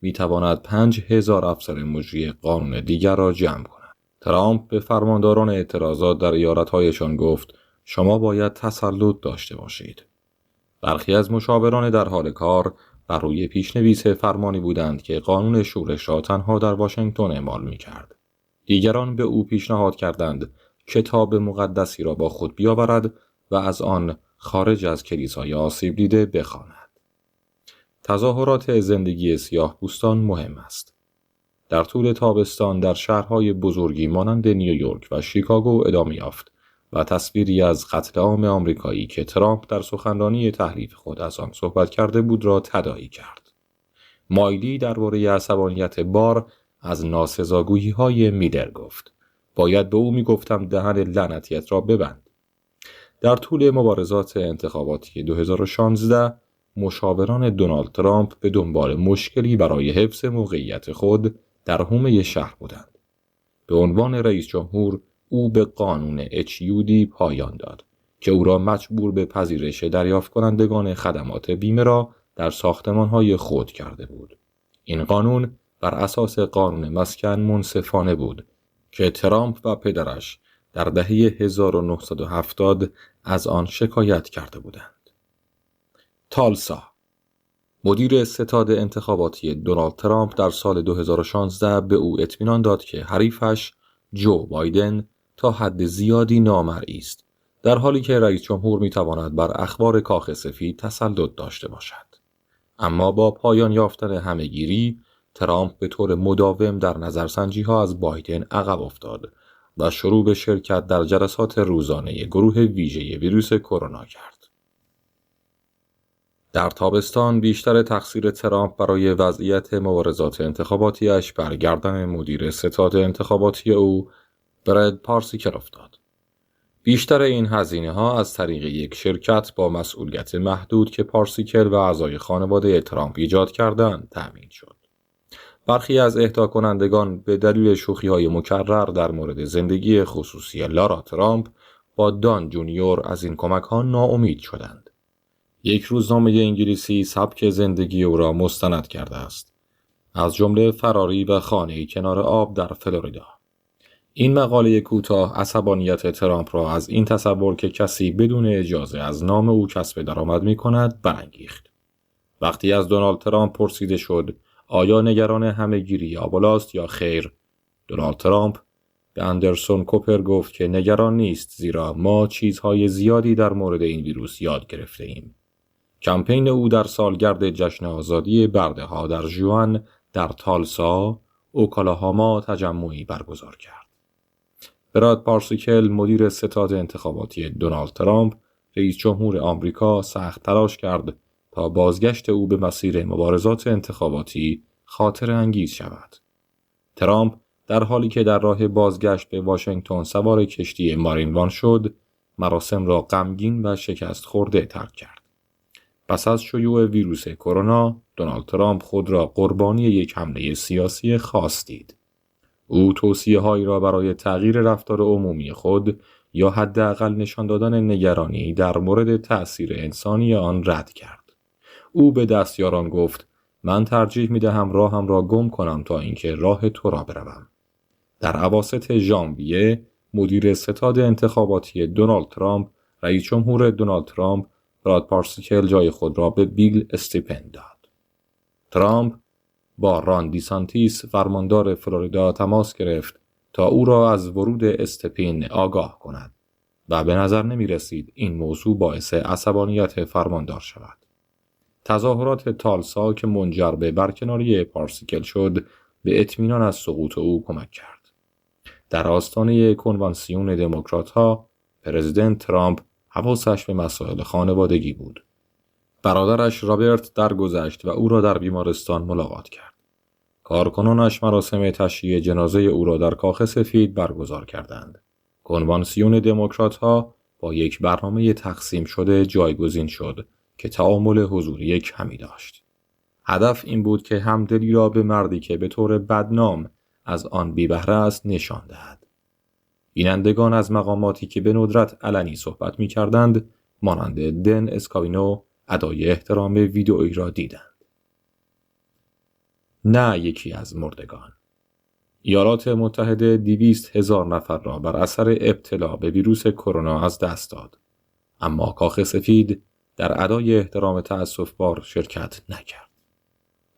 می‌تواند 5000 افسر مجری قانون دیگر را جمع کند. ترامپ به فرمانداران اعتراضات در ایالت‌هایشان گفت شما باید تسلط داشته باشید. برخی از مشاوران در حال کار بر روی پیشنویس فرمانی بودند که قانون شورش را تنها در واشنگتن اعمال می‌کرد. دیگران به او پیشنهاد کردند کتاب مقدسی را با خود بیاورد و از آن خارج از کلیسای آسیب دیده بخواند. تظاهرات زندگی سیاه‌پوستان مهم است. در طول تابستان در شهرهای بزرگی مانند نیویورک و شیکاگو ادامه یافت و تصویری از قتل عام آمریکایی که ترامپ در سخنرانی تحریف خود از آن صحبت کرده بود را تداعی کرد. مایلی درباره عصبانیت بار از ناسزاگویی‌های میلر گفت. باید به او میگفتم دهن لعنتیت را ببند. در طول مبارزات انتخاباتی 2016 مشاوران دونالد ترامپ به دنبال مشکلی برای حفظ موقعیت خود در حومه شهر بودند. به عنوان رئیس جمهور او به قانون HUD پایان داد که او را مجبور به پذیرش دریافت کنندگان خدمات بیمه را در ساختمان‌های خود کرده بود. این قانون بر اساس قانون مسکن منصفانه بود که ترامپ و پدرش در دهه 1970 از آن شکایت کرده بودند. تالسا مدیر ستاد انتخاباتی دونالد ترامپ در سال 2016 به او اطمینان داد که حریفش جو بایدن تا حد زیادی نامرئی است، در حالی که رئیس جمهور می‌تواند بر اخبار کاخ سفید تسلط داشته باشد. اما با پایان یافتن همه‌گیری، ترامپ به طور مداوم در نظرسنجی‌ها از بایدن عقب افتاد و شروع به شرکت در جلسات روزانه گروه ویژه ویروس کرونا کرد. در تابستان بیشتر تقصیر ترامپ برای وضعیت مبارزات انتخاباتیش بر گردن مدیر ستاد انتخاباتی او براد پارسیکل افتاد. بیشتر این هزینه‌ها از طریق یک شرکت با مسئولیت محدود که پارسیکل و اعضای خانواده ترامپ ایجاد کردند تأمین شد. برخی از اهدا کنندگان به دلیل شوخی‌های مکرر در مورد زندگی خصوصی لارا ترامپ با دان جونیور از این کمک‌ها ناامید شدند. یک روزنامه انگلیسی سبک زندگی او را مستند کرده است، از جمله فراری و خانه‌ای کنار آب در فلوریدا. این مقاله کوتاه عصبانیت ترامپ را از این تصور که کسی بدون اجازه از نام او کسب درآمد می‌کند برانگیخت. وقتی از دونالد ترامپ پرسیده شد آیا نگران همه‌گیری آبولاست یا خیر، دونالد ترامپ به اندرسون کوپر گفت که نگران نیست، زیرا ما چیزهای زیادی در مورد این ویروس یاد گرفته ایم. کمپین او در سالگرد جشن آزادی برده‌ها در ژوئن در تالسا، اوکلاهاما تجمعی برگزار کرد. براد پارسیکل، مدیر ستاد انتخاباتی دونالد ترامپ، رئیس جمهور آمریکا، سخت تلاش کرد تا بازگشت او به مسیر مبارزات انتخاباتی خاطر انگیز شود. ترامپ در حالی که در راه بازگشت به واشنگتن سوار کشتی مارین وان شد، مراسم را غمگین و شکست خورده ترک کرد. پس از شیوع ویروس کرونا، دونالد ترامپ خود را قربانی یک حمله سیاسی خاص دید. او توصیه‌هایی را برای تغییر رفتار عمومی خود یا حداقل نشان دادن نگرانی در مورد تأثیر انسانی آن رد کرد. او به دستیاران گفت: من ترجیح می‌دهم راهم را گم کنم تا اینکه راه تو را بروم. در اواسط ژانویه، مدیر ستاد انتخاباتی دونالد ترامپ، رئیس جمهور دونالد ترامپ، براد پارسیکل جای خود را به بیل استیپن داد. ترامپ با ران دیسانتیس فرماندار فلوریدا تماس گرفت تا او را از ورود استپین آگاه کند و به نظر نمی رسید این موضوع باعث عصبانیت فرماندار شود. تظاهرات تالسا که منجر به برکناری پارسیکل شد، به اطمینان از سقوط او کمک کرد. در آستانه کنوانسیون دموکرات‌ها، پرزیدنت ترامپ حواسش به مسائل خانوادگی بود. برادرش رابرت درگذشت و او را در بیمارستان ملاقات کرد. کارکنانش مراسم تشییع جنازه او را در کاخ سفید برگزار کردند. کنوانسیون دموکرات‌ها با یک برنامه تقسیم شده جایگزین شد که تعامل حضوری کمی داشت. هدف این بود که همدلی را به مردی که به طور بدنام از آن بی‌بهره است نشان دهد. بینندگان از مقاماتی که به ندرت علنی صحبت می‌کردند، مانند دن اسکاوینو، ادای احترام ویدئویی را دیدند. نه یکی از مردگان. ایالات متحده 200,000 نفر را بر اثر ابتلا به ویروس کرونا از دست داد، اما کاخ سفید در ادای احترام تأسف‌بار شرکت نکرد.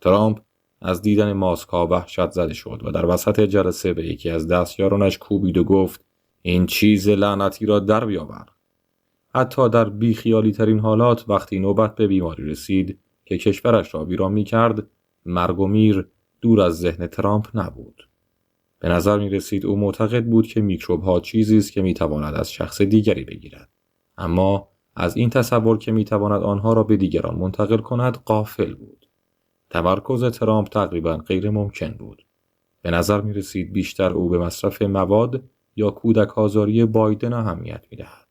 ترامپ از دیدن ماسک‌ها وحشت زده شد و در وسط جلسه به یکی از دستیارانش کوبید و گفت: این چیز لعنتی را در بیاور. حتی در بیخیالی ترین حالات، وقتی نوبت به بیماری رسید که کشورش را ویران می‌کرد، مرگ و میر دور از ذهن ترامپ نبود. به نظر می رسید او معتقد بود که میکروب‌ها چیزی است که می‌تواند از شخص دیگری بگیرد، اما از این تصور که می‌تواند آنها را به دیگران منتقل کند غافل بود. تمرکز ترامپ تقریباً غیر ممکن بود. به نظر می رسید بیشتر او به مصرف مواد یا کودک آزاری بایدن اهمیت می‌دهد.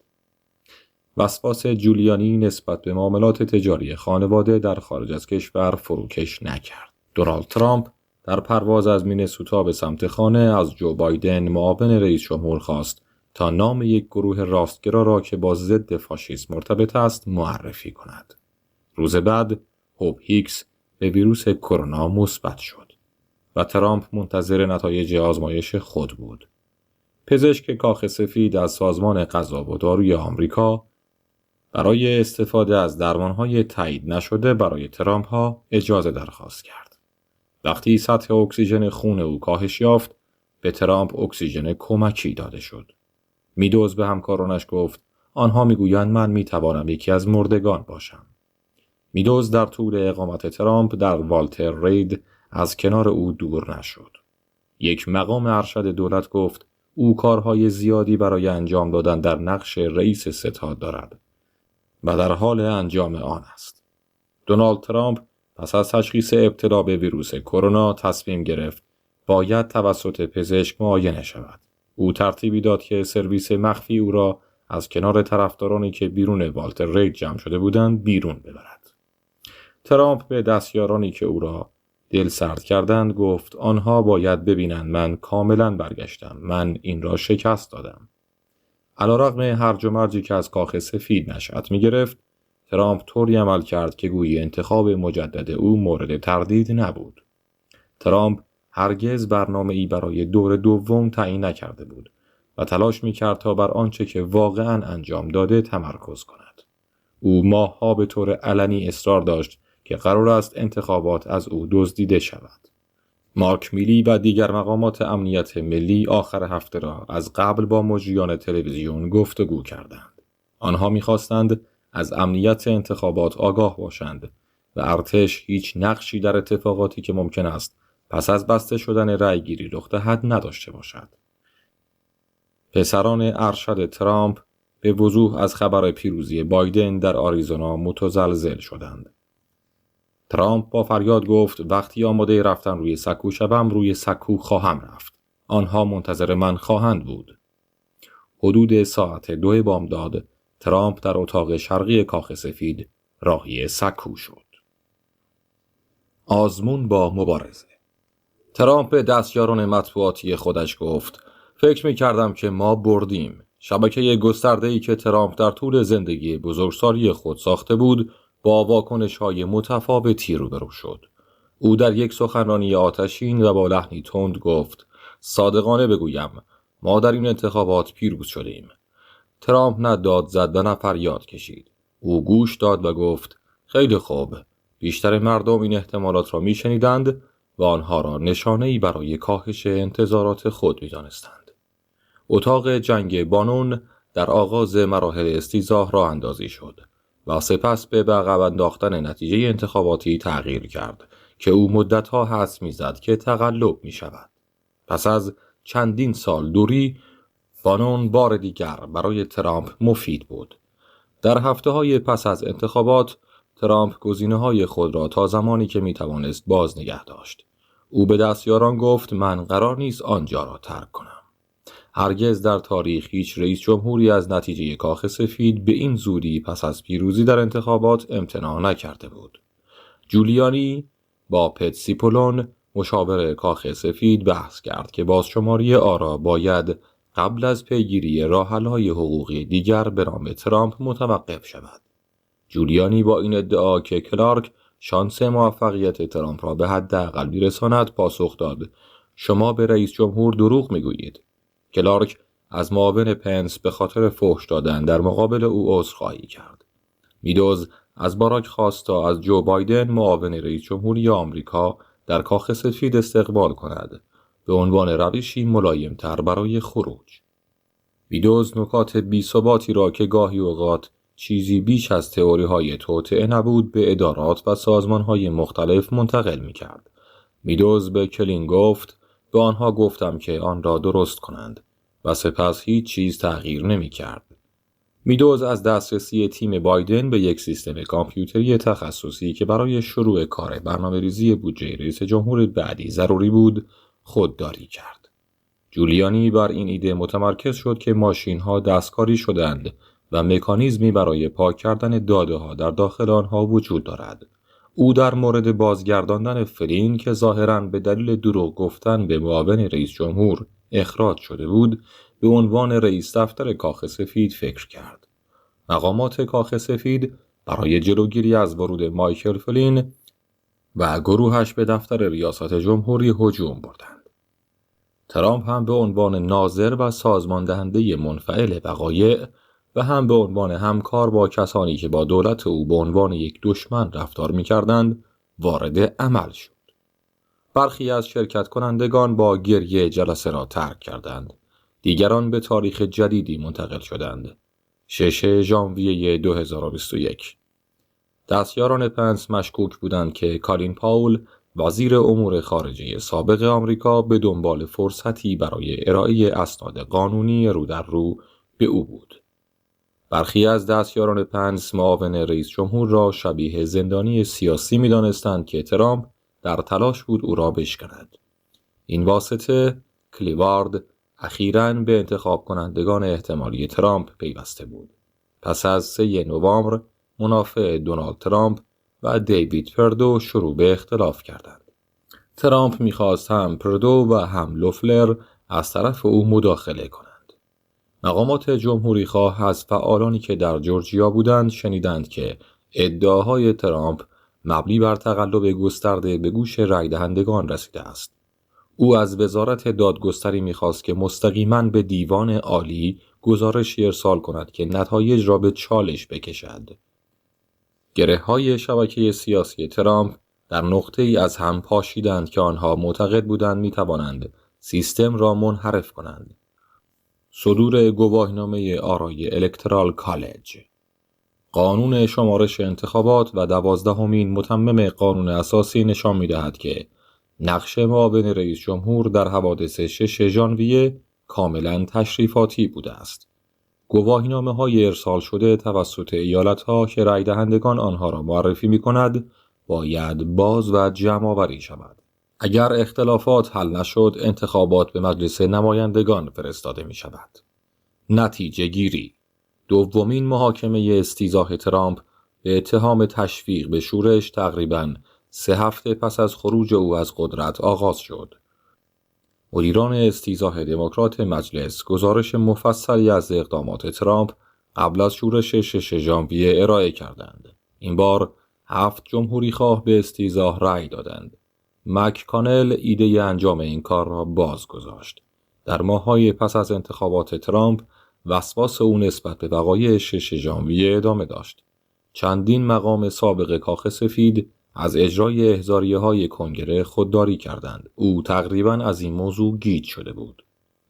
وسواس جولیانی نسبت به معاملات تجاری خانواده در خارج از کشور فروکش نکرد. دونالد ترامپ در پرواز از مینسوتا به سمت خانه از جو بایدن، معاون رئیس جمهور، خواست تا نام یک گروه راستگرا را که با ضد فاشیسم مرتبط است معرفی کند. روز بعد هوپ هیکس به ویروس کرونا مثبت شد. و ترامپ منتظر نتایج آزمایش خود بود. پزشک کاخ سفید از سازمان غذا و داروی آمریکا برای استفاده از درمانهای تایید نشده برای ترامپ ها اجازه درخواست کرد. وقتی سطح اکسیژن خون او کاهش یافت، به ترامپ اکسیژن کمکی داده شد. میدوز به همکارانش گفت آنها میگویند من میتوانم یکی از مردگان باشم. میدوز در طول اقامت ترامپ در والتر رید از کنار او دور نشد. یک مقام ارشد دولت گفت او کارهای زیادی برای انجام دادن در نقش رئیس ستاد دارد و در حال انجام آن است. دونالد ترامپ پس از تشخیص ابتلا به ویروس کرونا تصمیم گرفت باید توسط پزشک معاینه شود. او ترتیبی داد که سرویس مخفی او را از کنار طرفدارانی که بیرون والتر رید جمع شده بودند بیرون ببرد. ترامپ به دستیارانی که او را دل سرد کردند گفت آنها باید ببینند من کاملا برگشتم. من این را شکست دادم. علیرغم هرج و مرجی که از کاخ سفید نشأت می گرفت، ترامپ طوری عمل کرد که گویی انتخاب مجدد او مورد تردید نبود. ترامپ هرگز برنامه‌ای برای دور دوم تعیین نکرده بود و تلاش می‌کرد تا بر آنچه که واقعاً انجام داده تمرکز کند. او ماه‌ها به طور علنی اصرار داشت که قرار است انتخابات از او دزدیده شود. مارک میلی و دیگر مقامات امنیت ملی آخر هفته را از قبل با مجریان تلویزیون گفتگو کردند. آنها می‌خواستند از امنیت انتخابات آگاه باشند و ارتش هیچ نقشی در اتفاقاتی که ممکن است پس از بسته شدن رأیگیری رخ دهد نداشته باشد. پسران ارشد ترامپ به وضوح از خبر پیروزی بایدن در آریزونا متزلزل شدند. ترامپ با فریاد گفت وقتی آماده رفتن روی سکو شوم روی سکو خواهم رفت. آنها منتظر من خواهند بود. حدود ساعت 2 بامداد ترامپ در اتاق شرقی کاخ سفید راهی سکو شد. آزمون با مبارزه. ترامپ به دستیاران مطبوعاتی خودش گفت فکر می‌کردم که ما بردیم. شبکه گسترده‌ای که ترامپ در طول زندگی بزرگسالی خود ساخته بود با واکنش‌های متفاوتی روبرو شد. او در یک سخنرانی آتشین و با لحنی تند گفت صادقانه بگویم ما در این انتخابات پیروز شدیم. ترامپ نه داد زد و نه فریاد کشید. او گوش داد و گفت خیلی خوب. بیشتر مردم این احتمالات را می‌شنیدند و آنها را نشانه‌ای برای کاهش انتظارات خود می‌دانستند. اتاق جنگ بانون در آغاز مراحل استیضاح راه اندازی شد و سپس به عقب انداختن نتیجه انتخاباتی تغییر کرد که او مدت‌ها حدس می‌زد که تقلب می‌شود. پس از چندین سال دوری، بانون بار دیگر برای ترامپ مفید بود. در هفته‌های پس از انتخابات، ترامپ گزینه‌های خود را تا زمانی که می‌توانست باز نگه داشت. او به دستیاران گفت من قرار نیست آنجا را ترک کنم. هرگز در تاریخ هیچ رئیس جمهوری از نتیجه کاخ سفید به این زودی پس از پیروزی در انتخابات امتناع نکرده بود. جولیانی با پت سیپولون مشاور کاخ سفید بحث کرد که بازشماری آرا باید قبل از پیگیری راه‌حل‌های حقوقی دیگر به نام ترامپ متوقف شود. جولیانی با این ادعا که کلارک شانس موفقیت ترامپ را به حداقل می‌رساند پاسخ داد شما به رئیس جمهور دروغ می‌گویید. کلارک از معاون پنس به خاطر فحش دادن در مقابل او عذرخواهی کرد. میدوز از باراک خواست تا از جو بایدن معاون رئیس جمهوری آمریکا در کاخ سفید استقبال کند به عنوان روشی ملایم‌تر برای خروج. میدوز نکات بی‌ثباتی را که گاهی اوقات چیزی بیش از تئوری‌های توطئه نبود به ادارات و سازمان‌های مختلف منتقل می‌کرد. میدوز به کلین گفت به آنها گفتم که آن را درست کنند و سپس هیچ چیز تغییر نمی‌کرد. میدوز از دسترسی تیم بایدن به یک سیستم کامپیوتری تخصصی که برای شروع کار برنامه‌ریزی بودجه رئیس جمهور بعدی ضروری بود خودداری کرد. جولیانی بر این ایده متمرکز شد که ماشین‌ها دستکاری شدند و مکانیزمی برای پاک کردن داده‌ها در داخل آنها وجود دارد. او در مورد بازگرداندن فلین که ظاهراً به دلیل دروغ گفتن به معاون رئیس جمهور اخراج شده بود، به عنوان رئیس دفتر کاخ سفید فکر کرد. مقامات کاخ سفید برای جلوگیری از ورود مایکل فلین و گروهش به دفتر ریاست جمهوری هجوم بردند. ترامپ هم به عنوان ناظر و سازمان دهنده منفعل وقایع و هم به عنوان همکار با کسانی که با دولت او به عنوان یک دشمن رفتار می‌کردند وارد عمل شد. برخی از شرکت کنندگان با گریه جلسه را ترک کردند. دیگران به تاریخ جدیدی منتقل شدند. 6 ژانویه 2021. دستیاران پنس مشکوک بودند که کالین پاول وزیر امور خارجه سابق آمریکا به دنبال فرصتی برای ارائه اسناد قانونی رو در رو به او بود. برخی از دستیاران پنس معاون رئیس جمهور را شبیه زندانی سیاسی می‌دانستند که ترامپ در تلاش بود او را بشکند. این واسطه کلیوارد اخیراً به انتخاب کنندگان احتمالی ترامپ پیوسته بود. پس از 3 نوامبر منافع دونالد ترامپ و دیوید پردو شروع به اختلاف کردند. ترامپ می‌خواست هم پردو و هم لوفلر از طرف او مداخله کنند. مقامات جمهوری خواه از فعالانی که در جورجیا بودند شنیدند که ادعاهای ترامپ مبنی بر تقلب گسترده به گوش رای دهندگان رسیده است. او از وزارت دادگستری می‌خواست که مستقیماً به دیوان عالی گزارشی ارسال کند که نتایج را به چالش بکشد. گره‌های شبکه سیاسی ترامپ در نقطه‌ای از هم پاشیدند که آنها معتقد بودند می‌توانند سیستم را منحرف کنند. صدور گواهینامه آرای الکترال کالج، قانون شمارش انتخابات و 12مین متمم قانون اساسی نشان می‌دهد که نقش معاون رئیس جمهور در حوادث 6 ژانویه کاملاً تشریفاتی بوده است. گواهینامه‌های ارسال شده توسط ایالت‌ها که رای دهندگان آنها را معرفی می‌کند باید باز و جمع‌آوری شود. اگر اختلافات حل نشد انتخابات به مجلس نمایندگان فرستاده می‌شود. نتیجه گیری: دومین محاکمه استیضاح ترامپ به اتهام تشویق به شورش تقریباً 3 هفته پس از خروج او از قدرت آغاز شد. مدیران استیضاح دموکرات مجلس گزارش مفصلی از اقدامات ترامپ قبل از شورش 6 ژانویه ارائه کردند. این بار 7 جمهوری خواه به استیضاح رأی دادند. مک‌کانل ایده انجام این کار را باز گذاشت. در ماه‌های پس از انتخابات ترامپ وسواس او نسبت به وقایع 6 ژانویه ادامه داشت. چندین مقام سابق کاخ سفید از اجرای احضاریه‌های کنگره خودداری کردند. او تقریباً از این موضوع گیج شده بود.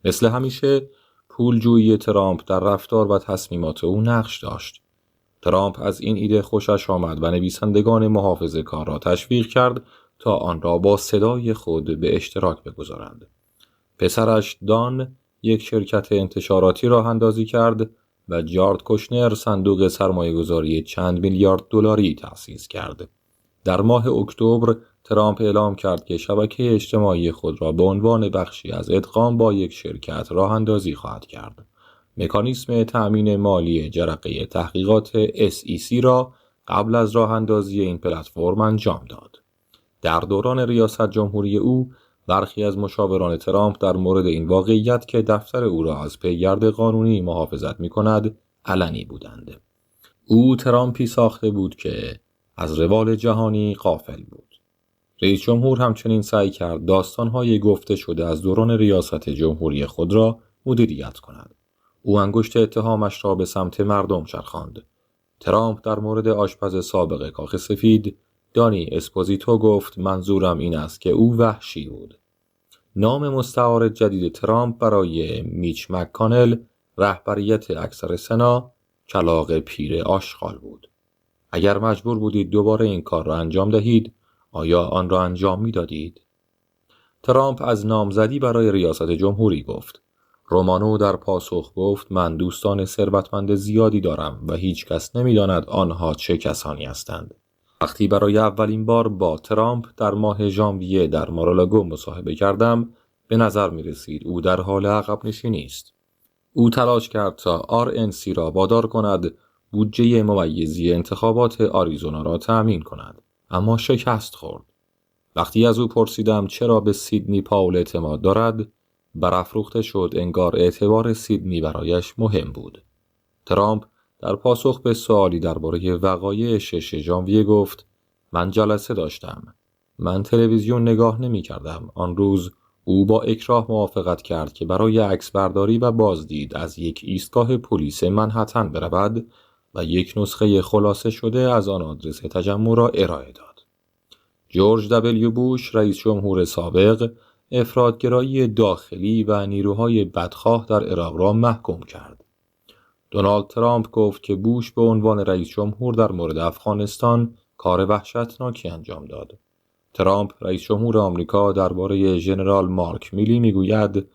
مثل همیشه پولجویی ترامپ در رفتار و تصمیمات او نقش داشت. ترامپ از این ایده خوشش آمد و نویسندگان محافظه‌کار را تشویق کرد تا آن را با صدای خود به اشتراک بگذارند. پسرش دان یک شرکت انتشاراتی راه اندازی کرد و جارد کوشنر صندوق سرمایه‌گذاری چند میلیارد دلاری تأسیس کرد. در ماه اکتبر ترامپ اعلام کرد که شبکه اجتماعی خود را به عنوان بخشی از ادغام با یک شرکت راه اندازی خواهد کرد. مکانیسم تأمین مالی جرقه تحقیقات SEC را قبل از راه اندازی این پلتفرم انجام داد. در دوران ریاست جمهوری او برخی از مشاوران ترامپ در مورد این واقعیت که دفتر او را از پیگرد قانونی محافظت می‌کند علنی بودند. او ترامپی ساخته بود که از روال جهانی غافل بود. رئیس جمهور همچنین سعی کرد داستان‌های گفته شده از دوران ریاست جمهوری خود را مدیریت کند. او انگشت اتهامش را به سمت مردم چرخاند. ترامپ در مورد آشپز سابق کاخ سفید دانی اسپوزیتو گفت منظورم این است که او وحشی بود. نام مستعار جدید ترامپ برای میچ مک‌کانل رهبریت اکثر سنا کلاغ پیر آشغال بود. اگر مجبور بودید دوباره این کار را انجام دهید آیا آن را انجام می دادید؟ ترامپ از نامزدی برای ریاست جمهوری گفت. رومانو در پاسخ گفت من دوستان ثروتمند زیادی دارم و هیچ کس نمی داند آنها چه کسانی هستند. وقتی برای اولین بار با ترامپ در ماه ژانویه در مارالاگو مصاحبه کردم به نظر می رسید او در حال عقب نشینی است. او تلاش کرد تا RNC را وادار کند بودجه ممیزی انتخابات آریزونا را تأمین کند اما شکست خورد. وقتی از او پرسیدم چرا به سیدنی پاول اعتماد دارد برافروخته شد انگار اعتبار سیدنی برایش مهم بود. ترامپ در پاسخ به سوالی درباره وقایع 6 ژانویه گفت من جلسه داشتم. من تلویزیون نگاه نمی کردم. آن روز او با اکراه موافقت کرد که برای عکسبرداری و بازدید از یک ایستگاه پلیس منهتن برود و یک نسخه خلاصه شده از آن آدرس تجمع را ارائه داد. جورج دبلیو بوش رئیس جمهور سابق افراط‌گرایی داخلی و نیروهای بدخواه در عراق را محکوم کرد. دونالد ترامپ گفت که بوش به عنوان رئیس جمهور در مورد افغانستان کار وحشتناکی انجام داد. ترامپ رئیس جمهور آمریکا درباره ژنرال مارک میلی میگوید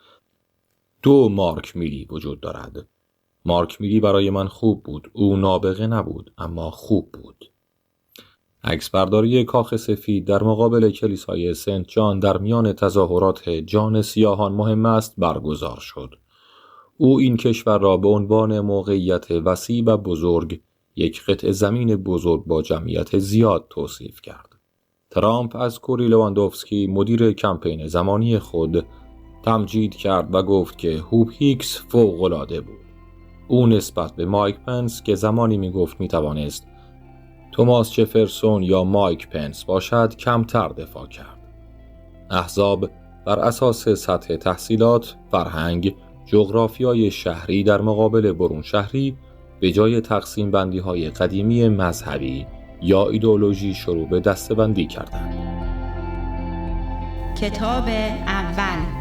2 مارک میلی وجود دارد. مارک میلی برای من خوب بود. او نابغه نبود اما خوب بود. عکسبرداری کاخ سفید در مقابل کلیسای سنت جان در میان تظاهرات جان سیاهان مهم است برگزار شد. او این کشور را به عنوان موقعیت وسیع و بزرگ، یک قطعه زمین بزرگ با جمعیت زیاد توصیف کرد. ترامپ از کوری لواندوفسکی مدیر کمپین زمانی خود تمجید کرد و گفت که هوپ هیکس فوق‌العاده بود. او نسبت به مایک پنس که زمانی میگفت میتوانست توماس جفرسون یا مایک پنس باشد کمتر دفاع کرد. احزاب بر اساس سطح تحصیلات، فرهنگ، جغرافیای شهری در مقابل برون شهری به جای تقسیم بندی های قدیمی مذهبی یا ایدئولوژی شروع به دسته‌بندی کردند. کتاب اول